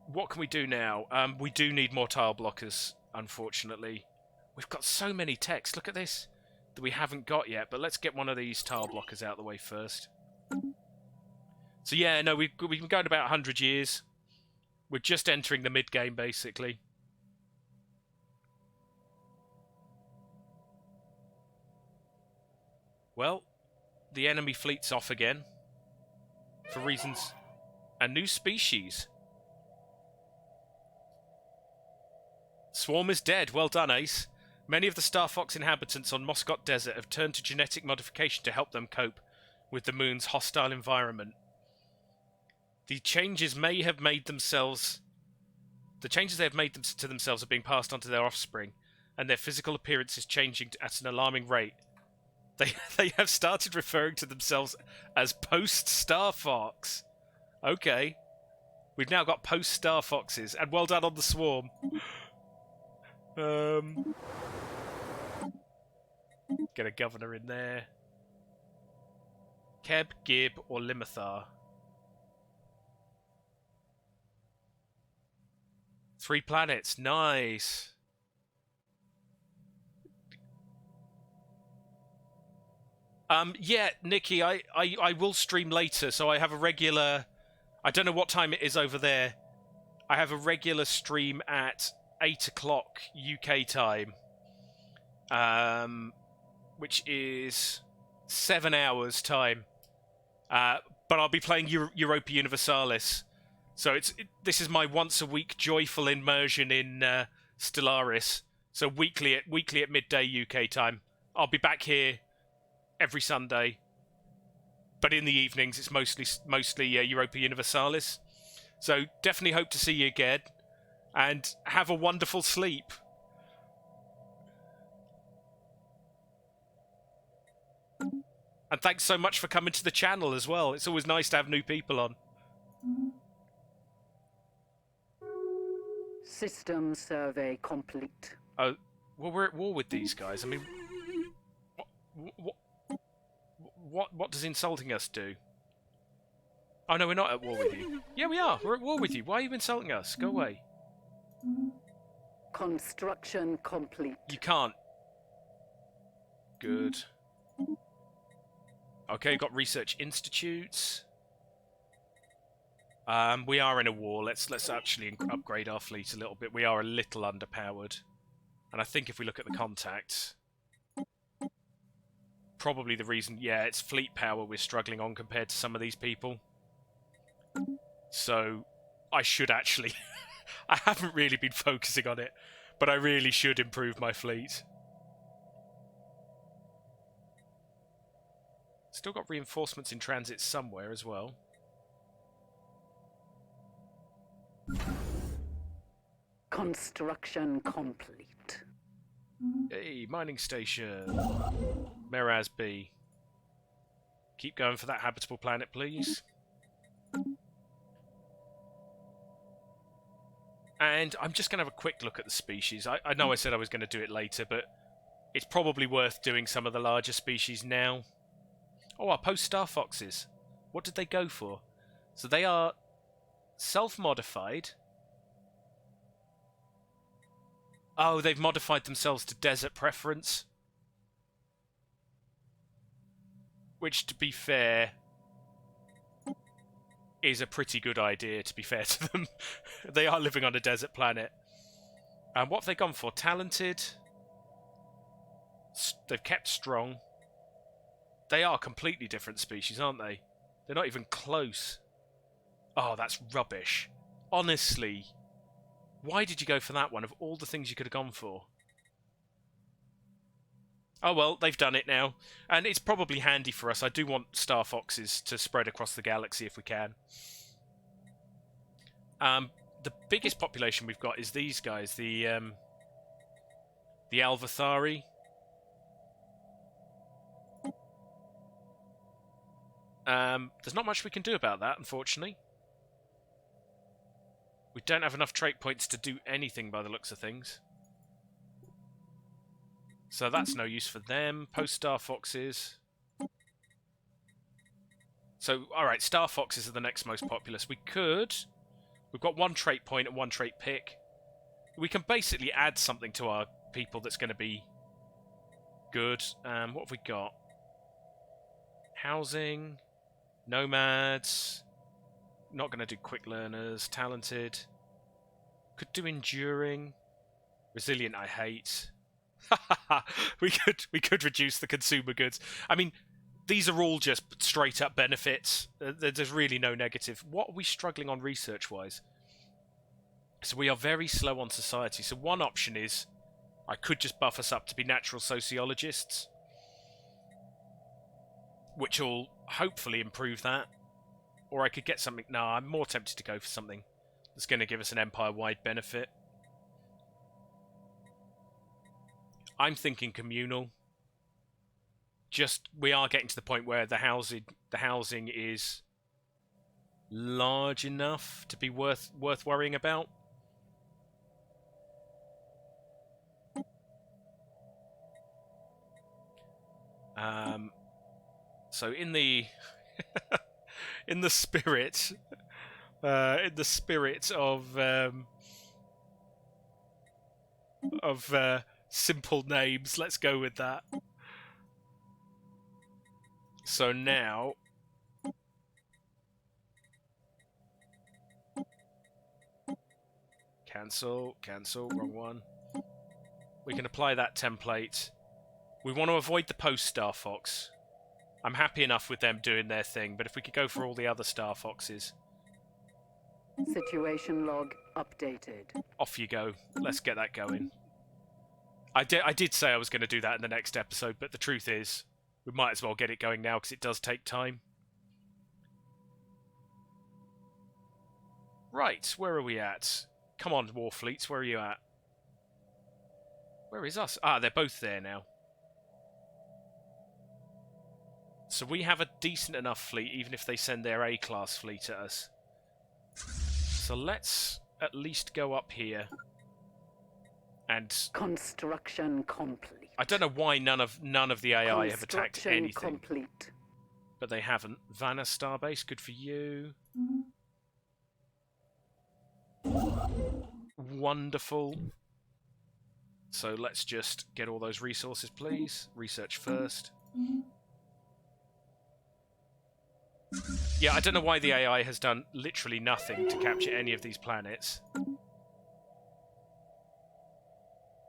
What can we do now? We do need more tile blockers, unfortunately. We've got so many techs. Look at this that we haven't got yet. But let's get one of these tile blockers out of the way first. So yeah, no, we've been going about 100 years. We're just entering the mid-game, basically. Well, the enemy fleet's off again. For reasons... A new species. Swarm is dead. Well done, Ace. Many of the Starfox inhabitants on Moscot Desert have turned to genetic modification to help them cope with the moon's hostile environment. The changes they have made to themselves are being passed on to their offspring, and their physical appearance is changing at an alarming rate. They have started referring to themselves as post-Starfox. Okay. We've now got post-Starfoxes, and well done on the swarm. Get a governor in there. Keb, Gib, or Limithar. 3 planets. Nice. Yeah, Nikki, I will stream later, so I have a regular... I don't know what time it is over there. I have a regular stream at 8 o'clock UK time. Which is 7 hours time. But I'll be playing Europa Universalis. So this is my once-a-week joyful immersion in Stellaris. So weekly at midday UK time. I'll be back here every Sunday. But in the evenings, it's mostly Europa Universalis. So definitely hope to see you again. And have a wonderful sleep. And thanks so much for coming to the channel as well. It's always nice to have new people on. System survey complete. Oh, well, we're at war with these guys. I mean, what does insulting us do? Oh no, we're not at war with you. Yeah, we are. We're at war with you. Why are you insulting us? Go away. Construction complete. You can't. Good. Okay, got research institutes. We are in a war. Let's actually upgrade our fleet a little bit. We are a little underpowered. And I think if we look at the contacts, probably the reason, yeah, it's fleet power we're struggling on compared to some of these people. So, I should actually... I haven't really been focusing on it, but I really should improve my fleet. Still got reinforcements in transit somewhere as well. Construction complete. Hey, mining station. Meraz B. Keep going for that habitable planet, please. And I'm just going to have a quick look at the species. I know I said I was going to do it later, but it's probably worth doing some of the larger species now. Oh, our post-Starfoxes. What did they go for? So they are self-modified. Oh, they've modified themselves to desert preference. Which, to be fair, is a pretty good idea, to be fair to them. They are living on a desert planet. And what have they gone for? Talented. They've kept strong. They are completely different species, aren't they? They're not even close. Oh, that's rubbish. Honestly, why did you go for that one of all the things you could have gone for? Oh well, they've done it now. And it's probably handy for us. I do want Starfoxes to spread across the galaxy if we can. The biggest population we've got is these guys, the Alvathari. There's not much we can do about that, unfortunately. We don't have enough trait points to do anything by the looks of things. So that's no use for them. Post-Star Foxes. So, alright, Star Foxes are the next most populous. We could... We've got one trait point and one trait pick. We can basically add something to our people that's going to be good. What have we got? Housing. Nomads. Not going to do quick learners. Talented. Could do enduring. Resilient I hate. we could reduce the consumer goods. I mean, these are all just straight up benefits. There's really no negative. What are we struggling on research wise? So we are very slow on society. So one option is I could just buff us up to be natural sociologists, which will hopefully improve that. Or I could get something... No, I'm more tempted to go for something that's going to give us an empire-wide benefit. I'm thinking communal. Just, we are getting to the point where the housing is large enough to be worth worrying about. So in the in the spirit of simple names, let's go with that. So now cancel, wrong one. We can apply that template. We want to avoid the post Starfox. I'm happy enough with them doing their thing, but if we could go for all the other Starfoxes. Situation log updated. Off you go. Let's get that going. I did say I was going to do that in the next episode, but the truth is, we might as well get it going now because it does take time. Right, where are we at? Come on, Warfleets, where are you at? Where is us? Ah, they're both there now. So we have a decent enough fleet, even if they send their A-class fleet at us. So let's at least go up here. And construction complete. I don't know why none of the AI have attacked anything. Complete. But they haven't. Vanna Starbase, good for you. Wonderful. So let's just get all those resources, please. Research first. Yeah, I don't know why the AI has done literally nothing to capture any of these planets.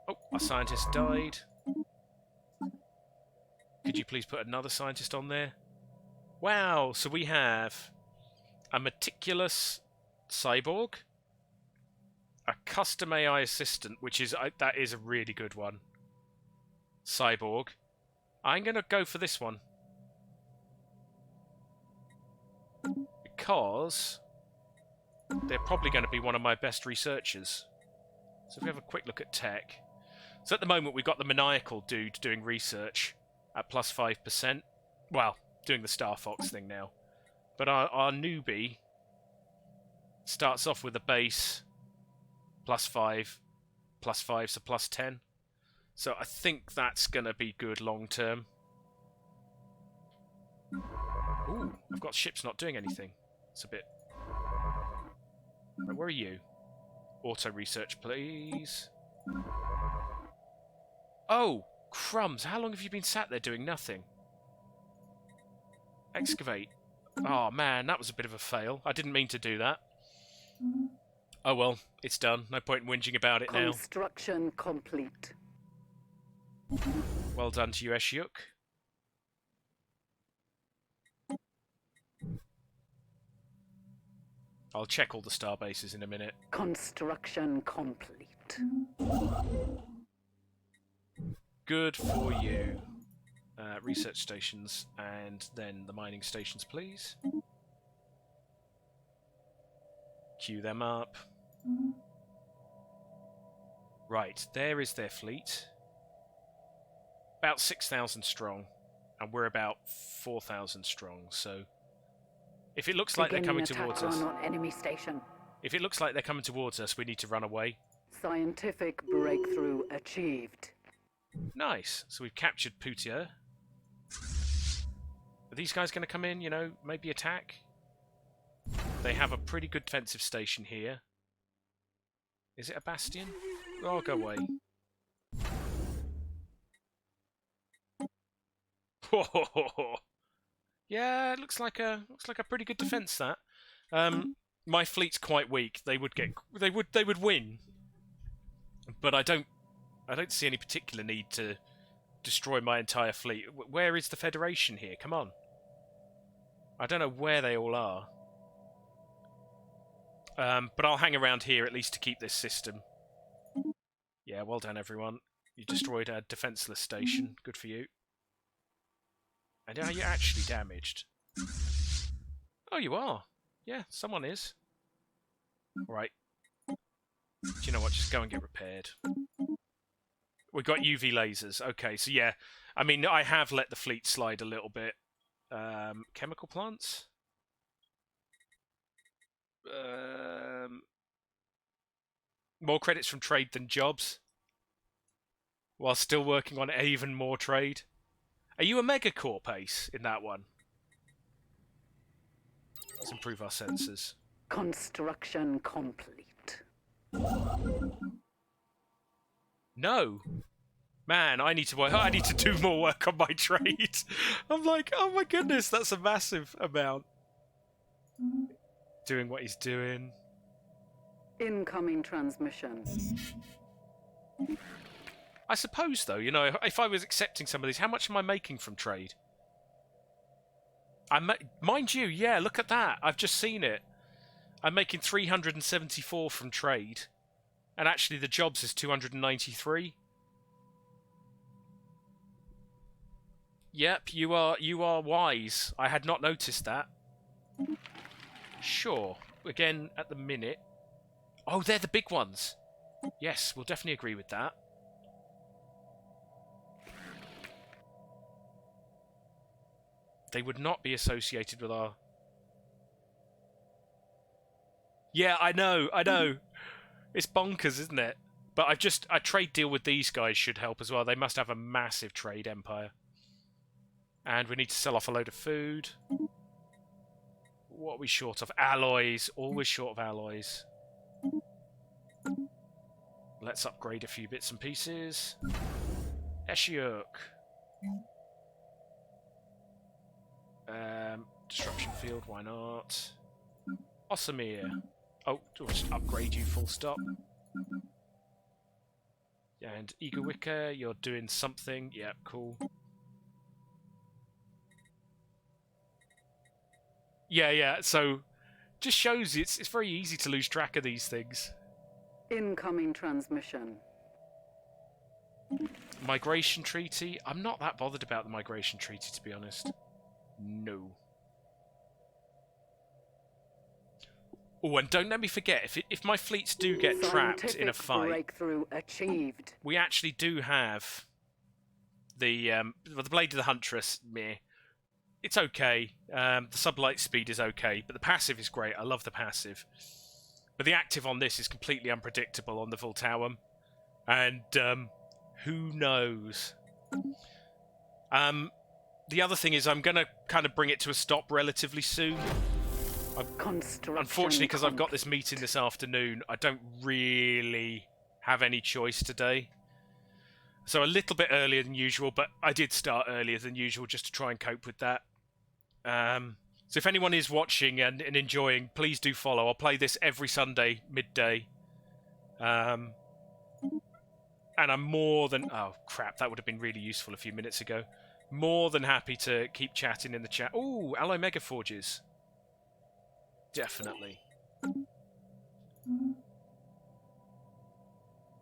Oh, our scientist died. Could you please put another scientist on there? Wow, so we have a meticulous cyborg, a custom AI assistant, which is that is a really good one. Cyborg. I'm going to go for this one. Because they're probably going to be one of my best researchers. So if we have a quick look at tech. So at the moment we've got the maniacal dude doing research at plus 5%. Well, doing the Starfox thing now. But our newbie starts off with a base plus 5, so plus 10. So I think that's going to be good long term. Ooh, I've got ships not doing anything. It's a bit... Where are you? Auto research, please. Oh, crumbs. How long have you been sat there doing nothing? Excavate. Oh, man, that was a bit of a fail. I didn't mean to do that. Oh, well, it's done. No point in whinging about it now. Construction complete. Well done to you, Eshyuk. I'll check all the star bases in a minute. Construction complete. Good for you. Research stations and then the mining stations, please. Queue them up. Right, there is their fleet. About 6,000 strong, and we're about 4,000 strong, so if it looks like they're coming towards us... on enemy station. If it looks like they're coming towards us, we need to run away. Scientific breakthrough achieved. Nice. So we've captured Putia. Are these guys going to come in, you know, maybe attack? They have a pretty good defensive station here. Is it a bastion? Oh, go away. Yeah, it looks like a pretty good defense, that. My fleet's quite weak. They would win. But I don't see any particular need to destroy my entire fleet. Where is the Federation here? Come on. I don't know where they all are. But I'll hang around here at least to keep this system. Yeah, well done, everyone. You destroyed a defenseless station. Good for you. And are you actually damaged? Oh, you are. Yeah, someone is. Right. Do you know what? Just go and get repaired. We've got UV lasers. Okay, so yeah. I mean, I have let the fleet slide a little bit. Chemical plants? More credits from trade than jobs. While still working on even more trade. Are you a megacorp, Ace, in that one? Let's improve our sensors. Construction complete. No! Man, I need to do more work on my trade. I'm like, oh my goodness, that's a massive amount. Doing what he's doing. Incoming transmission. I suppose, though, you know, if I was accepting some of these, how much am I making from trade? Mind you, yeah, look at that. I've just seen it. I'm making 374 from trade. And actually the jobs is 293. Yep, you are wise. I had not noticed that. Sure. Again, at the minute... Oh, they're the big ones. Yes, we'll definitely agree with that. They would not be associated with our... Yeah, I know. It's bonkers, isn't it? But a trade deal with these guys should help as well. They must have a massive trade empire. And we need to sell off a load of food. What are we short of? Alloys. Always short of alloys. Let's upgrade a few bits and pieces. Eshiok. Disruption field, why not? Osamir. Oh, we'll just upgrade you full stop. And Igawika, you're doing something. Yeah, cool. Yeah, so just shows you it's very easy to lose track of these things. Incoming transmission. Migration treaty? I'm not that bothered about the migration treaty, to be honest. No. Oh, and don't let me forget, if my fleets do get trapped in a fight, breakthrough achieved. we actually do have the Blade of the Huntress. Meh. It's okay. The sublight speed is okay, but the passive is great. I love the passive. But the active on this is completely unpredictable on the Voltaurum. And who knows? The other thing is I'm going to kind of bring it to a stop relatively soon. Unfortunately, because I've got this meeting this afternoon, I don't really have any choice today. So a little bit earlier than usual, but I did start earlier than usual just to try and cope with that. So if anyone is watching and enjoying, please do follow. I'll play this every Sunday, midday. And I'm more than... Oh, crap, that would have been really useful a few minutes ago. More than happy to keep chatting in the chat. Ooh, Alloy Megaforges. Definitely.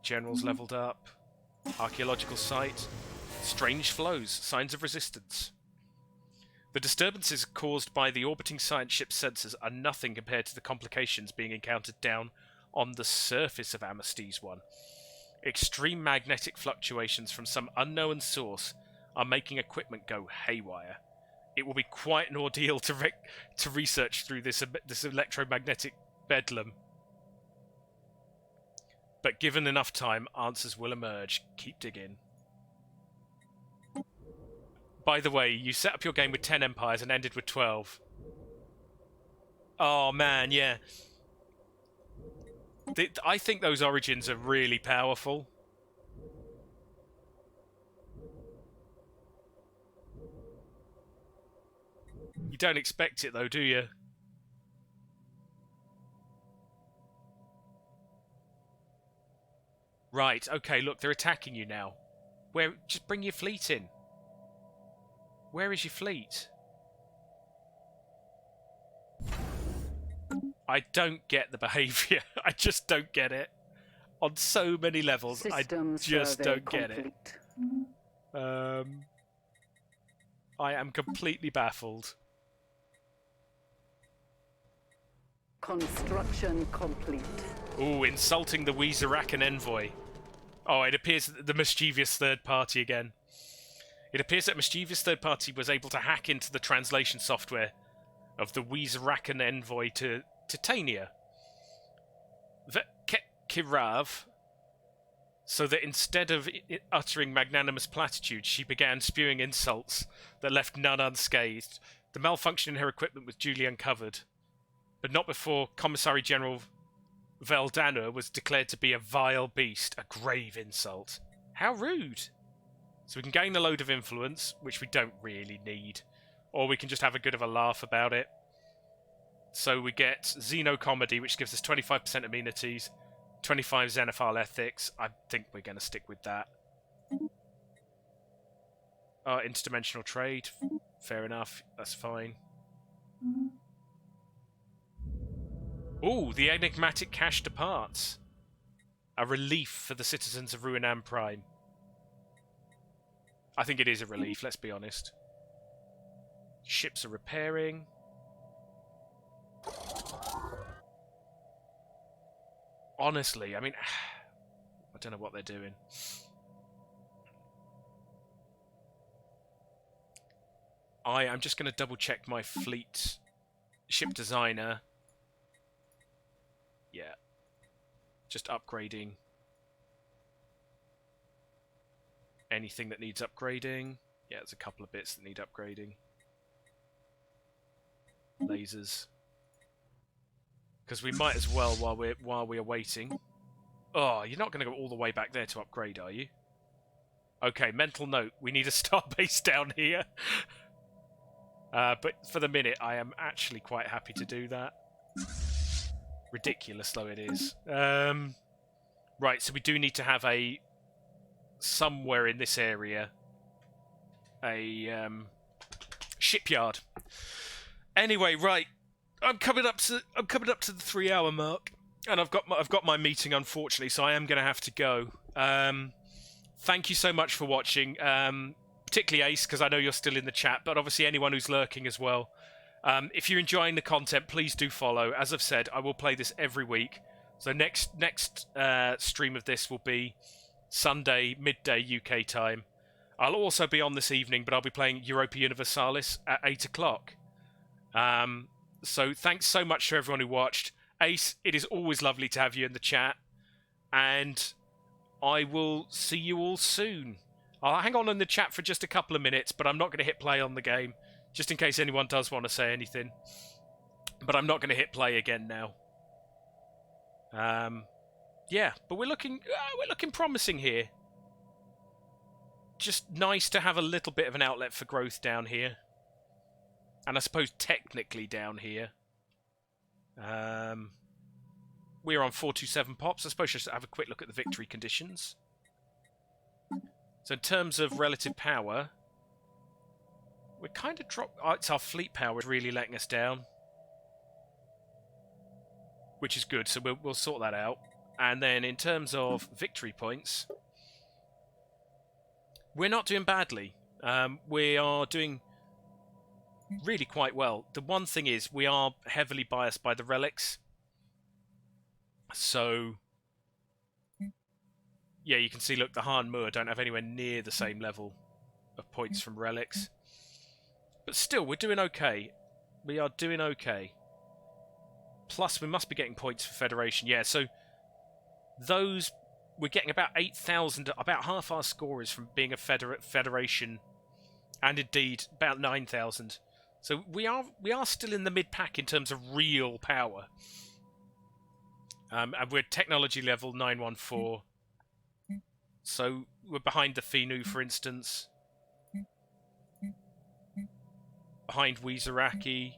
Generals leveled up. Archaeological site. Strange flows. Signs of resistance. The disturbances caused by the orbiting science ship's sensors are nothing compared to the complications being encountered down on the surface of Amnesties 1. Extreme magnetic fluctuations from some unknown source are making equipment go haywire. It will be quite an ordeal to research through this electromagnetic bedlam. But given enough time, answers will emerge. Keep digging. By the way, you set up your game with 10 empires and ended with 12. Oh man, yeah. I think those origins are really powerful. You don't expect it though, do you? Right, okay, look, they're attacking you now. Just bring your fleet in. Where is your fleet? I don't get the behaviour. I just don't get it. On so many levels, System I just survey don't get it. I am completely baffled. Construction complete. Ooh, insulting the Weezerakan envoy. Oh, it appears that the mischievous third party again. It appears that mischievous third party was able to hack into the translation software of the Weezerakan envoy to Titania, Kirav, so that instead of uttering magnanimous platitudes, she began spewing insults that left none unscathed. The malfunction in her equipment was duly uncovered, but not before Commissary General Veldanur was declared to be a vile beast, a grave insult. How rude! So we can gain a load of influence, which we don't really need. Or we can just have a good of a laugh about it. So we get Xenocomedy, which gives us 25% amenities, 25 Xenophile ethics. I think we're going to stick with that. Interdimensional trade. Fair enough. That's fine. Ooh, the enigmatic cache departs. A relief for the citizens of Ruinam Prime. I think it is a relief, let's be honest. Ships are repairing. Honestly, I mean, I don't know what they're doing. I'm just going to double check my fleet ship designer. Yeah. Just upgrading. Anything that needs upgrading. Yeah, there's a couple of bits that need upgrading. Lasers. Because we might as well while we're waiting. Oh, you're not going to go all the way back there to upgrade, are you? Okay, mental note. We need a starbase down here. But for the minute, I am actually quite happy to do that. Ridiculous though it is. Right, so we do need to have somewhere in this area a shipyard. Anyway, right, I'm coming up to the 3 hour mark, and I've got my meeting, unfortunately, so I am going to have to go. Thank you so much for watching, particularly Ace, because I know you're still in the chat, but obviously anyone who's lurking as well. If you're enjoying the content, please do follow. As I've said, I will play this every week. So next stream of this will be Sunday, midday UK time. I'll also be on this evening, but I'll be playing Europa Universalis at 8 o'clock. So thanks so much to everyone who watched. Ace, it is always lovely to have you in the chat. And I will see you all soon. I'll hang on in the chat for just a couple of minutes, but I'm not going to hit play on the game, just in case anyone does want to say anything. But I'm not going to hit play again now. Yeah, but we're looking promising here. Just nice to have a little bit of an outlet for growth down here. And I suppose technically down here. We're on 427 pops. I suppose just have a quick look at the victory conditions. So in terms of relative power, we're kind of it's our fleet power is really letting us down. which is good. So we'll sort that out. And then in terms of victory points, we're not doing badly. We are doing really quite well. The one thing is we are heavily biased by the relics. So, yeah, you can see, look, the Han Moor don't have anywhere near the same level of points from relics. But still, we're doing okay. We are doing okay. Plus, we must be getting points for Federation. Yeah, so those... We're getting about 8,000, about half our score is from being a Federation, and indeed about 9,000. So we are still in the mid-pack in terms of real power. And we're technology level 914. So we're behind the Finu, for instance. Behind Wizaraki.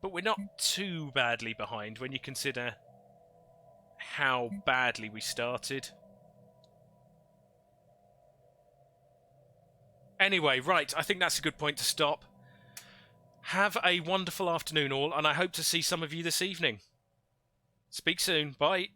But we're not too badly behind when you consider how badly we started. Anyway, right, I think that's a good point to stop. Have a wonderful afternoon all, and I hope to see some of you this evening. Speak soon. Bye.